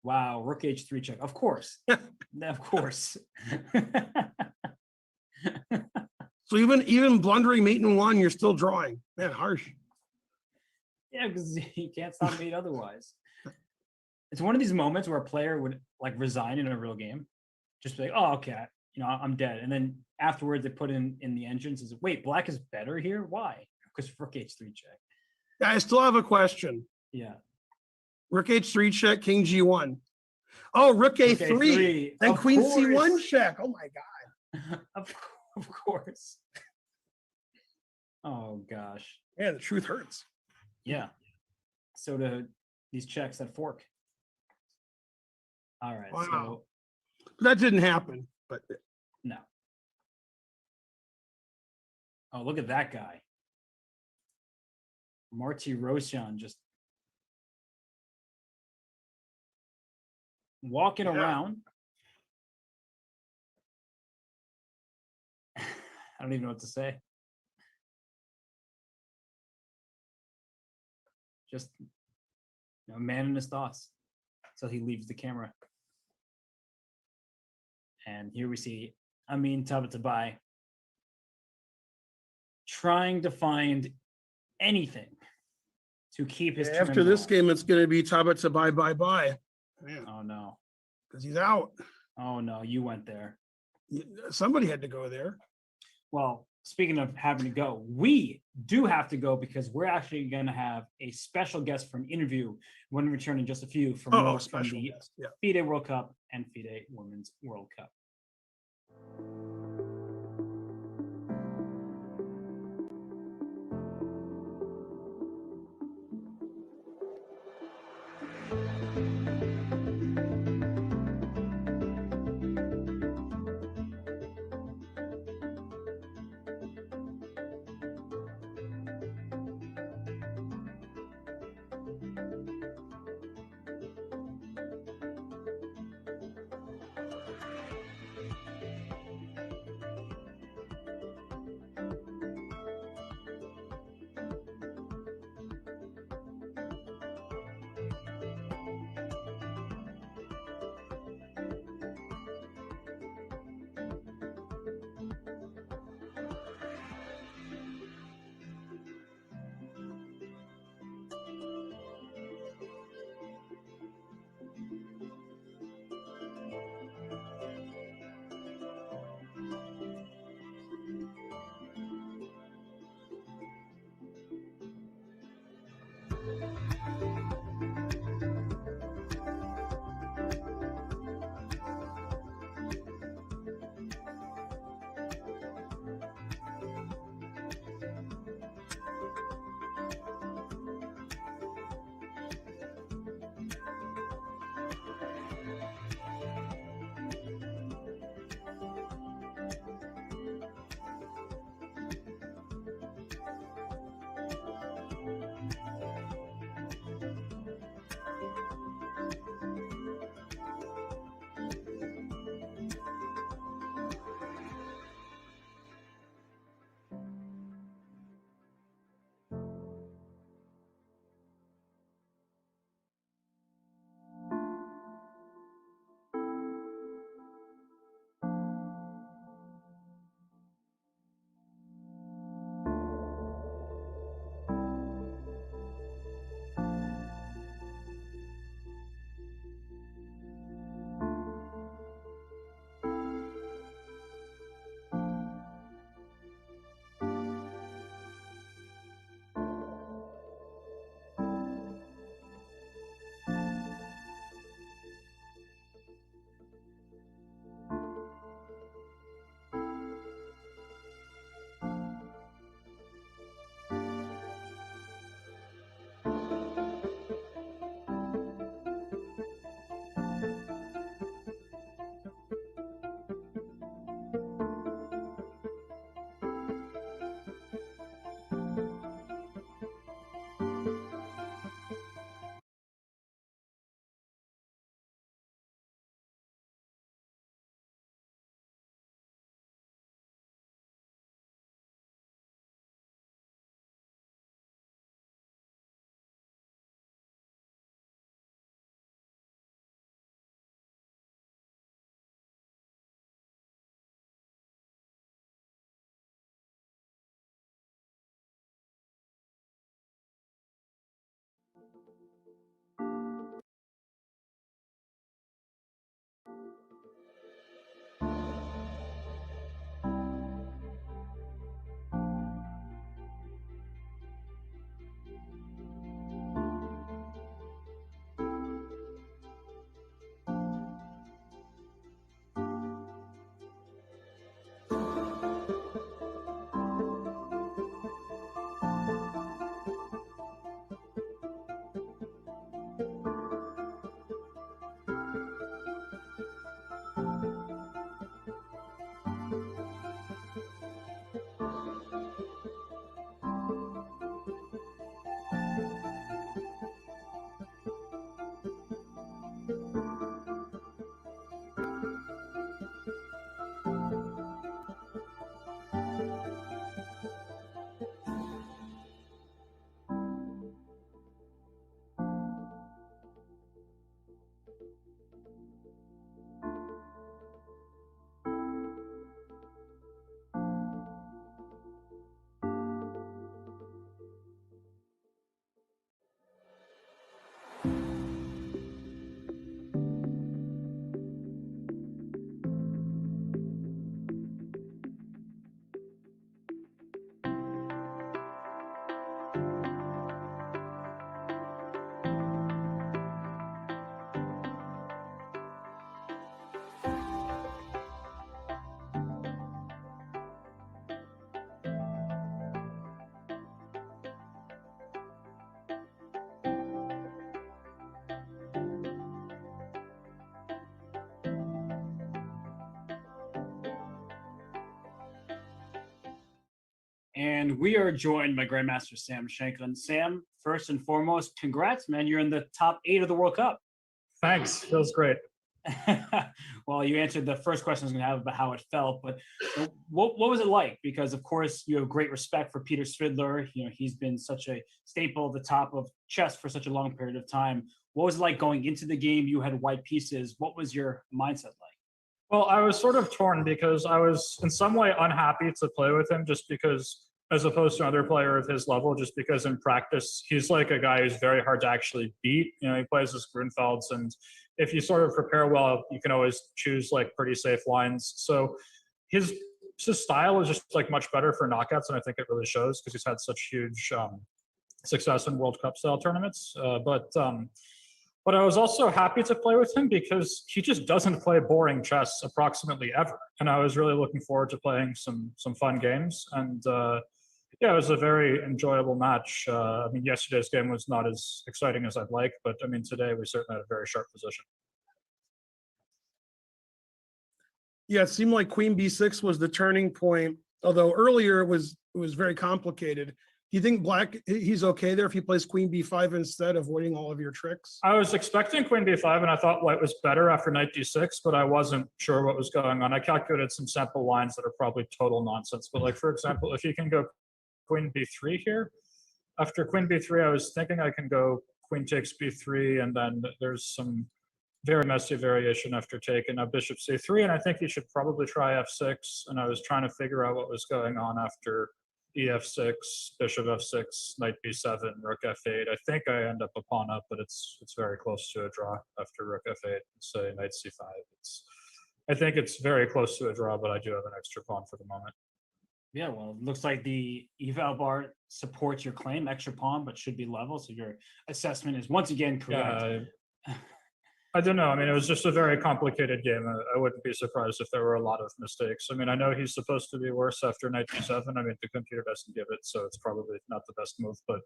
Wow, rook h3 check. Of course. Of course. So even blundering mate in one, you're still drawing. Man, harsh. Yeah, because you can't stop mate otherwise. It's one of these moments where a player would like resign in a real game. Just be like, oh, okay, I'm dead. And then afterwards they put in the entrance is, wait, black is better here? Why? Because rook h3 check. Yeah, I still have a question. Yeah. Rook h3 check, king g1. Oh, rook a3. Then Of queen course. c1 check. Oh my God. Of course. Oh gosh. Yeah, the truth hurts. Yeah. So do these checks that fork. All right. Wow. So That didn't happen, but no. Oh, look at that guy. Marty Roshan just walking around. I don't even know what to say. Just a man in his thoughts. So he leaves the camera. And here we see Amin Tabatabai trying to find anything to keep his turn after this going. game, it's going to be Tabatabai bye. Oh no. Because he's out. Oh no, you went there. Somebody had to go there. Well, speaking of having to go, we do have to go because we're actually going to have a special guest for an interview when we return in just a few for more from the guest. Yeah. FIDE World Cup and FIDE Women's World Cup. And we are joined by Grandmaster Sam Shanklin. Sam, first and foremost, congrats, man. You're in the top 8 of the World Cup. Thanks. Feels great. Well, you answered the first question I was going to have about how it felt, but what was it like? Because, of course, you have great respect for Peter Svidler. You know, he's been such a staple at the top of chess for such a long period of time. What was it like going into the game? You had white pieces. What was your mindset like? Well, I was sort of torn because I was in some way unhappy to play with him just because, as opposed to another player of his level, just because in practice, he's like a guy who's very hard to actually beat. You know, he plays as Grunfelds, and if you sort of prepare well, you can always choose like pretty safe lines. So his style is just like much better for knockouts, and I think it really shows because he's had such huge success in World Cup style tournaments. But I was also happy to play with him because he just doesn't play boring chess approximately ever. And I was really looking forward to playing some fun games. And yeah, it was a very enjoyable match. I mean, yesterday's game was not as exciting as I'd like, but I mean, today we certainly had a very sharp position. Yeah, it seemed like Queen B6 was the turning point, although earlier it was very complicated. Do you think Black, he's okay there if he plays Queen B5 instead, avoiding all of your tricks? I was expecting Queen B5, and I thought White was better after Knight D6, but I wasn't sure what was going on. I calculated some sample lines that are probably total nonsense. But like, for example, if you can go Queen B3 here, after Queen B3, I was thinking I can go Queen takes B3, and then there's some very messy variation after take, and now Bishop C3, and I think you should probably try F6, and I was trying to figure out what was going on after EF6, Bishop F6, Knight B7, Rook F8. I think I end up a pawn up, but it's very close to a draw after Rook F8. Say Knight C5. I think it's very close to a draw, but I do have an extra pawn for the moment. Yeah, well, it looks like the eval bar supports your claim, extra pawn, but should be level. So your assessment is once again correct. Yeah, I don't know. I mean, it was just a very complicated game. I wouldn't be surprised if there were a lot of mistakes. I mean, I know he's supposed to be worse after Knight D7. I mean, the computer doesn't give it, so it's probably not the best move. But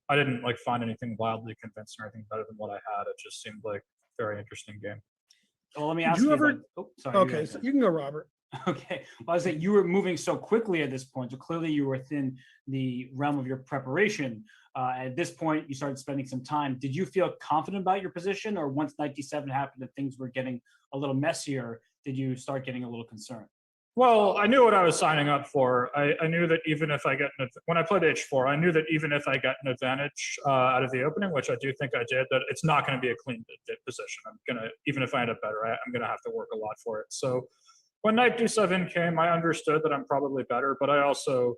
I didn't like find anything wildly convincing or anything better than what I had. It just seemed like a very interesting game. Well, let me ask you. Oh, sorry. Okay, so you can go, Robert. Okay. Well, I was saying you were moving so quickly at this point, so clearly you were within the realm of your preparation. At this point, you started spending some time. Did you feel confident about your position, or once Knight D7 happened and things were getting a little messier, did you start getting a little concerned? Well, I knew what I was signing up for. I knew that even if I get when I played H4, I knew that even if I got an advantage out of the opening, which I do think I did, that it's not going to be a clean position. I'm gonna, even if I end up better, I'm gonna have to work a lot for it. So when Knight D7 came, I understood that I'm probably better, but I also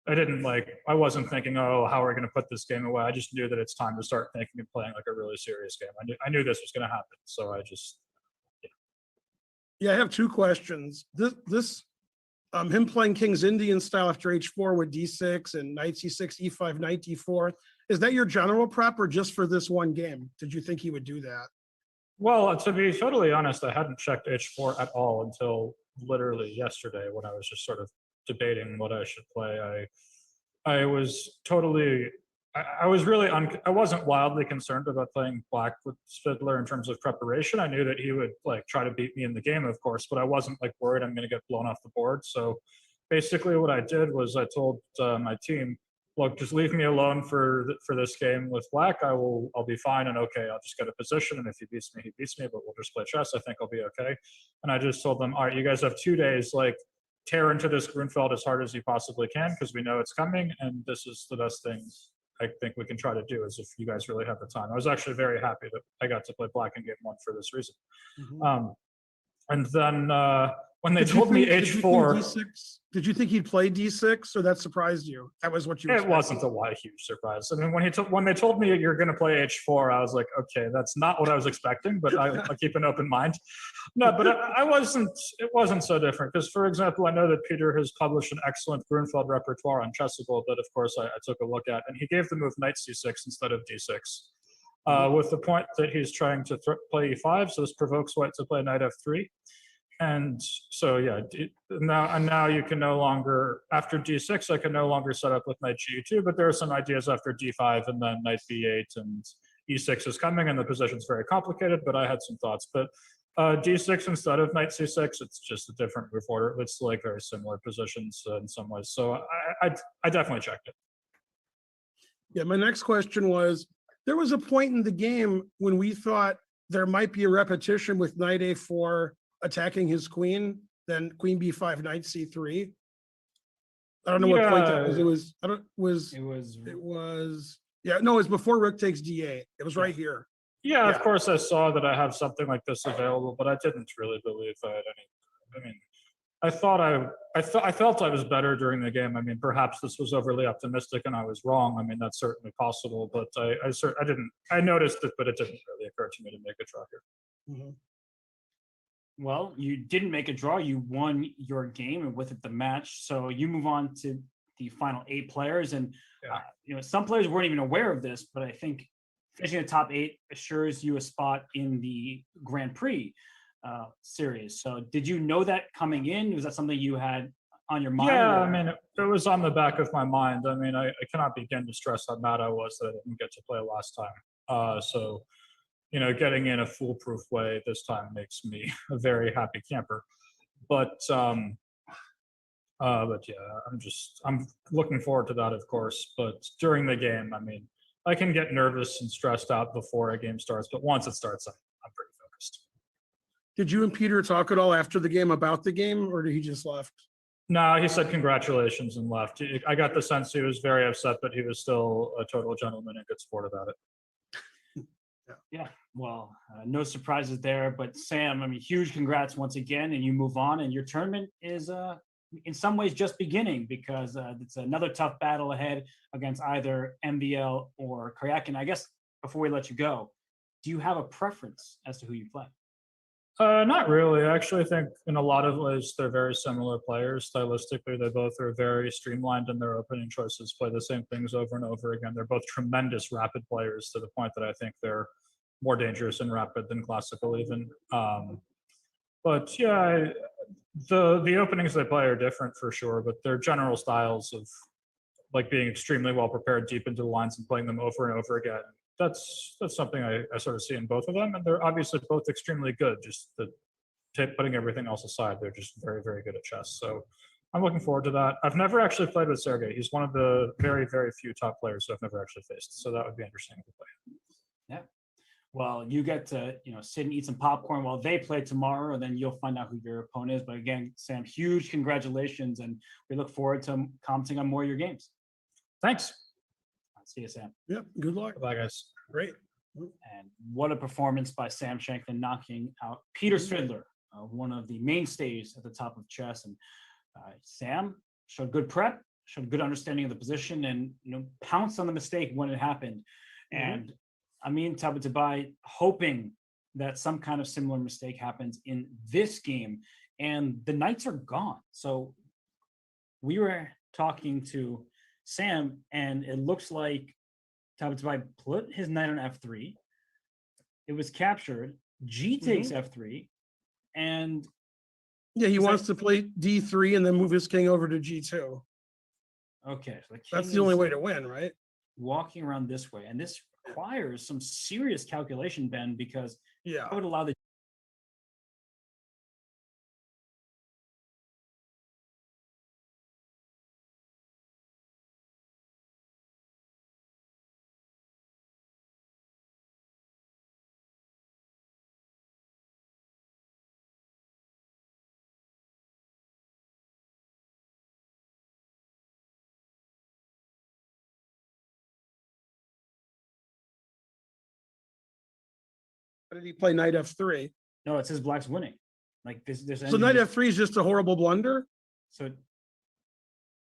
I wasn't thinking, oh, how are we going to put this game away? I just knew that it's time to start thinking and playing like a really serious game. I knew this was going to happen. So I just, Yeah, I have two questions. Him playing King's Indian style after H4 with D6 and Knight C6, E5, Knight D4. Is that your general prep or just for this one game? Did you think he would do that? well, to be totally honest, I hadn't checked H4 at all until literally yesterday when I was just sort of debating what I should play. I was totally, I was really, I wasn't wildly concerned about playing black with Spidler in terms of preparation. I knew that he would like try to beat me in the game, of course, but I wasn't like worried I'm going to get blown off the board. So basically what I did was I told my team, look, just leave me alone for this game with black. I'll be fine. And okay, I'll just get a position. And if he beats me, he beats me, but we'll just play chess. I think I'll be okay. And I just told them, all right, you guys have 2 days, like tear into this Grunfeld as hard as you possibly can, because we know it's coming. And this is the best thing I think we can try to do, is if you guys really have the time. I was actually very happy that I got to play black in game 1 for this reason. Mhm. And then when they told me H4, did you think he'd play D6 or that surprised you? That was what you it expected? wasn't a huge surprise. I mean, when they told me you're going to play H4, I was like, okay, that's not what I was expecting, but I keep an open mind. No, but it wasn't so different because, for example, I know that Peter has published an excellent Grunfeld repertoire on Chessable that, of course, I took a look at, and he gave the move Knight C6 instead of D6, with the point that he's trying to play E5, so this provokes White to play Knight F3. And so, yeah, now you can no longer, after D6, I can no longer set up with Knight G2, but there are some ideas after D5 and then Knight B8 and E6 is coming and the position's very complicated, but I had some thoughts. But D6 instead of Knight C6, it's just a different move order. It's like very similar positions in some ways. So I definitely checked it. Yeah, my next question was, there was a point in the game when we thought there might be a repetition with Knight A4 attacking his queen, then Queen B5, Knight C3. I don't know what point that was. It was yeah, no, it was before Rook takes D8. It was right here. Yeah, of course I saw that I have something like this available, but I didn't really believe I had any. I mean, I felt I was better during the game. I mean, perhaps this was overly optimistic and I was wrong. I mean, that's certainly possible, but I noticed it, but it didn't really occur to me to make a draw here. Mhm. Well, you didn't make a draw. You won your game and with it the match. So you move on to the final 8 players. And, some players weren't even aware of this, but I think finishing the top 8 assures you a spot in the Grand Prix series. So did you know that coming in? Was that something you had on your mind? Yeah, I mean, it was on the back of my mind. I mean, I cannot begin to stress how mad I was that I didn't get to play last time. So getting in a foolproof way this time makes me a very happy camper. But yeah, I'm looking forward to that, of course. But during the game, I mean, I can get nervous and stressed out before a game starts, but once it starts, I'm pretty focused. Did you and Peter talk at all after the game about the game, or did he just left? No, he said congratulations and left. I got the sense he was very upset, but he was still a total gentleman and good sport about it. Yeah, well, no surprises there. But Sam, I mean, huge congrats once again, and you move on, and your tournament is in some ways just beginning because it's another tough battle ahead against either MBL or Karjakin. I guess before we let you go, do you have a preference as to who you play? Not really. I actually think in a lot of ways they're very similar players. Stylistically, they both are very streamlined in their opening choices, play the same things over and over again. They're both tremendous rapid players to the point that I think they're more dangerous and rapid than classical even. But yeah, the openings they play are different for sure, but their general styles of like being extremely well prepared deep into the lines and playing them over and over again, that's something I sort of see in both of them. And they're obviously both extremely good, just putting everything else aside, they're just very, very good at chess. So I'm looking forward to that. I've never actually played with Sergey. He's one of the very, very few top players who I've never actually faced. So that would be interesting to play. Yeah. Well, you get to sit and eat some popcorn while they play tomorrow, and then you'll find out who your opponent is. But again, Sam, huge congratulations, and we look forward to commenting on more of your games. Thanks. See you, Sam. Yep. Good luck. Bye, guys. Great. And what a performance by Sam Shankland, knocking out Peter Svidler, one of the mainstays at the top of chess. And Sam showed good prep, showed good understanding of the position and pounced on the mistake when it happened. And Amin Tabatabai hoping that some kind of similar mistake happens in this game, and the knights are gone. So we were talking to Sam, and it looks like Tabatabai put his knight on f3. It was captured. G takes f3, and yeah, he wants to play d3 and then move his king over to g2. Okay, so That's the only way to win, right? Walking around this way, and this requires some serious calculation, Ben, because Yeah. I would allow the Why did he play knight f3? no, it says black's winning. Like this. So knight f3 is just a horrible blunder? So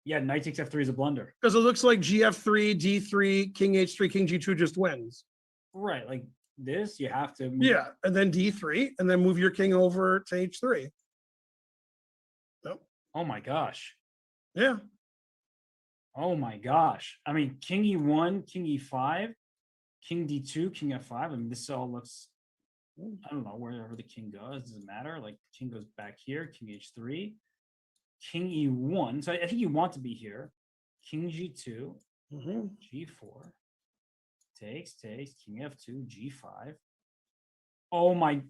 yeah, knight takes f3 is a blunder. Because it looks like gf3, d3, king h3, king g2 just wins. Right, like this, you have to. Yeah, and then d3, and then move your king over to h3. Nope. Oh my gosh. Yeah. Oh my gosh. I mean, king e1, king e5, king d2, king f5. I mean, this all looks. I don't know, wherever the king goes, doesn't matter. Like the king goes back here, king h3, king e1. So I think you want to be here. King g2, g4, takes, king f2, g5. Oh my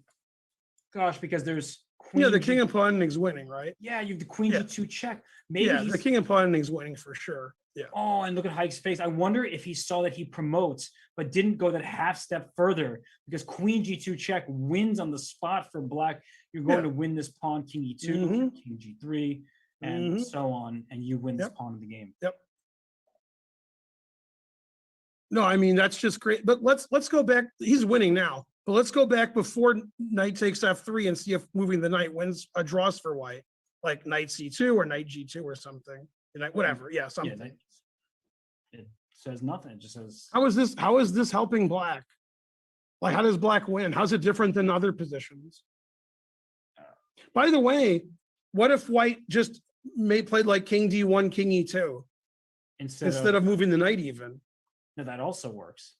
gosh, because there's queen. Yeah, the king and pawn is winning, right? Yeah, you have the queen Yeah. g2 check. Maybe Yeah, the king and pawn is winning for sure. Yeah. Oh, and look at Hike's face. I wonder if he saw that he promotes, but didn't go that half step further, because queen g2 check wins on the spot for black. You're going to win this pawn, king e2, king g3, and so on, and you win this pawn in the game. Yep. No, I mean, that's just great. But let's go back. He's winning now. But let's go back before knight takes f3 and see if moving the knight wins a draws for white, like knight c2 or knight g2 or something. Whatever. Yeah, something. Yeah, it says nothing. It just says. How is this helping black? Like, how does black win? How's it different than other positions? By the way, what if white just played like king d1, king e2 instead of moving the knight even? No, that also works.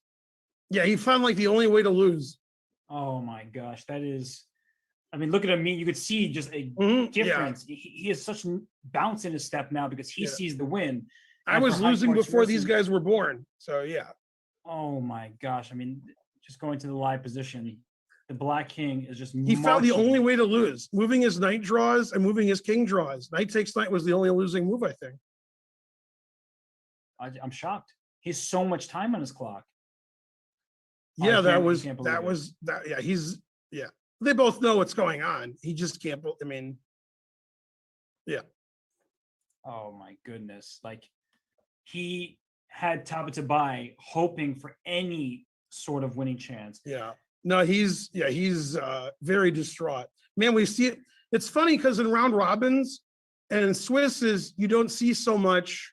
Yeah, he found like the only way to lose. Oh my gosh, that is. I mean, look at him. You could see just a difference. Yeah. He has such bounce in his step now because he sees the win. I was losing before these guys were born. So yeah. Oh my gosh. I mean, just going to the live position, the black king is just. He found the only way to lose. Moving his knight draws and moving his king draws. Knight takes knight was the only losing move, I think. I'm shocked. He has so much time on his clock. Yeah, yeah. They both know what's going on. He just can't. I mean, yeah. Oh my goodness! Like he had Tabatabai hoping for any sort of winning chance. Yeah. No, he's very distraught. Man, we see it. It's funny because in round robins and Swiss you don't see so much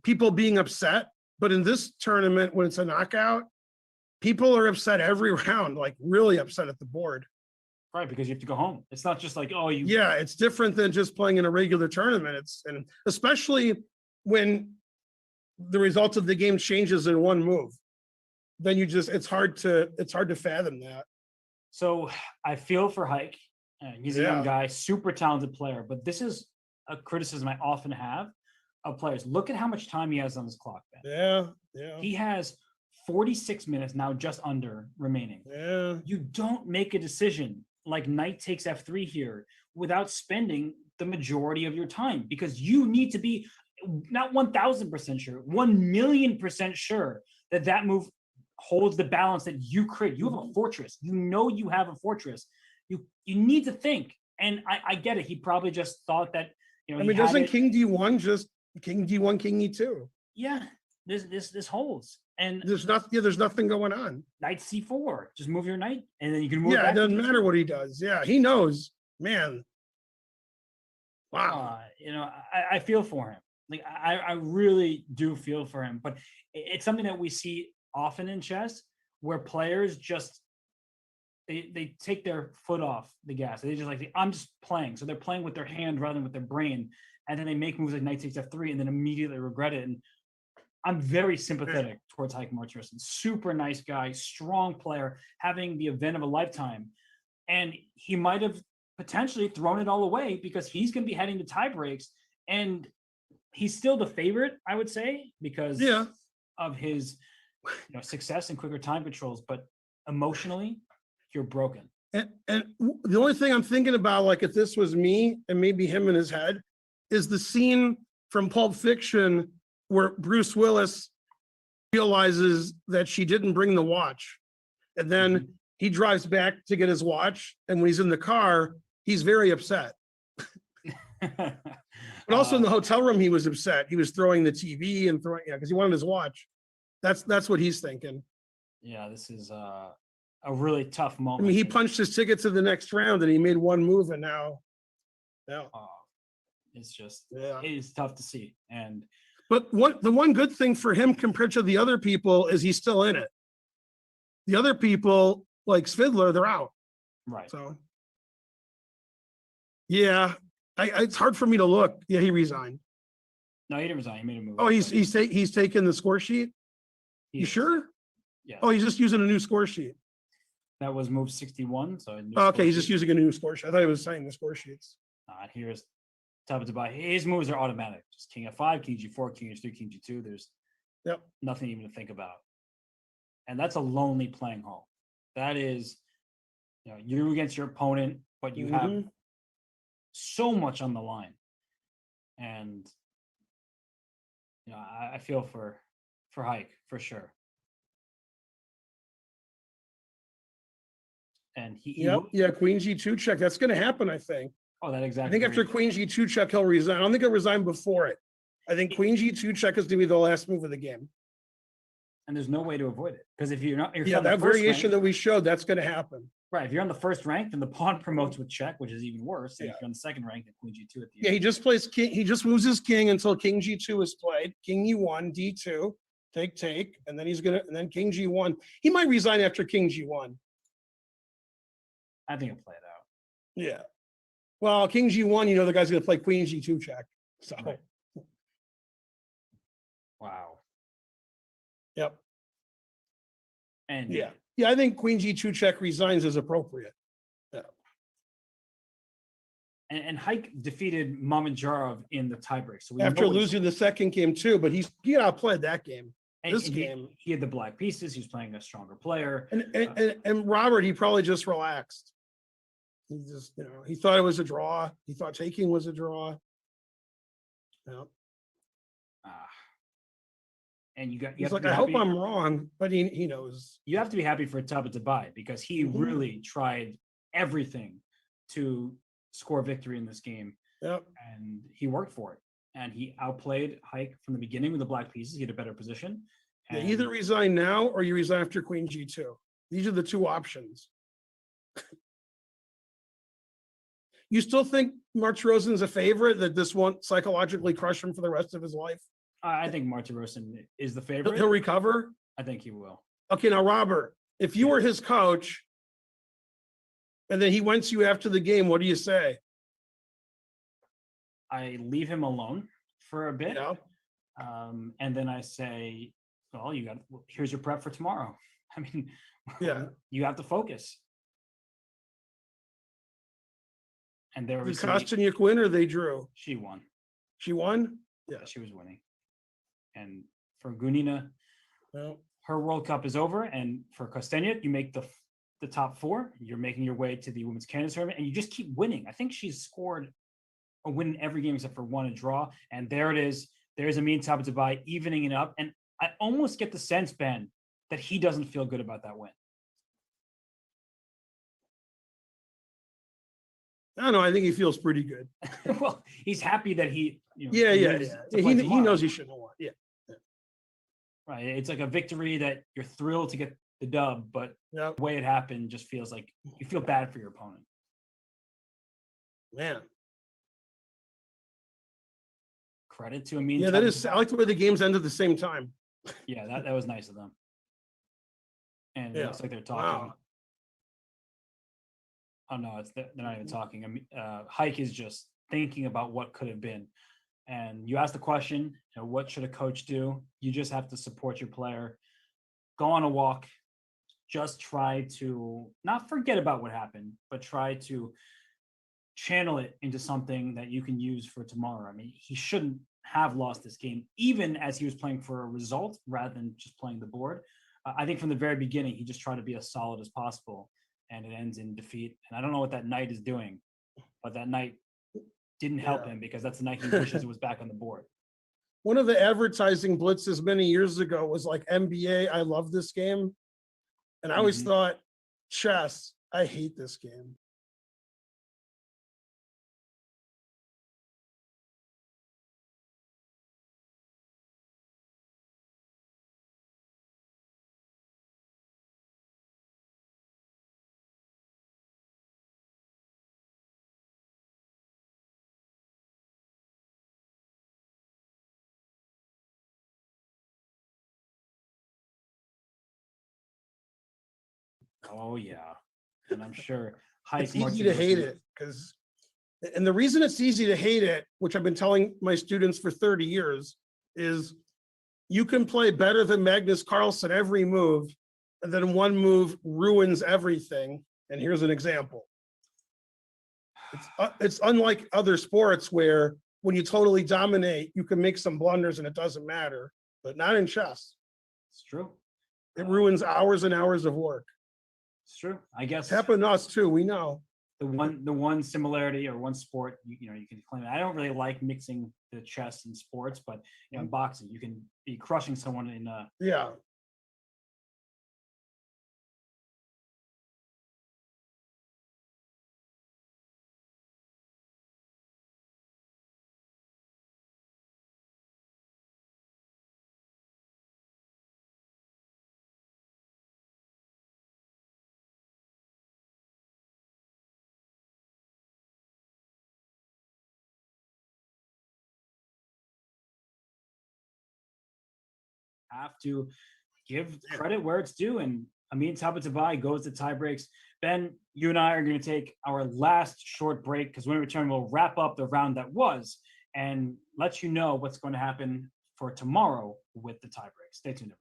people being upset, but in this tournament when it's a knockout, people are upset every round, like really upset at the board. Right, because you have to go home. It's not just like, oh, you. Yeah, it's different than just playing in a regular tournament. And especially when the result of the game changes in one move, then it's hard to fathom that. So I feel for Hike. He's a young guy, super talented player, but this is a criticism I often have of players. Look at how much time he has on his clock, Ben. Yeah. He has 46 minutes now, just under remaining. Yeah. You don't make a decision like knight takes f3 here without spending the majority of your time, because you need to be not 1,000% sure, 1,000,000% sure that move holds the balance that you create. You have a fortress. You know you have a fortress. You need to think. And I get it. He probably just thought that, I mean, doesn't king d1 just king d1, king e2? Yeah, this holds. And there's nothing going on. Knight c4, just move your knight, and then you can move. Yeah, it doesn't matter what he does. Yeah, he knows, man. Wow. I feel for him. Like I really do feel for him. But it's something that we see often in chess, where players just they take their foot off the gas. They just like, I'm just playing. So they're playing with their hand rather than with their brain, and then they make moves like knight takes f3 and then immediately regret it. And I'm very sympathetic towards Heike Martinussen. Super nice guy, strong player, having the event of a lifetime. And he might have potentially thrown it all away because he's going to be heading to tie breaks. And he's still the favorite, I would say, because of his success and quicker time controls. But emotionally, you're broken. And the only thing I'm thinking about, like if this was me and maybe him in his head, is the scene from Pulp Fiction where Bruce Willis realizes that she didn't bring the watch. And then he drives back to get his watch. And when he's in the car, he's very upset. But also in the hotel room, he was upset. He was throwing the TV and throwing, because he wanted his watch. That's what he's thinking. Yeah, this is a really tough moment. I mean, he punched his ticket to the next round and he made one move, and now, it's just, it is tough to see. But the one good thing for him compared to the other people is he's still in it. The other people, like Svidler, they're out. Right. So, yeah, it's hard for me to look. Yeah, he resigned. No, he didn't resign. He made a move. Oh, he's taking the score sheet. You sure? Yeah. Oh, he's just using a new score sheet. That was move 61. So Okay, he's just using a new score sheet. I thought he was saying the score sheets. Here's top to buy. His moves are automatic. Just king f5, king g4, king h3, king g2. There's nothing even to think about. And that's a lonely playing hall. That is, you're against your opponent, but you have so much on the line. And I feel for Heike for sure. And Queen G2 check. That's going to happen, I think. Oh, that exactly. I think after Queen G2 check, he'll resign. I don't think he'll resign before it. I think Queen G2 check is going to be the last move of the game. And there's no way to avoid it, because if you're not, that variation that we showed, that's going to happen. Right. If you're on the first rank, then the pawn promotes with check, which is even worse. If you're on the second rank, then Queen G2 at the end. He just plays king. He just moves his king until King G2 is played. King E1, D2, take, and then and then King G1. He might resign after King G1. I think he'll play it out. Yeah. Well, King G1, the guy's going to play Queen G2 check. So. Right. Wow. Yep. And I think Queen G2 check resigns as appropriate. Yeah. And Heike defeated Mamedyarov in the tiebreak. So after losing the second game too, but he outplayed that game. Game, he had the black pieces. He was playing a stronger player. And Robert, he probably just relaxed. He just, he thought it was a draw. He thought taking was a draw. Yeah. And he's like, I hope I'm wrong, but he knows. You have to be happy for Tabatabai, because he really tried everything to score victory in this game. Yep. And he worked for it. And he outplayed Heike from the beginning with the black pieces. He had a better position. And either resign now or you resign after Queen G2. These are the two options. You still think Martirosen's a favorite, that this won't psychologically crush him for the rest of his life? I think Martirosen is the favorite. He'll recover? I think he will. Okay, now, Robert, if you were his coach and then he went to you after the game, what do you say? I leave him alone for a bit. And then I say, well, here's your prep for tomorrow. I mean, you have to focus. And there was Kostyuk win or they drew? She won. She won? Yeah, she was winning. And for Gunina, her World Cup is over. And for Kostyuk, you make the top four. You're making your way to the women's Canada tournament, and you just keep winning. I think she's scored a win in every game except for one, a draw. And there it is. There's Amin Tabatabai evening it up. And I almost get the sense, Ben, that he doesn't feel good about that win. I don't know. I think he feels pretty good. Well, he's happy that he. He knows he shouldn't have won. Yeah. Right. It's like a victory that you're thrilled to get the dub, but the way it happened just feels like you feel bad for your opponent. Man. credit to Amin. Yeah, that is. I like the way the games end at the same time. Yeah, that was nice of them. And it Yeah. looks like they're talking. Wow. Oh no, they're not even talking. I mean, Hike is just thinking about what could have been. And you asked the question, what should a coach do? You just have to support your player, go on a walk, just try to not forget about what happened, but try to channel it into something that you can use for tomorrow. I mean, he shouldn't have lost this game, even as he was playing for a result rather than just playing the board. I think from the very beginning, he just tried to be as solid as possible, and it ends in defeat. And I don't know what that knight is doing, but that knight didn't help him because that's the night he wishes it was back on the board. One of the advertising blitzes many years ago was like NBA, I love this game. And I always thought, chess, I hate this game. Oh yeah, and I'm sure Hike It's easy to hate it because, and the reason it's easy to hate it, which I've been telling my students for 30 years, is you can play better than Magnus Carlsen every move, and then one move ruins everything. And here's an example. It's unlike other sports where when you totally dominate, you can make some blunders and it doesn't matter, but not in chess. It's true. It ruins hours and hours of work. It's true. I guess It's happened to us too. We know. the one similarity or one sport you can claim. I don't really like mixing the chess and sports, but in boxing you can be crushing someone in Yeah. have to give credit where it's due. And Amin Tabatabai goes to tie breaks. Ben, you and I are going to take our last short break because when we return, we'll wrap up the round that was and let you know what's going to happen for tomorrow with the tie break. Stay tuned, everyone.